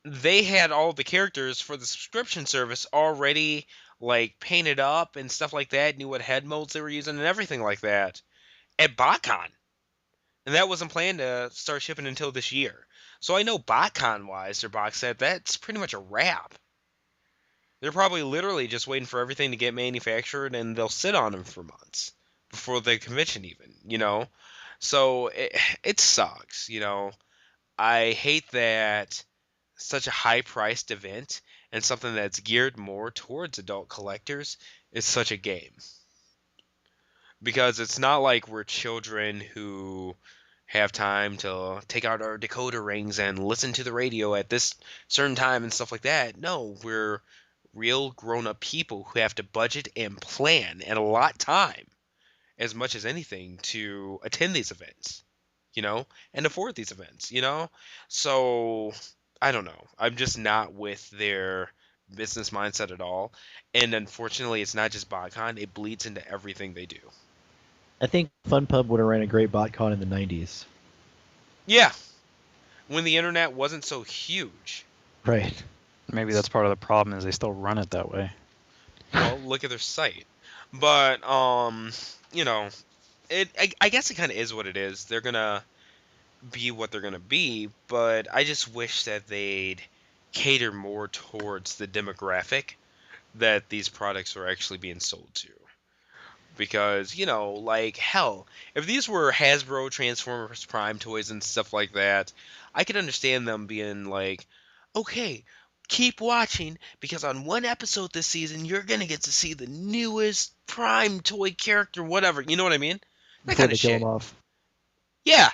they had all the characters for the subscription service already like painted up and stuff like that, knew what head molds they were using and everything like that at BotCon. and that wasn't planned to start shipping until this year. So I know BotCon wise, their box set, that's pretty much a wrap. They're probably literally just waiting for everything to get manufactured, and they'll sit on them for months before the convention even, you know? So it sucks, you know? I hate that such a high-priced event and something that's geared more towards adult collectors is such a game. Because it's not like we're children who have time to take out our decoder rings and listen to the radio at this certain time and stuff like that. No, we're real grown-up people who have to budget and plan and allot time as much as anything to attend these events, you know, and afford these events, you know? So, I don't know. I'm just not with their business mindset at all. And unfortunately, it's not just BotCon, it bleeds into everything they do. I think FunPub would have ran a great BotCon in the 90s. Yeah. When the internet wasn't so huge. Right. Maybe that's part of the problem is they still run it that way. Well, look at their site. But, you know, I guess it kind of is what it is. They're going to be what they're going to be, but I just wish that they'd cater more towards the demographic that these products are actually being sold to. Because, you know, like, hell, if these were Hasbro Transformers Prime toys and stuff like that, I could understand them being like, okay, keep watching, because on one episode this season, you're going to get to see the newest Prime toy character, whatever. You know what I mean? That Before kind they of kill shit. him off. Yeah,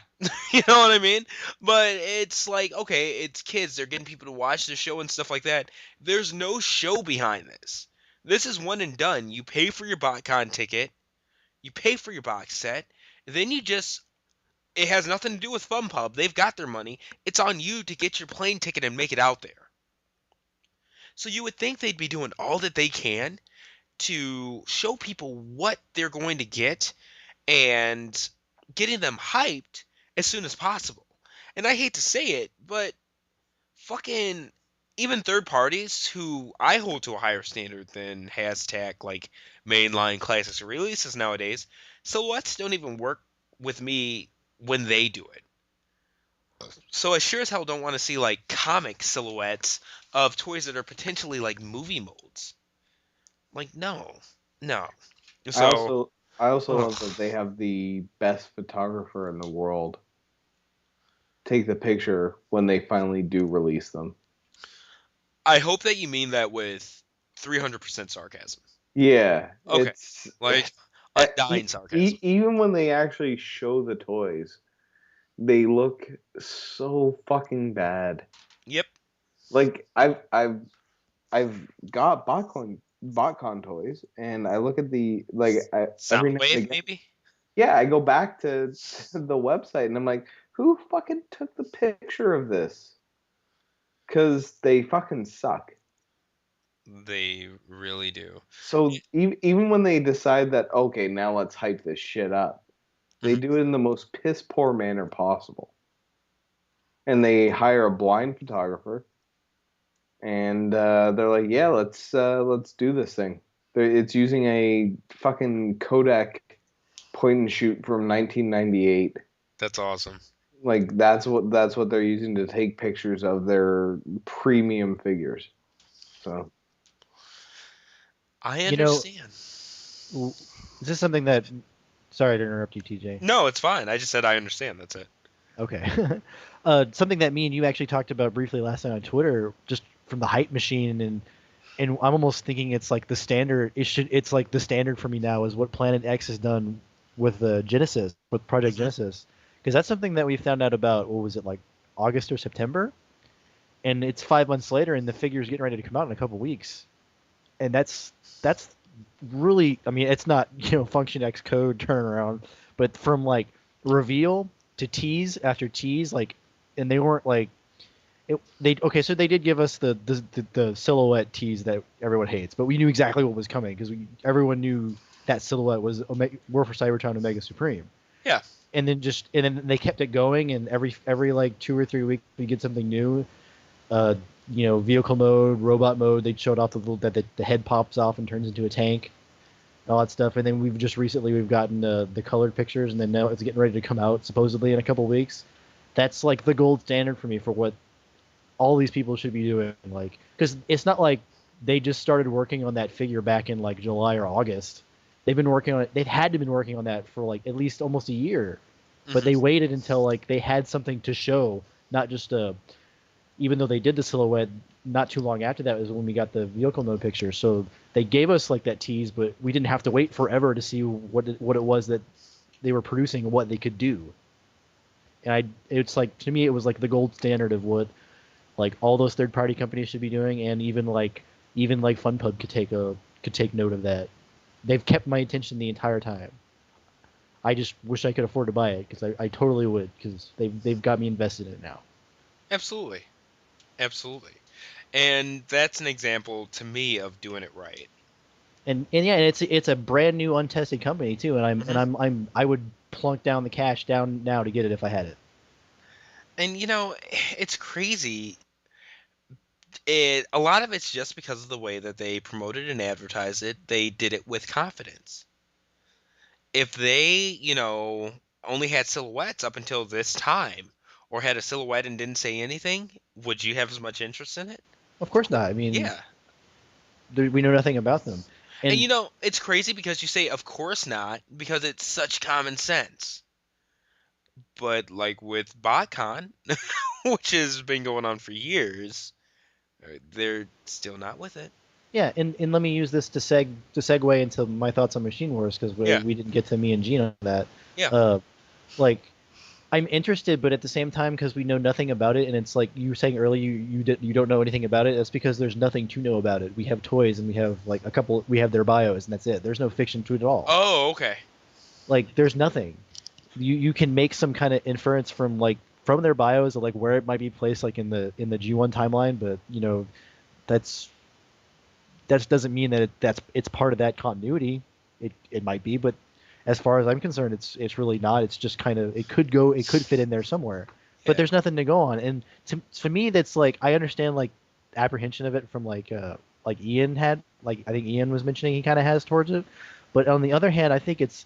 you know what I mean? But it's like, okay, it's kids. They're getting people to watch the show and stuff like that. There's no show behind this. This is one and done. You pay for your BotCon ticket. You pay for your box set. Then you just... It has nothing to do with FunPub. They've got their money. It's on you to get your plane ticket and make it out there. So you would think they'd be doing all that they can to show people what they're going to get and getting them hyped as soon as possible. And I hate to say it, but fucking even third parties who I hold to a higher standard than hashtag like mainline classics releases nowadays, silhouettes don't even work with me when they do it. So I sure as hell don't want to see like comic silhouettes of toys that are potentially like movie molds. Like no. So I also love that they have the best photographer in the world take the picture when they finally do release them. I hope that you mean that with 300% sarcasm. Yeah. Okay. It's Like undying sarcasm. even when they actually show the toys, they look so fucking bad. Yep. Like I've got BotCon toys, and I look at the every now and Soundwave, again, maybe? yeah, I go back to the website and I'm like, who fucking took the picture of this? Because they fucking suck. They really do. So even when they decide that, okay, now let's hype this shit up, they do it in the most piss poor manner possible. And they hire a blind photographer, and they're like, yeah, let's do this thing. It's using a fucking Kodak point and shoot from 1998. That's awesome. Like that's what they're using to take pictures of their premium figures. So I understand. Is this something that... Sorry to interrupt you, TJ. No, it's fine. I just said I understand. That's it. Okay. Something that me and you actually talked about briefly last night on Twitter, just from the hype machine, and I'm almost thinking it's like the standard. It's like the standard for me now is what Planet X has done with the Genesis, with Project Genesis, because that's something that we found out about. What was it, like August or September? And it's 5 months later, and the figure's getting ready to come out in a couple weeks, and that's really, I mean, it's not, Function X code turnaround, but from like reveal to tease after tease, like, and they weren't like, so they did give us the silhouette tease that everyone hates, but we knew exactly what was coming because everyone knew that silhouette was War for Cybertron Omega Supreme. Yeah. And then they kept it going, and every like 2 or 3 weeks we get something new. Vehicle mode, robot mode. They showed off the head pops off and turns into a tank. all that stuff. And then we've gotten the colored pictures, and then now it's getting ready to come out supposedly in a couple weeks. That's like the gold standard for me for what all these people should be doing. Like, because it's not like they just started working on that figure back in like July or August. They've been working on it. They've had to been working on that for like at least almost a year, but they waited until like they had something to show, not just even though they did the silhouette not too long after that was when we got the vehicle mode picture. So they gave us like that tease, but we didn't have to wait forever to see what it was that they were producing and what they could do. And it's like, to me, it was like the gold standard of what like all those third party companies should be doing, and even like FunPub could take note of that. They've kept my attention the entire time. I just wish I could afford to buy it, because I totally would, because they've got me invested in it now. Absolutely. Absolutely. And that's an example to me of doing it right. And yeah, and it's a brand new untested company too, and I would plunk down the cash down now to get it if I had it. And you know, it's crazy. A lot of it's just because of the way that they promoted and advertised it. They did it with confidence. If they, you know, only had silhouettes up until this time, or had a silhouette and didn't say anything, would you have as much interest in it? Of course not. I mean, Yeah. we know nothing about them. And you know, it's crazy because you say, of course not, because it's such common sense. But like with BotCon, which has been going on for years, they're still not with it. Yeah, and let me use this to segue into my thoughts on Machine Wars, because we didn't get to me and Gene on that. Yeah. Like, I'm interested, but at the same time, because we know nothing about it, and it's like you were saying earlier, you don't know anything about it. That's because there's nothing to know about it. We have toys, and we have like we have their bios, and that's it. There's no fiction to it at all. Oh, okay. Like, there's nothing. You can make some kind of inference from their bios of like where it might be placed, like in the G1 timeline, but you know, that doesn't mean that it's part of that continuity. It might be, but as far as I'm concerned, it's really not. It's just kind of it could fit in there somewhere, but there's nothing to go on. And to me, that's like, I understand like apprehension of it from like Ian had, like I think Ian was mentioning he kind of has towards it, but on the other hand, I think it's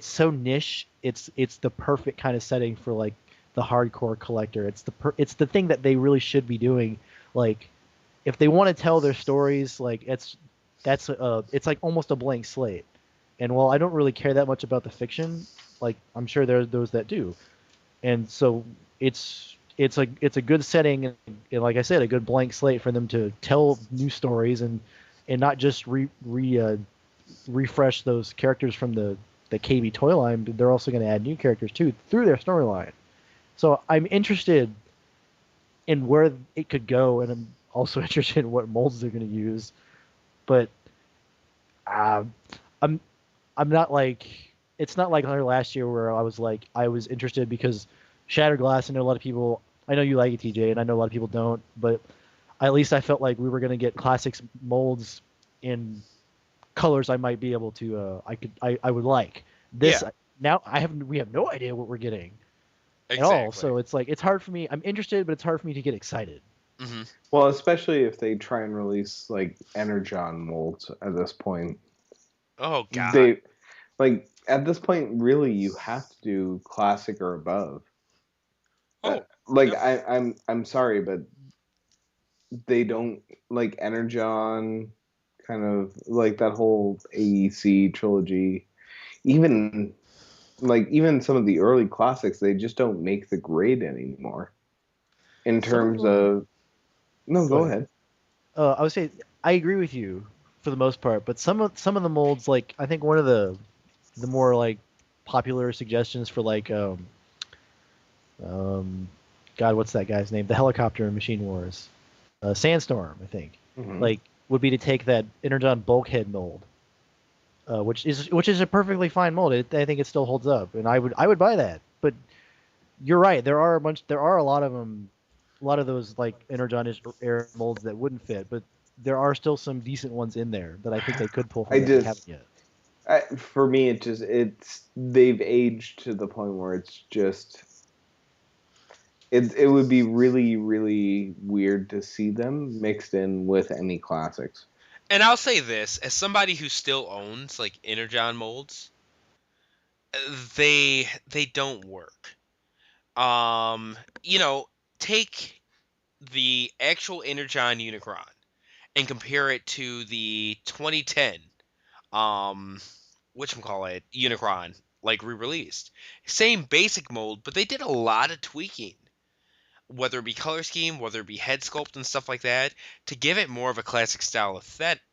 so niche. It's the perfect kind of setting for like the hardcore collector. It's the thing that they really should be doing. Like, if they want to tell their stories, like it's like almost a blank slate. And while I don't really care that much about the fiction, like I'm sure there are those that do. And so it's a good setting, and like I said, a good blank slate for them to tell new stories and not just refresh those characters from the KB toy line, but they're also going to add new characters too through their storyline. So I'm interested in where it could go, and I'm also interested in what molds they're going to use. But I'm not like, it's not like last year where I was interested because Shattered Glass. I know a lot of people. I know you like it, TJ, and I know a lot of people don't. But at least I felt like we were going to get classics molds in colors I might be able to. I would like this. Yeah. Now we have no idea what we're getting Exactly. at all. So it's like it's hard for me. I'm interested, but it's hard for me to get excited. Mm-hmm. Well, especially if they try and release like Energon molds at this point. Oh God. At this point, really, you have to do classic or above. Oh. I'm sorry, but they don't like Energon, kind of like that whole AEC trilogy. Even some of the early classics, they just don't make the grade anymore. In terms of no, go ahead. I would say I agree with you for the most part, but some of the molds, like I think one of the more like popular suggestions for like God, what's that guy's name? The helicopter in Machine Wars, Sandstorm, I think. Mm-hmm. Like would be to take that Energon bulkhead mold, which is a perfectly fine mold. I think it still holds up, and I would buy that. But you're right. There are a lot of them. A lot of those like Energon air molds that wouldn't fit, but there are still some decent ones in there that I think they could pull from. They haven't yet. For me, they've aged to the point where it's just it would be really, really weird to see them mixed in with any classics. And I'll say this, as somebody who still owns like Energon molds, they don't work. You know, take the actual Energon Unicron and compare it to the 2010 whatchamacallit Unicron, like re-released. Same basic mold, but they did a lot of tweaking, whether it be color scheme, whether it be head sculpt and stuff like that, to give it more of a classic style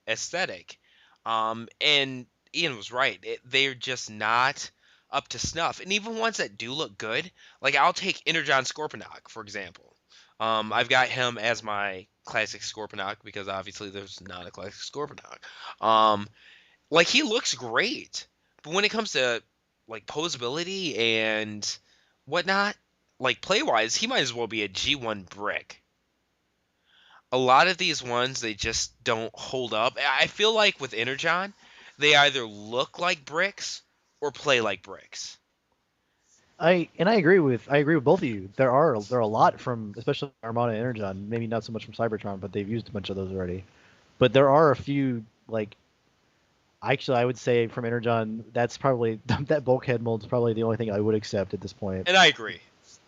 aesthetic. And Ian was right. They're just not up to snuff. And even ones that do look good, like I'll take Energon Scorponok, for example. I've got him as my classic Scorponok because obviously there's not a classic Scorponok. Like he looks great, but when it comes to like posability and whatnot, like play wise, he might as well be a G1 brick. A lot of these ones they just don't hold up. I feel like with Energon, they either look like bricks or play like bricks. I agree with both of you. There are a lot from especially Armada and Energon, maybe not so much from Cybertron, but they've used a bunch of those already. But there are a few like actually I would say from Energon, that's probably that bulkhead mold is probably the only thing I would accept at this point. And I agree.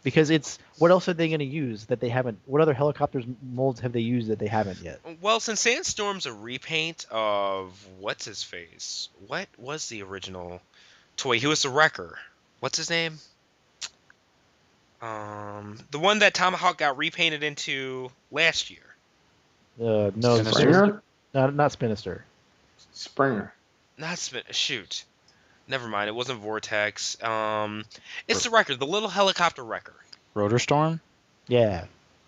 Because it's what else are they going to use that they haven't? What other helicopters molds have they used that they haven't yet? Well, since Sandstorm's a repaint of what's his face, what was the original toy? He was the Wrecker. What's his name? The one that Tomahawk got repainted into last year. No, Springer? Not Spinister. Springer. Not shoot. Never mind. It wasn't Vortex. It's the Wrecker, the little helicopter wrecker. Rotor Storm Yeah.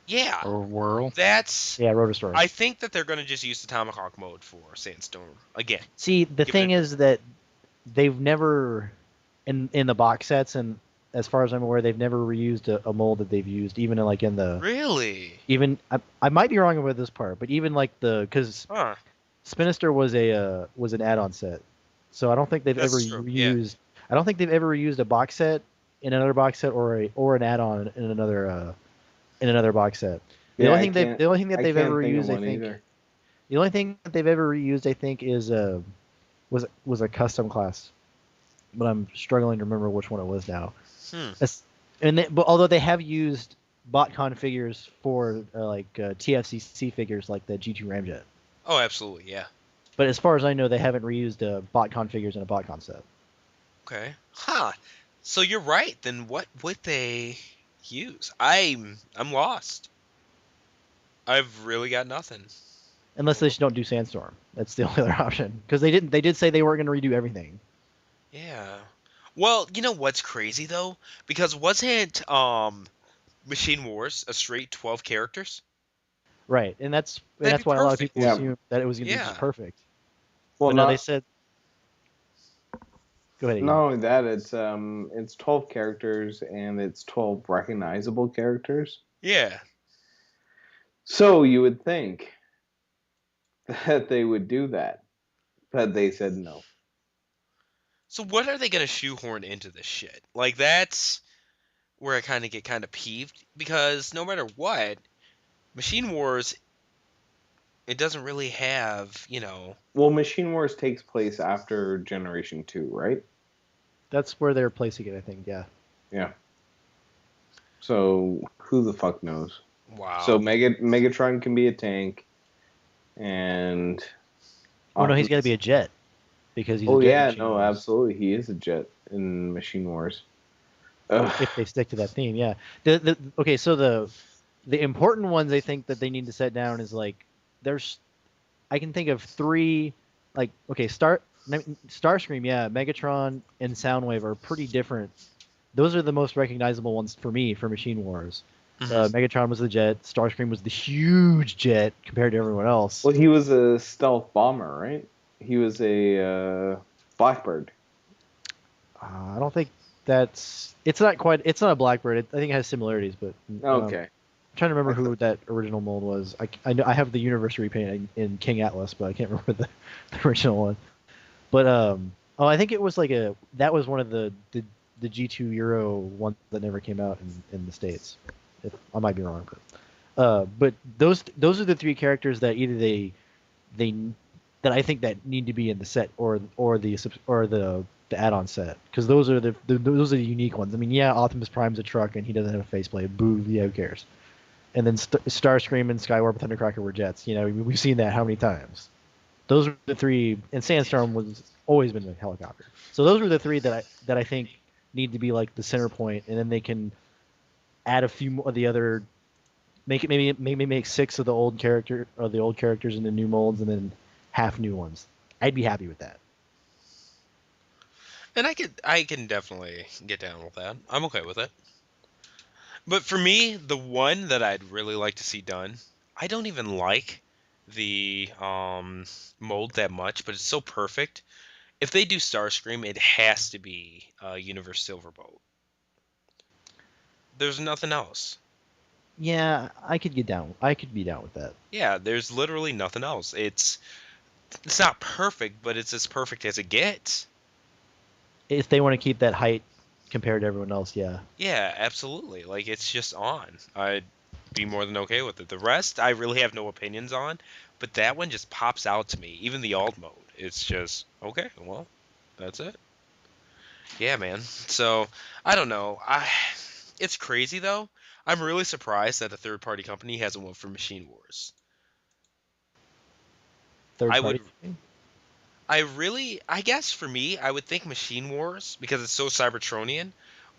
Yeah. or Whirl? That's. Yeah, Rotor Storm. I think that they're going to just use the Tomahawk mode for Sandstorm again. See, the thing is that they've never, in the box sets, and as far as I'm aware, they've never reused a mold that they've used, even in the. Really? Even I might be wrong about this part, but even like because Spinister was an add-on set, so I don't think they've That's ever true, reused. I don't think they've ever reused a box set in another box set or an add-on in another box set. The only thing that they've ever reused, I think. The only thing that they've ever reused, I think, is was a custom class, but I'm struggling to remember which one it was now. But although they have used BotCon figures for TFCC figures like the G2 Ramjet. Oh, absolutely, yeah. But as far as I know, they haven't reused BotCon figures in a BotCon set. Okay. Huh. So you're right. Then what would they use? I'm lost. I've really got nothing. Unless they just don't do Sandstorm. That's the only other option. Because they did say they weren't going to redo everything. Yeah. Well, you know what's crazy though? Because wasn't Machine Wars a straight 12 characters? Right, and that's That'd be why a lot of perfect. people assumed that it was going to be Yeah. just perfect. Well, But no, they said. Go ahead. Ian. not only that, it's 12 characters and it's 12 recognizable characters. Yeah. So you would think that they would do that, but they said no. So what are they going to shoehorn into this shit? Like, that's where I kind of get peeved, because no matter what, Machine Wars, it doesn't really have, Well, Machine Wars takes place after Generation 2, right? That's where they're placing it, I think. Yeah. Yeah. So who the fuck knows? Wow. So Megatron can be a tank, and Oh no, he's got to be a jet because he's. Oh a jet in yeah, Machine no, Wars. absolutely, he is a jet in Machine Wars. Ugh. If they stick to that theme, yeah. Okay, so the important ones I think that they need to set down is like I can think of three, like Starscream, yeah, Megatron and Soundwave are pretty different. Those are the most recognizable ones for me for Machine Wars. Megatron was the jet. Starscream was the huge jet compared to everyone else. Well, he was a stealth bomber, right? He was a Blackbird. I don't think it's not a Blackbird. I think it has similarities, but Okay. I'm trying to remember who that original mold was. I know I have the Universe repaint in King Atlas, but I can't remember the original one. But I think it was that was one of the G2 Euro ones that never came out in the States. I might be wrong, but those are the three characters that either they that I think that need to be in the set or the add-on set, because those are those are the unique ones. I mean, yeah, Optimus Prime's a truck and he doesn't have a faceplate. Boo, yeah, who cares? And then Starscream and Skywarp and Thundercracker were jets. You know, we've seen that how many times? Those were the three, and Sandstorm was always been a helicopter. So those were the three that I think need to be like the center point, and then they can add a few more of the other, make it maybe make 6 of the old characters in the new molds, and then half new ones. I'd be happy with that. And I can definitely get down with that. I'm okay with it. But for me, the one that I'd really like to see done, I don't even like the mold that much, but it's so perfect. If they do Starscream, it has to be Universe Silverbolt. There's nothing else. Yeah, I could be down with that. Yeah, there's literally nothing else. It's not perfect, but it's as perfect as it gets. If they want to keep that height compared to everyone else, yeah. Yeah, absolutely. Like, it's just on. I'd be more than okay with it. The rest, I really have no opinions on, but that one just pops out to me. Even the alt mode. It's just, okay, well, that's it. Yeah, man. So, I don't know. It's crazy, though. I'm really surprised that a third-party company hasn't went for Machine Wars. Third I party. I guess for me, I would think Machine Wars, because it's so Cybertronian,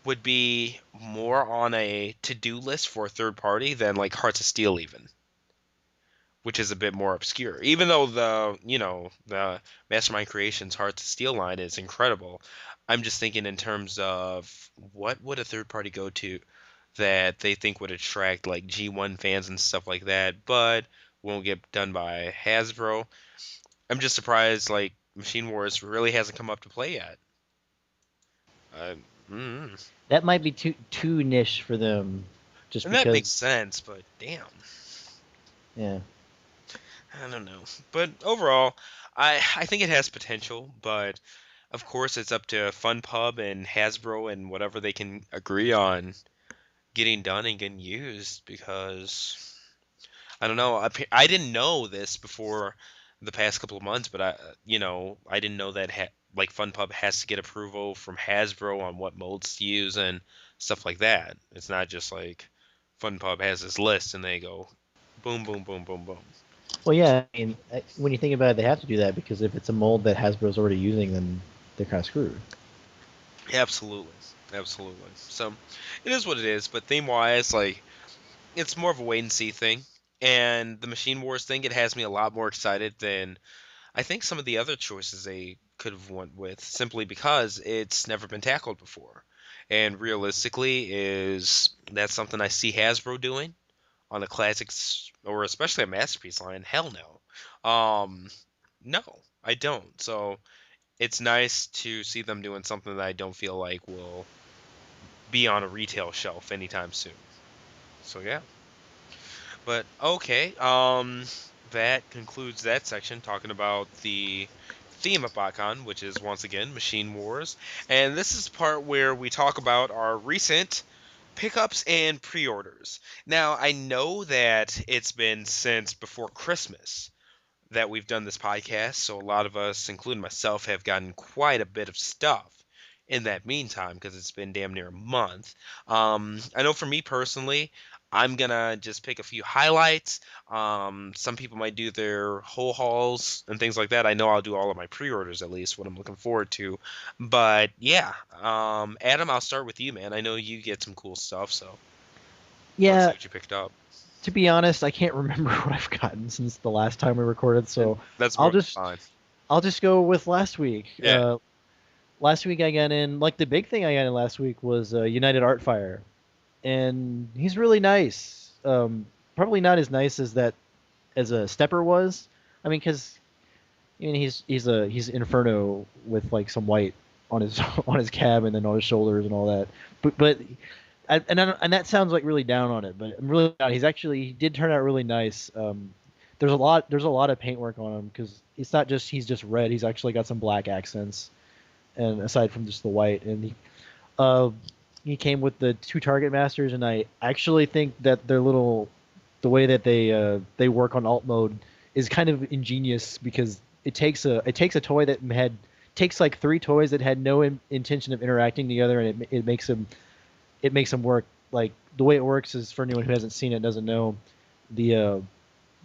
would be more on a to-do list for a third party than like Hearts of Steel even, which is a bit more obscure. Even though the Mastermind Creations Hearts of Steel line is incredible, I'm just thinking in terms of what would a third party go to that they think would attract like G1 fans and stuff like that, but won't get done by Hasbro. I'm just surprised like Machine Wars really hasn't come up to play yet. That might be too niche for them. Just and because that makes sense, but damn. Yeah. I don't know. But overall, I think it has potential, but of course it's up to FunPub and Hasbro and whatever they can agree on getting done and getting used, because I don't know. I didn't know this before the past couple of months, but I didn't know that like FunPub has to get approval from Hasbro on what molds to use and stuff like that. It's not just like FunPub has this list and they go boom, boom, boom, boom, boom. Well, yeah. I mean, when you think about it, they have to do that because if it's a mold that Hasbro's already using, then they're kind of screwed. Absolutely. So it is what it is, but theme-wise, like, it's more of a wait-and-see thing. And the Machine Wars thing, it has me a lot more excited than I think some of the other choices they could have went with, simply because it's never been tackled before. And realistically, that's something I see Hasbro doing on a classics or especially a Masterpiece line? Hell no. No, I don't. So it's nice to see them doing something that I don't feel like will be on a retail shelf anytime soon. So yeah. But okay, that concludes that section talking about the theme of BotCon, which is once again Machine Wars. And this is the part where we talk about our recent pickups and pre-orders. Now, I know that it's been since before Christmas that we've done this podcast, so a lot of us, including myself, have gotten quite a bit of stuff in that meantime because it's been damn near a month. I know for me personally, I'm going to just pick a few highlights. Some people might do their whole hauls and things like that. I know I'll do all of my pre-orders, at least, what I'm looking forward to. But, yeah. Adam, I'll start with you, man. I know you get some cool stuff, so Yeah. let's see what you picked up. To be honest, I can't remember what I've gotten since the last time we recorded, so That's fine. I'll just go with last week. Yeah. Last week I got in, like the big thing I got in last week was United Artfire. And he's really nice. Probably not as nice as a Stepper was. I mean, because he's Inferno with like some white on his cab and then on his shoulders and all that. But that sounds like really down on it. But I'm really not. He did turn out really nice. There's a lot of paintwork on him because it's not just he's just red. He's actually got some black accents, and aside from just the white. And he came with the 2 Target Masters, and I actually think that the way that they work on alt mode is kind of ingenious because it takes a toy that takes like 3 toys that had no intention of interacting together, and it makes them work. Like the way it works is, for anyone who hasn't seen it, doesn't know, the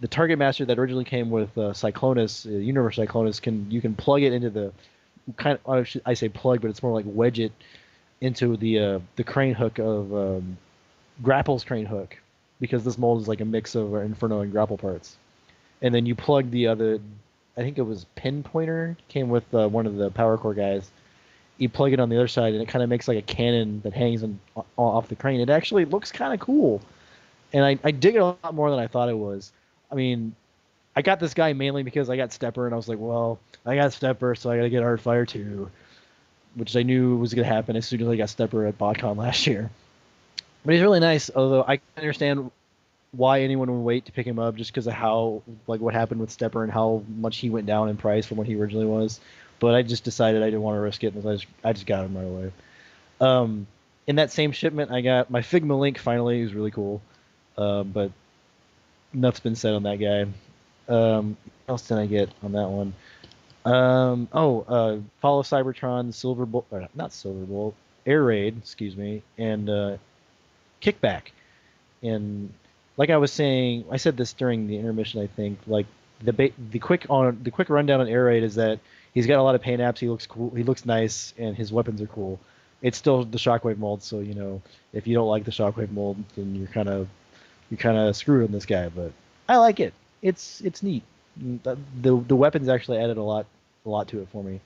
Target Master that originally came with Cyclonus, Universe Cyclonus, you can plug it into the I say plug, but it's more like wedge it into the crane hook of Grapple's crane hook, because this mold is like a mix of Inferno and Grapple parts. And then you plug the other, I think it was Pinpointer, came with one of the Power Core guys. You plug it on the other side, and it kind of makes like a cannon that hangs off the crane. It actually looks kind of cool, and I dig it a lot more than I thought it was. I mean, I got this guy mainly because I got Stepper, and I was like, well, I got Stepper, so I got to get Heartfire too, which I knew was going to happen as soon as I got Stepper at BotCon last year. But he's really nice, although I understand why anyone would wait to pick him up, just because of how, like, what happened with Stepper and how much he went down in price from what he originally was. But I just decided I didn't want to risk it, and I just got him right away. In that same shipment, I got my Figma Link finally. He was really cool, but enough's been said on that guy. What else did I get on that one? Follow Cybertron, Air Raid, excuse me, and Kickback. And like I was saying, I said this during the intermission, I think. Like the quick rundown on Air Raid is that he's got a lot of paint apps. He looks cool. He looks nice, and his weapons are cool. It's still the Shockwave mold, so if you don't like the Shockwave mold, then you're kind of screwed on this guy. But I like it. It's neat. The weapons actually added a lot to it for me.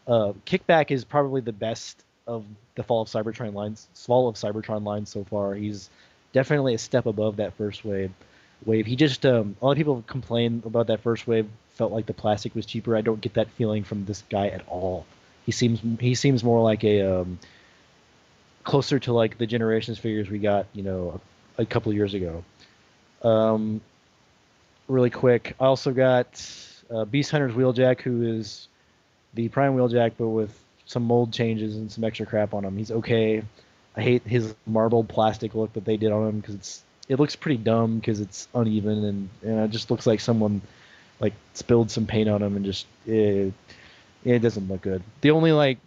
Kickback is probably the best of the Fall of Cybertron lines so far. He's definitely a step above that first wave. He just a lot of people complain about that first wave. Felt like the plastic was cheaper. I don't get that feeling from this guy at all. He seems more like a closer to like the Generations figures we got, a couple of years ago. Really quick, I also got Beast Hunter's Wheeljack, who is the Prime Wheeljack, but with some mold changes and some extra crap on him. He's okay. I hate his marbled plastic look that they did on him, because it looks pretty dumb because it's uneven, and it just looks like someone like spilled some paint on him, and just it doesn't look good. The only I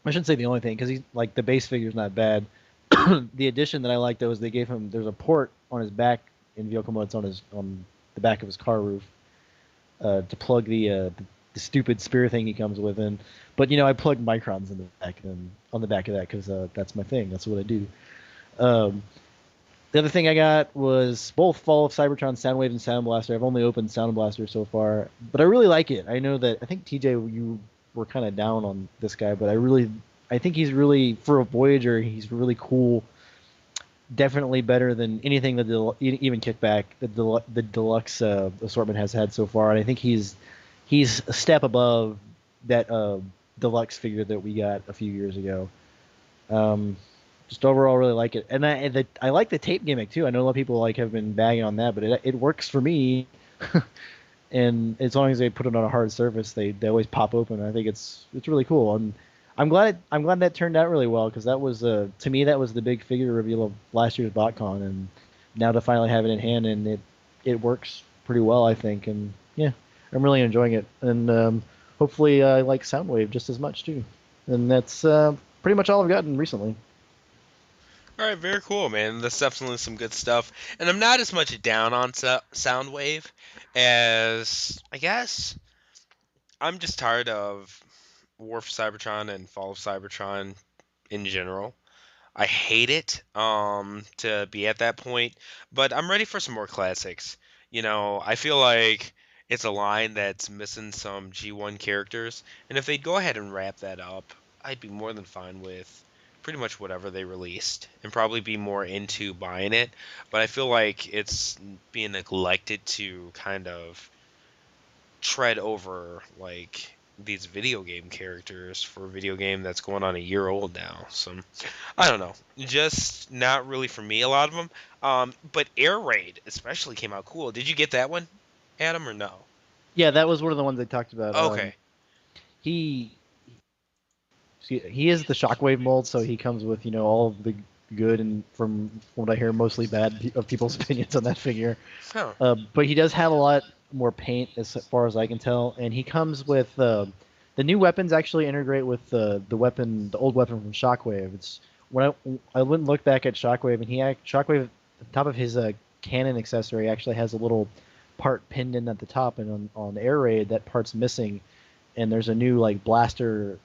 shouldn't say the only thing, because he's like the base figure's not bad. The addition that I like though is they gave him, there's a port on his back in vehicle mode. It's on the back of his car roof to plug the stupid spear thing he comes with in. But I plugged microns in the back and on the back of that, because that's my thing. That's what I do. The other thing I got was both Fall of Cybertron Soundwave and Sound Blaster. I've only opened Sound Blaster so far, but I really like it. I think TJ, you were kind of down on this guy, but I think he's really, for a Voyager, he's really cool. Definitely better than anything that even Kickback, the deluxe assortment has had so far. And I think he's a step above that deluxe figure that we got a few years ago. Just overall really like it, and I like the tape gimmick too. I know a lot of people have been bagging on that, but it works for me. And as long as they put it on a hard surface, they always pop open. I think it's really cool, and I'm glad that turned out really well, because that was to me that was the big figure reveal of last year's BotCon, and now to finally have it in hand, and it works pretty well, I think. And yeah, I'm really enjoying it, and hopefully I like Soundwave just as much too. And that's pretty much all I've gotten recently. All right, very cool, man. That's definitely some good stuff. And I'm not as much down on Soundwave as, I guess, I'm just tired of War for Cybertron and Fall of Cybertron in general. I hate it to be at that point, but I'm ready for some more classics. I feel like it's a line that's missing some G1 characters, and if they'd go ahead and wrap that up, I'd be more than fine with pretty much whatever they released, and probably be more into buying it. But I feel like it's being neglected to kind of tread over these video game characters for a video game that's going on a year old now. So I don't know, just not really for me, a lot of them. But Air Raid especially came out cool. Did you get that one, Adam, or no? Yeah, that was one of the ones they talked about. Okay. He is the Shockwave mold, so he comes with all of the good, and from what I hear, mostly bad of people's opinions on that figure. Huh. But he does have a lot more paint as far as I can tell, and he comes with the new weapons actually integrate with the old weapon from Shockwave. It's when I went and looked back at Shockwave, and Shockwave at the top of his cannon accessory actually has a little part pinned in at the top, and on Air Raid that part's missing, and there's a new like blaster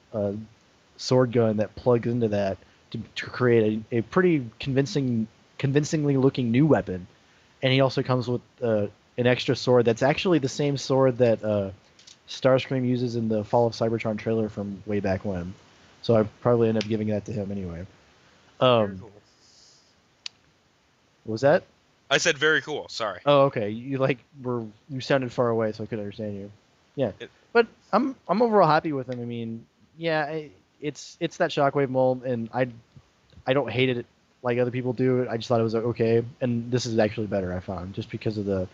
sword gun that plugs into that to create a pretty convincingly looking new weapon. And he also comes with an extra sword that's actually the same sword that Starscream uses in the Fall of Cybertron trailer from way back when. So I probably end up giving that to him anyway. Very cool. What was that? I said very cool. Sorry. Oh, okay. You sounded far away, so I couldn't understand you. Yeah, but I'm overall happy with him. I mean, yeah, it's that Shockwave mold, and I don't hate it like other people do. I just thought it was okay, and this is actually better. I found just because of the.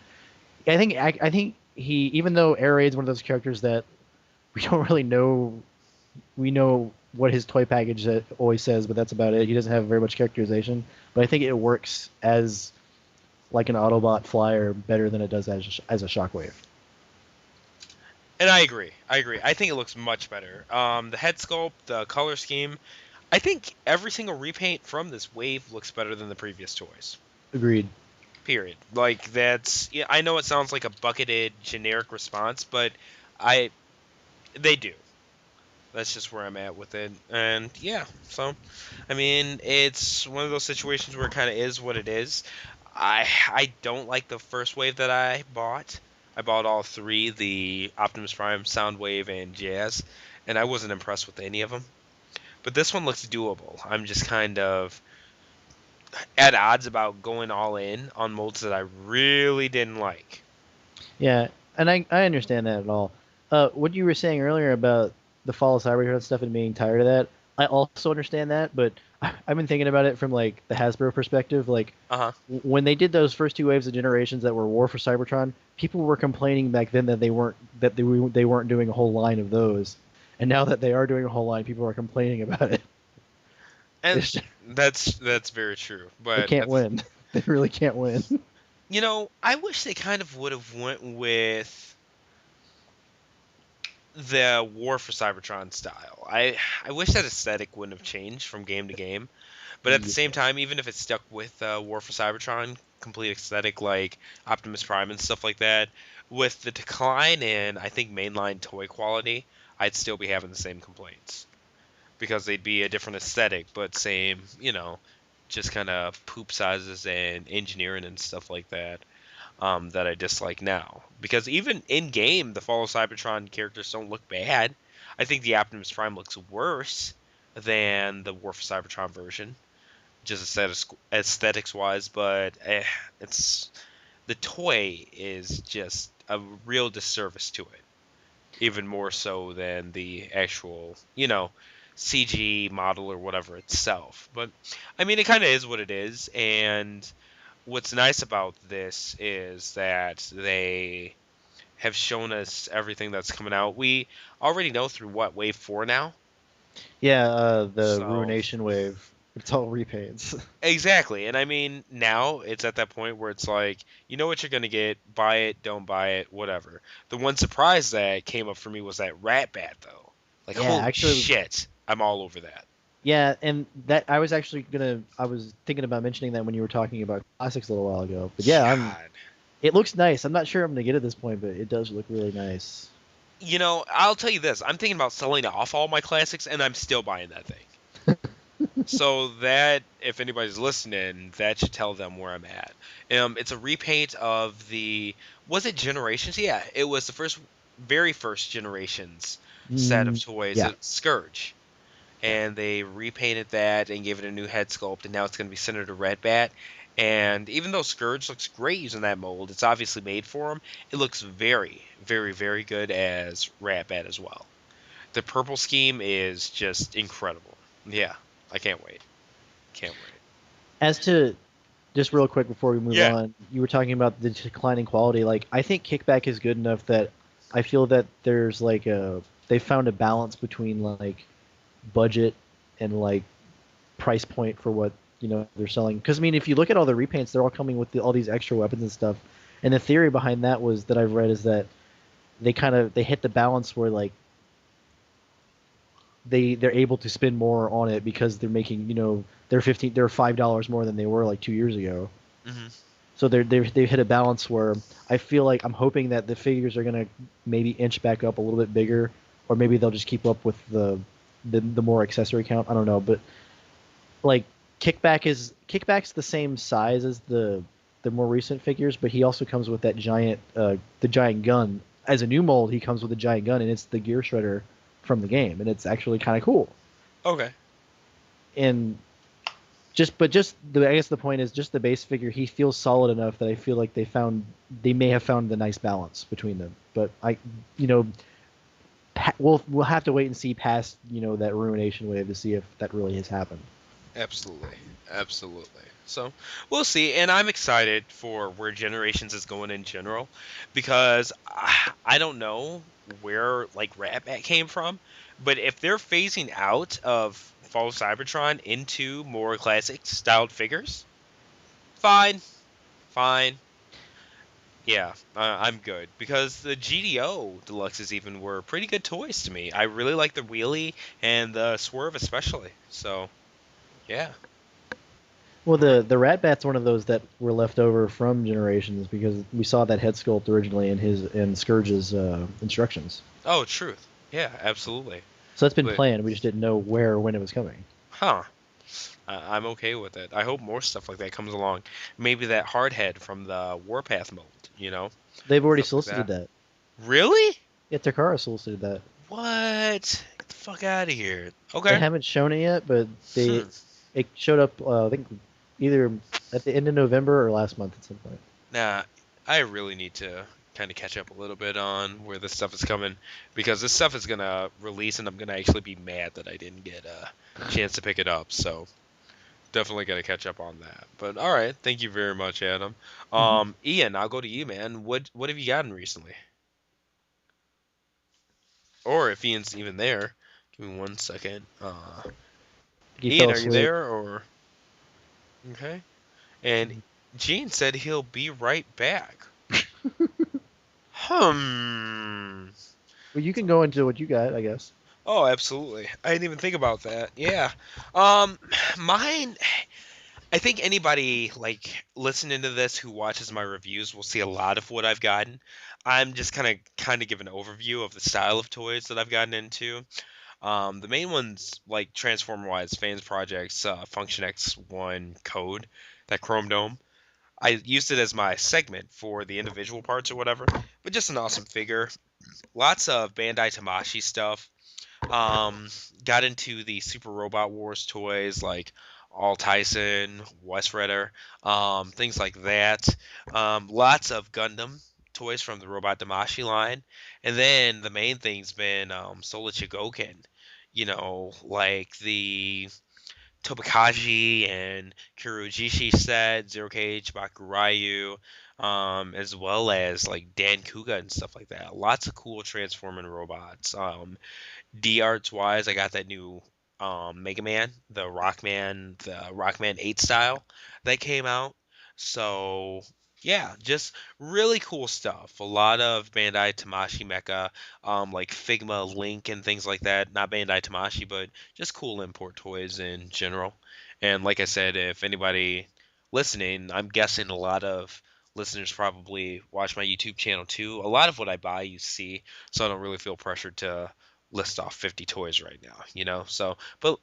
I think he, even though Air Raid's one of those characters that we don't really know. We know what his toy package always says, but that's about it. He doesn't have very much characterization, but I think it works as like an Autobot flyer better than it does as a Shockwave. And I agree. I think it looks much better. The head sculpt, the color scheme. I think every single repaint from this wave looks better than the previous toys. Agreed. Period. Like, that's... Yeah, I know it sounds like a bucketed, generic response, but they do. That's just where I'm at with it. And, yeah, so... I mean, it's one of those situations where it kind of is what it is. I don't like the first wave that I bought. I bought all three, the Optimus Prime, Soundwave, and Jazz, and I wasn't impressed with any of them. But this one looks doable. I'm just kind of at odds about going all in on molds that I really didn't like. Yeah, and I understand that at all. What you were saying earlier about the Fall of Cybertron stuff and being tired of that, I also understand that, but I've been thinking about it from like the Hasbro perspective. Like when they did those first two waves of generations that were War for Cybertron, people were complaining back then that they weren't doing a whole line of those, and now that they are doing a whole line, people are complaining about it. And that's very true. But they can't win. They really can't win. You know, I wish they kind of would have went with the War for Cybertron style. I wish that aesthetic wouldn't have changed from game to game, but at the same time, even if it stuck with War for Cybertron complete aesthetic like Optimus Prime and stuff like that, with the decline in I think mainline toy quality, I'd still be having the same complaints because they'd be a different aesthetic, but same, just kind of poop sizes and engineering and stuff like that. That I dislike now. Because even in-game, the Fall of Cybertron characters don't look bad. I think the Optimus Prime looks worse than the War for Cybertron version, just aesthetics-wise, but it's the toy is just a real disservice to it. Even more so than the actual, CG model or whatever itself. But, I mean, it kind of is what it is, and what's nice about this is that they have shown us everything that's coming out. We already know through wave 4 now? Yeah, the Ruination wave. It's all repaints. Exactly. And I mean, now it's at that point where it's like, you know what you're going to get, buy it, don't buy it, whatever. The one surprise that came up for me was that Rat Bat, though. Like, holy shit, I'm all over that. Yeah, and that I was thinking about mentioning that when you were talking about classics a little while ago. But yeah, it looks nice. I'm not sure I'm gonna get it at this point, but it does look really nice. I'll tell you this: I'm thinking about selling off all my classics, and I'm still buying that thing. So that, if anybody's listening, that should tell them where I'm at. It's a repaint of was it Generations? Yeah, it was the very first Generations set of toys. Yeah. Scourge. And they repainted that and gave it a new head sculpt, and now it's going to be Senator Red Bat. And even though Scourge looks great using that mold, it's obviously made for him, it looks very, very, very good as Rat Bat as well. The purple scheme is just incredible. Yeah, I can't wait. As to, just real quick before we move on, you were talking about the declining quality. Like, I think Kickback is good enough that I feel that there's like they found a balance between like budget and like price point for what they're selling. Because I mean, if you look at all the repaints, they're all coming with all these extra weapons and stuff, And the theory behind that was that I've read is that they hit the balance where like they're able to spend more on it because they're making they're $5 more than they were like 2 years ago. Hmm. So they've hit a balance where I feel like I'm hoping that the figures are gonna maybe inch back up a little bit bigger, or maybe they'll just keep up with the more accessory count. I don't know, but like Kickback's the same size as the more recent figures, but he also comes with that giant the giant gun. As a new mold, he comes with a giant gun, and it's the Gear Shredder from the game, and it's actually kind of cool. Okay. And I guess the point is just the base figure. He feels solid enough that I feel like they may have found the nice balance between them. But we'll have to wait and see past that Ruination wave to see if that really has happened. Absolutely. So we'll see, and I'm excited for where Generations is going in general, because I don't know where like Ratbat came from, but if they're phasing out of Fall of Cybertron into more classic styled figures, fine. Yeah, I'm good, because the GDO deluxes even were pretty good toys to me. I really like the wheelie and the swerve especially. So yeah. Well, the Ratbat's one of those that were left over from Generations because we saw that head sculpt originally in Scourge's instructions. Oh, truth. Yeah, absolutely. So that's been But- planned. We just didn't know where or when it was coming. Huh. I'm okay with it. I hope more stuff like that comes along. Maybe that Hardhead from the Warpath mold, They've already Stuff like solicited that. Really? Yeah, Takara solicited that. What? Get the fuck out of here. They Okay. haven't shown it yet, but Hmm. it showed up. I think either at the end of November or last month at some point. Nah, I really need to kind of catch up a little bit on where this stuff is coming, because this stuff is gonna release and I'm gonna actually be mad that I didn't get a chance to pick it up. So definitely gotta catch up on that. But all right, thank you very much, Adam. Ian, I'll go to you, man. What have you gotten recently? Or if Ian's even there, give me 1 second. He Ian, fell are you asleep. there or? Okay. And Gene said he'll be right back. Hmm. Well, you can go into what you got, I guess. Oh, absolutely. I didn't even think about that. Yeah. Mine. I think anybody like listening to this who watches my reviews will see a lot of what I've gotten. I'm just kind of give an overview of the style of toys that I've gotten into. The main ones, like Transformer-wise, Fansproject's Function X1 code, that Chromedome. I used it as my segment for the individual parts or whatever, but just an awesome figure. Lots of Bandai Tamashii stuff. Got into the Super Robot Wars toys like All Tyson, West Redder, things like that. Lots of Gundam toys from the Robot Damashi line, and then the main thing's been Sola Chigoken. Like the Tobakaji and Kurojishi set, Zero Cage, Bakuryu, as well as like Dan Kuga and stuff like that. Lots of cool transforming robots. D-Arts wise, I got that new Mega Man, the Rockman 8 style that came out. So yeah, just really cool stuff. A lot of Bandai Tamashii mecha, like Figma, Link, and things like that. Not Bandai Tamashii, but just cool import toys in general. And like I said, if anybody listening, I'm guessing a lot of listeners probably watch my YouTube channel too. A lot of what I buy you see, so I don't really feel pressured to list off 50 toys right now, so, but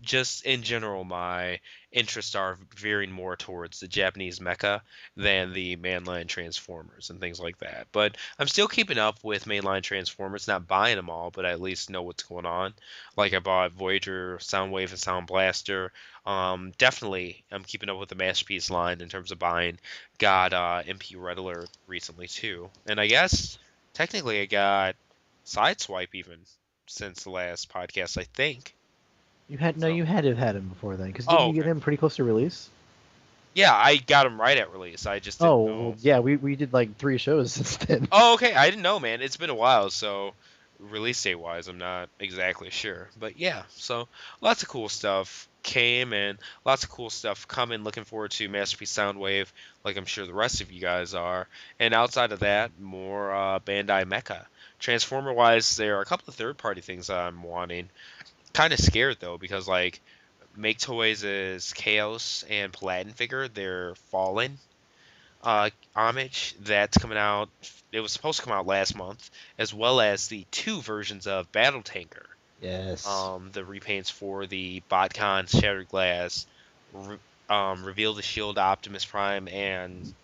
just in general, my interests are veering more towards the Japanese mecha than the mainline Transformers and things like that. But I'm still keeping up with mainline Transformers, not buying them all, but I at least know what's going on. Like I bought Voyager, Soundwave, and Sound Blaster. Definitely I'm keeping up with the Masterpiece line in terms of buying. Got MP Red Alert recently too, and I guess technically I got Sideswipe even since the last podcast, I think. You had to have had him before then, because Oh, didn't you get okay. him pretty close to release? Yeah, I got him right at release. I just didn't know. Well, yeah, we did like 3 shows since then. Oh, okay. I didn't know, man. It's been a while, so release date wise, I'm not exactly sure. But yeah, so lots of cool stuff came and lots of cool stuff coming. Looking forward to Masterpiece Soundwave, like I'm sure the rest of you guys are. And outside of that, more Bandai Mecha. Transformer wise, there are a couple of third party things I'm wanting. Kind of scared though, because like Make Toys' Chaos and Paladin figure, they're falling. Homage that's coming out. It was supposed to come out last month, as well as the two versions of Battle Tanker. Yes. The repaints for the BotCon, Shattered Glass, Reveal the Shield, Optimus Prime, and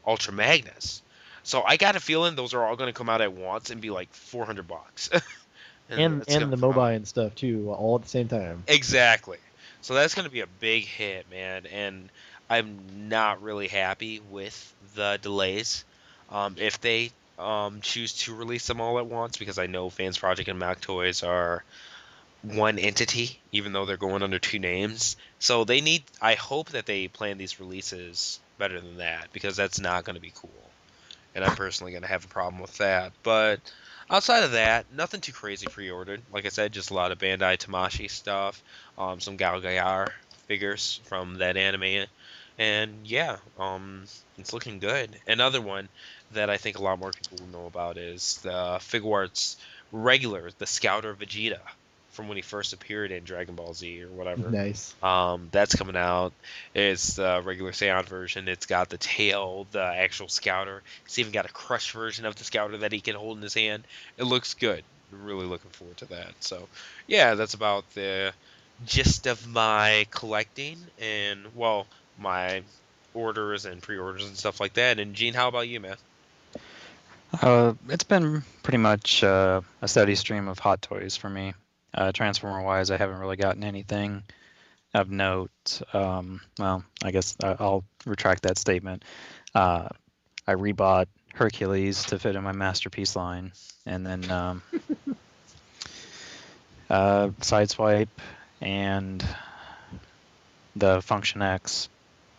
Ultra Magnus. So I got a feeling those are all going to come out at once and be like $400. And that's gonna the be mobile fun. and stuff too, all at the same time. Exactly. So that's going to be a big hit, man. And I'm not really happy with the delays. If they choose to release them all at once, because I know Fansproject and Mac Toys are one entity, even though they're going under two names. So they need. I hope that they plan these releases better than that, because that's not going to be cool. And I'm personally going to have a problem with that. But outside of that, nothing too crazy pre-ordered. Like I said, just a lot of Bandai Tamashii stuff, some Gal Gayar figures from that anime, and yeah, it's looking good. Another one that I think a lot more people will know about is the Figuarts regular, the Scouter Vegeta, from when he first appeared in Dragon Ball Z or whatever. Nice. That's coming out. It's the regular Saiyan version. It's got the tail, the actual Scouter. It's even got a crushed version of the Scouter that he can hold in his hand. It looks good. Really looking forward to that. So, yeah, that's about the gist of my collecting and, well, my orders and pre-orders and stuff like that. And Gene, how about you, man? It's been pretty much a steady stream of hot toys for me. Transformer-wise, I haven't really gotten anything of note. Well, I guess I'll retract that statement. I rebought Hercules to fit in my Masterpiece line, and then Sideswipe and the Function X.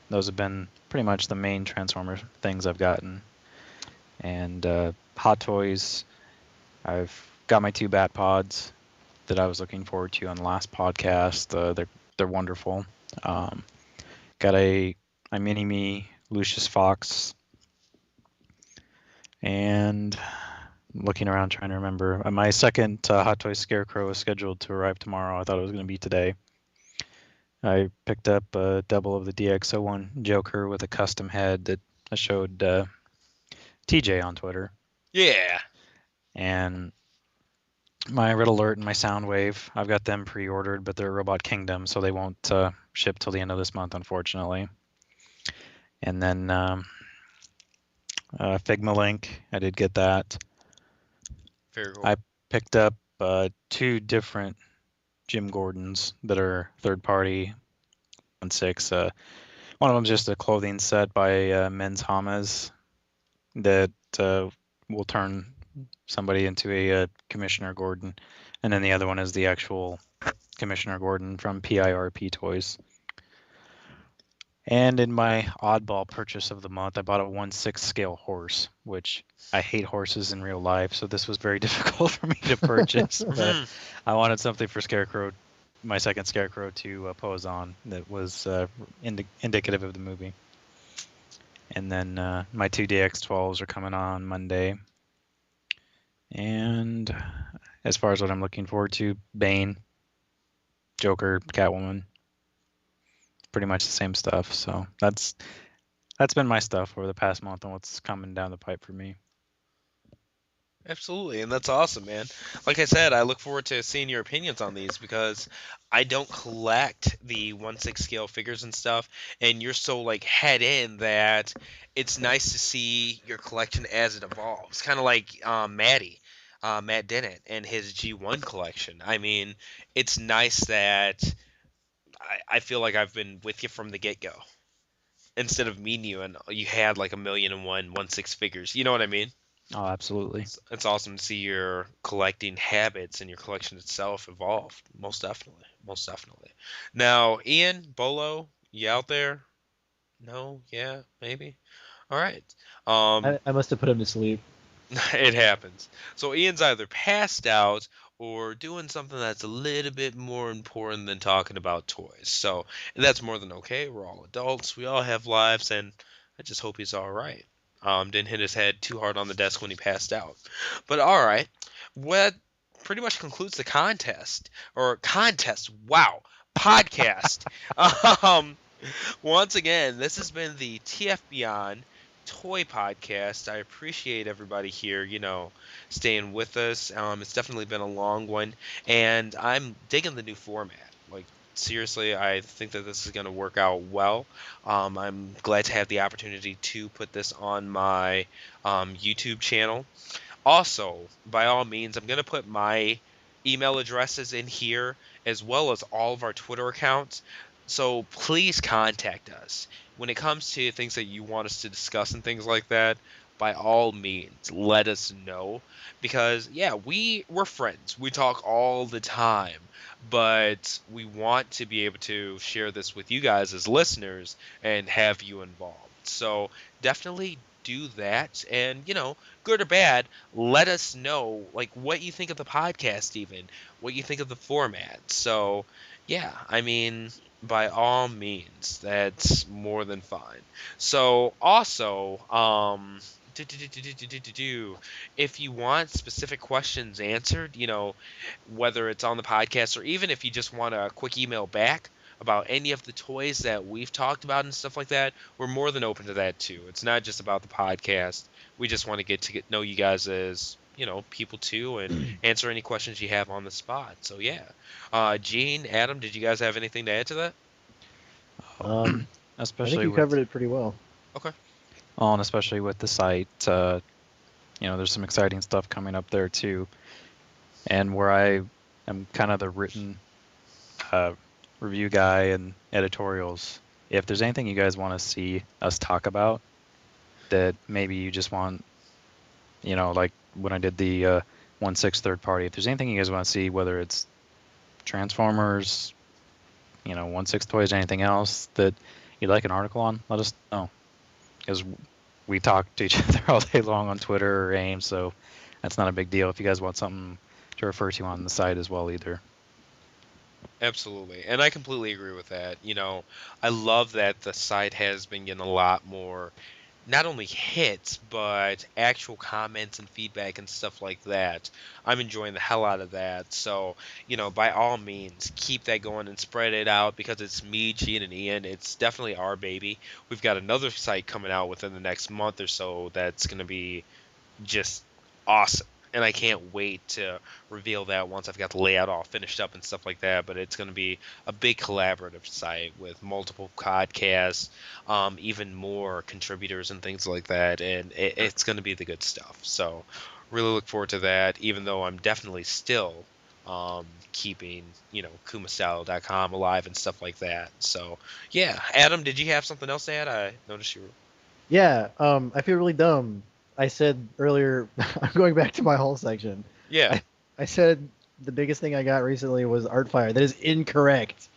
Those have been pretty much the main Transformer things I've gotten. And Hot Toys, I've got my two Bat Pods that I was looking forward to on the last podcast. They're wonderful. Got a Mini-Me Lucius Fox, and looking around trying to remember. My second Hot Toys Scarecrow is scheduled to arrive tomorrow. I thought it was going to be today. I picked up a double of the DX01 Joker with a custom head that I showed TJ on Twitter. Yeah. And my Red Alert and my Soundwave, I've got them pre-ordered, but they're Robot Kingdom, so they won't ship till the end of this month, unfortunately. And then Figma Link, I did get that. Very cool. I picked up two different Jim Gordons that are third-party 1/6. One of them's just a clothing set by Men's Hamas that will turn somebody into a Commissioner Gordon, and then the other one is the actual Commissioner Gordon from PIRP Toys. And in my oddball purchase of the month, I bought a 1/6 scale horse, which I hate horses in real life, so this was very difficult for me to purchase. But I wanted something for Scarecrow, my second Scarecrow, to pose on that was indicative of the movie. And then my two DX12s are coming on Monday. And as far as what I'm looking forward to, Bane, Joker, Catwoman, pretty much the same stuff. So that's been my stuff over the past month and what's coming down the pipe for me. Absolutely, and that's awesome, man. Like I said, I look forward to seeing your opinions on these, because I don't collect the 1/6 scale figures and stuff, and you're so like head in that it's nice to see your collection as it evolves. Kind of like Matt Dennett and his G1 collection. I mean, it's nice that I feel like I've been with you from the get-go, instead of meeting you and you had like 1,000,001 1/6 figures. You know what I mean? Oh, absolutely. It's awesome to see your collecting habits and your collection itself evolve. Most definitely. Most definitely. Now, Ian, Bolo, you out there? No? Yeah? Maybe? All right. I must have put him to sleep. It happens. So Ian's either passed out or doing something that's a little bit more important than talking about toys. So, and that's more than okay. We're all adults. We all have lives, and I just hope he's all right. Didn't hit his head too hard on the desk when he passed out. But all right, what pretty much concludes the contest or contest? Wow, podcast. um, Once again, this has been the TF Beyond Toy Podcast. I appreciate everybody here, staying with us. It's definitely been a long one, and I'm digging the new format. Like, seriously, I think that this is going to work out well. I'm glad to have the opportunity to put this on my YouTube channel. Also, by all means, I'm going to put my email addresses in here as well as all of our Twitter accounts. So please contact us. When it comes to things that you want us to discuss and things like that, by all means, let us know. Because, yeah, we're friends. We talk all the time. But we want to be able to share this with you guys as listeners and have you involved. So definitely do that. And, good or bad, let us know, like, what you think of the podcast even, what you think of the format. So, yeah, I mean, by all means, that's more than fine. So, also, if you want specific questions answered, whether it's on the podcast or even if you just want a quick email back about any of the toys that we've talked about and stuff like that, we're more than open to that too. It's not just about the podcast. We just want to get know you guys as, people too, and answer any questions you have on the spot. So yeah. Gene, Adam, did you guys have anything to add to that? I think Especially you with, covered it pretty well. Okay. well, and especially with the site, there's some exciting stuff coming up there too. And where I am kind of the written review guy and editorials, if there's anything you guys want to see us talk about that maybe you just want, like when I did the 1/6 third party, if there's anything you guys want to see, whether it's Transformers, 1/6 toys, anything else that you'd like an article on, let us know. Because we talk to each other all day long on Twitter or AIM, so that's not a big deal if you guys want something to refer to on the site as well either. Absolutely. And I completely agree with that. I love that the site has been getting a lot more, not only hits, but actual comments and feedback and stuff like that. I'm enjoying the hell out of that. So, by all means, keep that going and spread it out because it's me, Gene, and Ian. It's definitely our baby. We've got another site coming out within the next month or so that's going to be just awesome. And I can't wait to reveal that once I've got the layout all finished up and stuff like that. But it's going to be a big collaborative site with multiple podcasts, even more contributors and things like that. And it's going to be the good stuff. So really look forward to that, even though I'm definitely still keeping, kumastyle.com alive and stuff like that. So, yeah. Adam, did you have something else to add? I noticed you were... Yeah, I feel really dumb. I said earlier, I'm going back to my haul section. Yeah. I said the biggest thing I got recently was Artfire. That is incorrect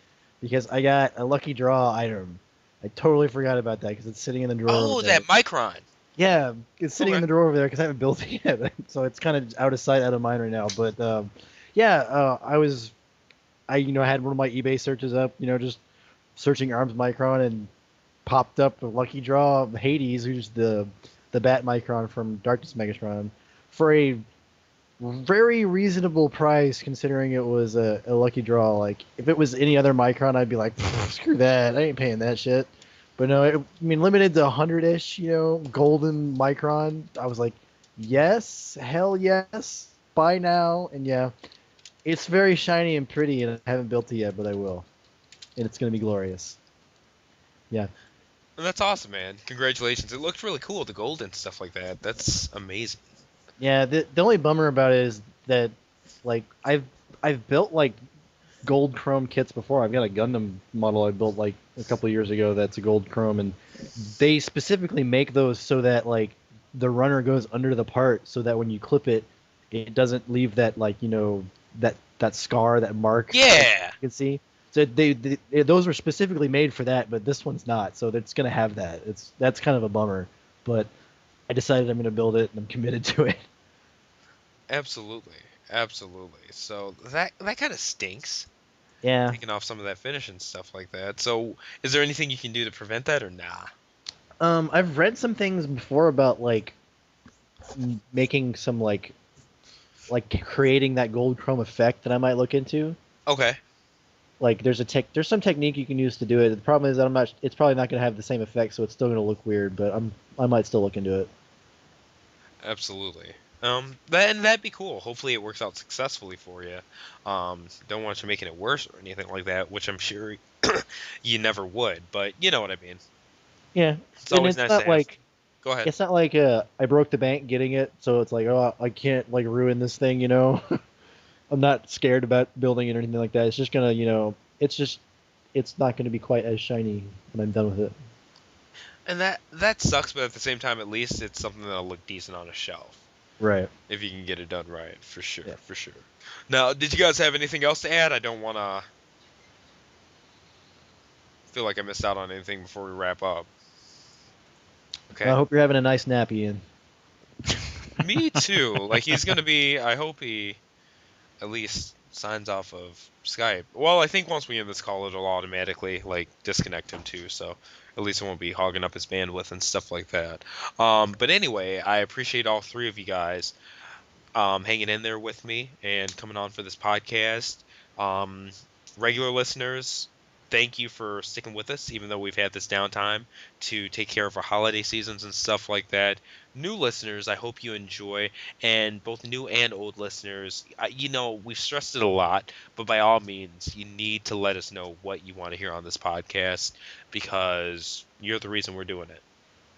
because I got a lucky draw item. I totally forgot about that because it's sitting in the drawer. Oh, over there. that Micron. Yeah, it's sitting Okay. in the drawer over there because I haven't built it yet. So it's kind of out of sight, out of mind right now. But I had one of my eBay searches up, just searching Arms Micron and popped up a lucky draw of Hades, who's the Bat Micron from Darkness Megatron, for a very reasonable price considering it was a lucky draw. Like, if it was any other Micron, I'd be like, screw that, I ain't paying that shit. But no, limited to 100-ish, golden Micron. I was like, yes, hell yes, buy now. And yeah, it's very shiny and pretty, and I haven't built it yet, but I will. And it's going to be glorious. Yeah. That's awesome, man. Congratulations. It looked really cool, the gold and stuff like that. That's amazing. Yeah, the only bummer about it is that, like, I've built, like, gold chrome kits before. I've got a Gundam model I built, like, a couple years ago that's a gold chrome, and they specifically make those so that, like, the runner goes under the part so that when you clip it, it doesn't leave that, like, that scar, that mark. Yeah! You can see. So those were specifically made for that, but this one's not. So it's gonna have that. That's kind of a bummer. But I decided I'm going to build it and I'm committed to it. Absolutely, absolutely. So that kind of stinks, Yeah. taking off some of that finish and stuff like that. So is there anything you can do to prevent that or nah? I've read some things before about like making some like creating that gold chrome effect that I might look into. Okay, Like there's some technique you can use to do it. The problem is that it's probably not going to have the same effect, so it's still going to look weird. But I might still look into it. absolutely. That'd be cool. Hopefully it works out successfully for you. Don't want you making it worse or anything like that, which I'm sure you never would. But you know what I mean. Yeah, It's and always it's nice not to have. like Go ahead. it's not like I broke the bank getting it, so it's like, oh, I can't like ruin this thing, you know. I'm not scared about building it or anything like that. It's just gonna, it's not gonna be quite as shiny when I'm done with it. And that sucks, but at the same time, at least it's something that'll look decent on a shelf Right. if you can get it done right, for sure, Yeah. for sure. Now, did you guys have anything else to add? I don't want to feel like I missed out on anything before we wrap up. Okay. I hope you're having a nice nap, Ian. Me too. Like he's gonna be. I hope he at least signs off of Skype. Well, I think once we end this call, it'll automatically like disconnect him too. So at least it won't be hogging up his bandwidth and stuff like that. But anyway, I appreciate all three of you guys hanging in there with me and coming on for this podcast. Regular listeners, thank you for sticking with us, even though we've had this downtime to take care of our holiday seasons and stuff like that. New listeners, I hope you enjoy, and both new and old listeners, we've stressed it a lot, but by all means, you need to let us know what you want to hear on this podcast, because you're the reason we're doing it.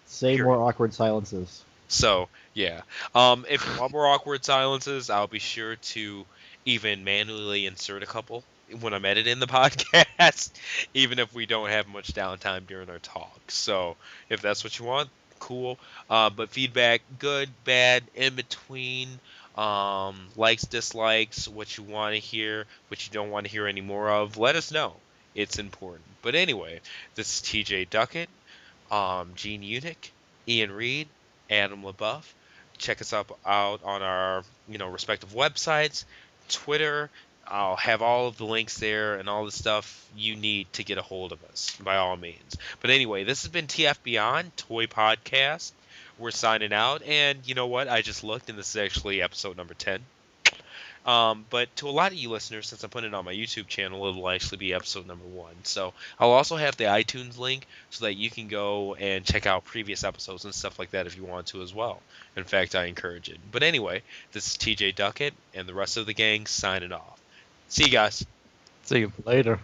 Say Period. more awkward silences. So, yeah. If you want more awkward silences, I'll be sure to even manually insert a couple when I'm editing the podcast, even if we don't have much downtime during our talk. So, if that's what you want, cool. But feedback, good, bad, in between, likes, dislikes, what you want to hear, what you don't want to hear any more of, let us know. It's important. But anyway, this is TJ Duckett, Gene Unick, Ian Reid, Adam Leboeuf. Check us out on our respective websites, Twitter. I'll have all of the links there and all the stuff you need to get a hold of us, by all means. But anyway, this has been TF Beyond, Toy Podcast. We're signing out, and you know what? I just looked, and this is actually episode number 10. But to a lot of you listeners, since I'm putting it on my YouTube channel, it'll actually be episode number 1. So I'll also have the iTunes link so that you can go and check out previous episodes and stuff like that if you want to as well. In fact, I encourage it. But anyway, this is TJ Duckett and the rest of the gang signing off. See you guys. See you. Later.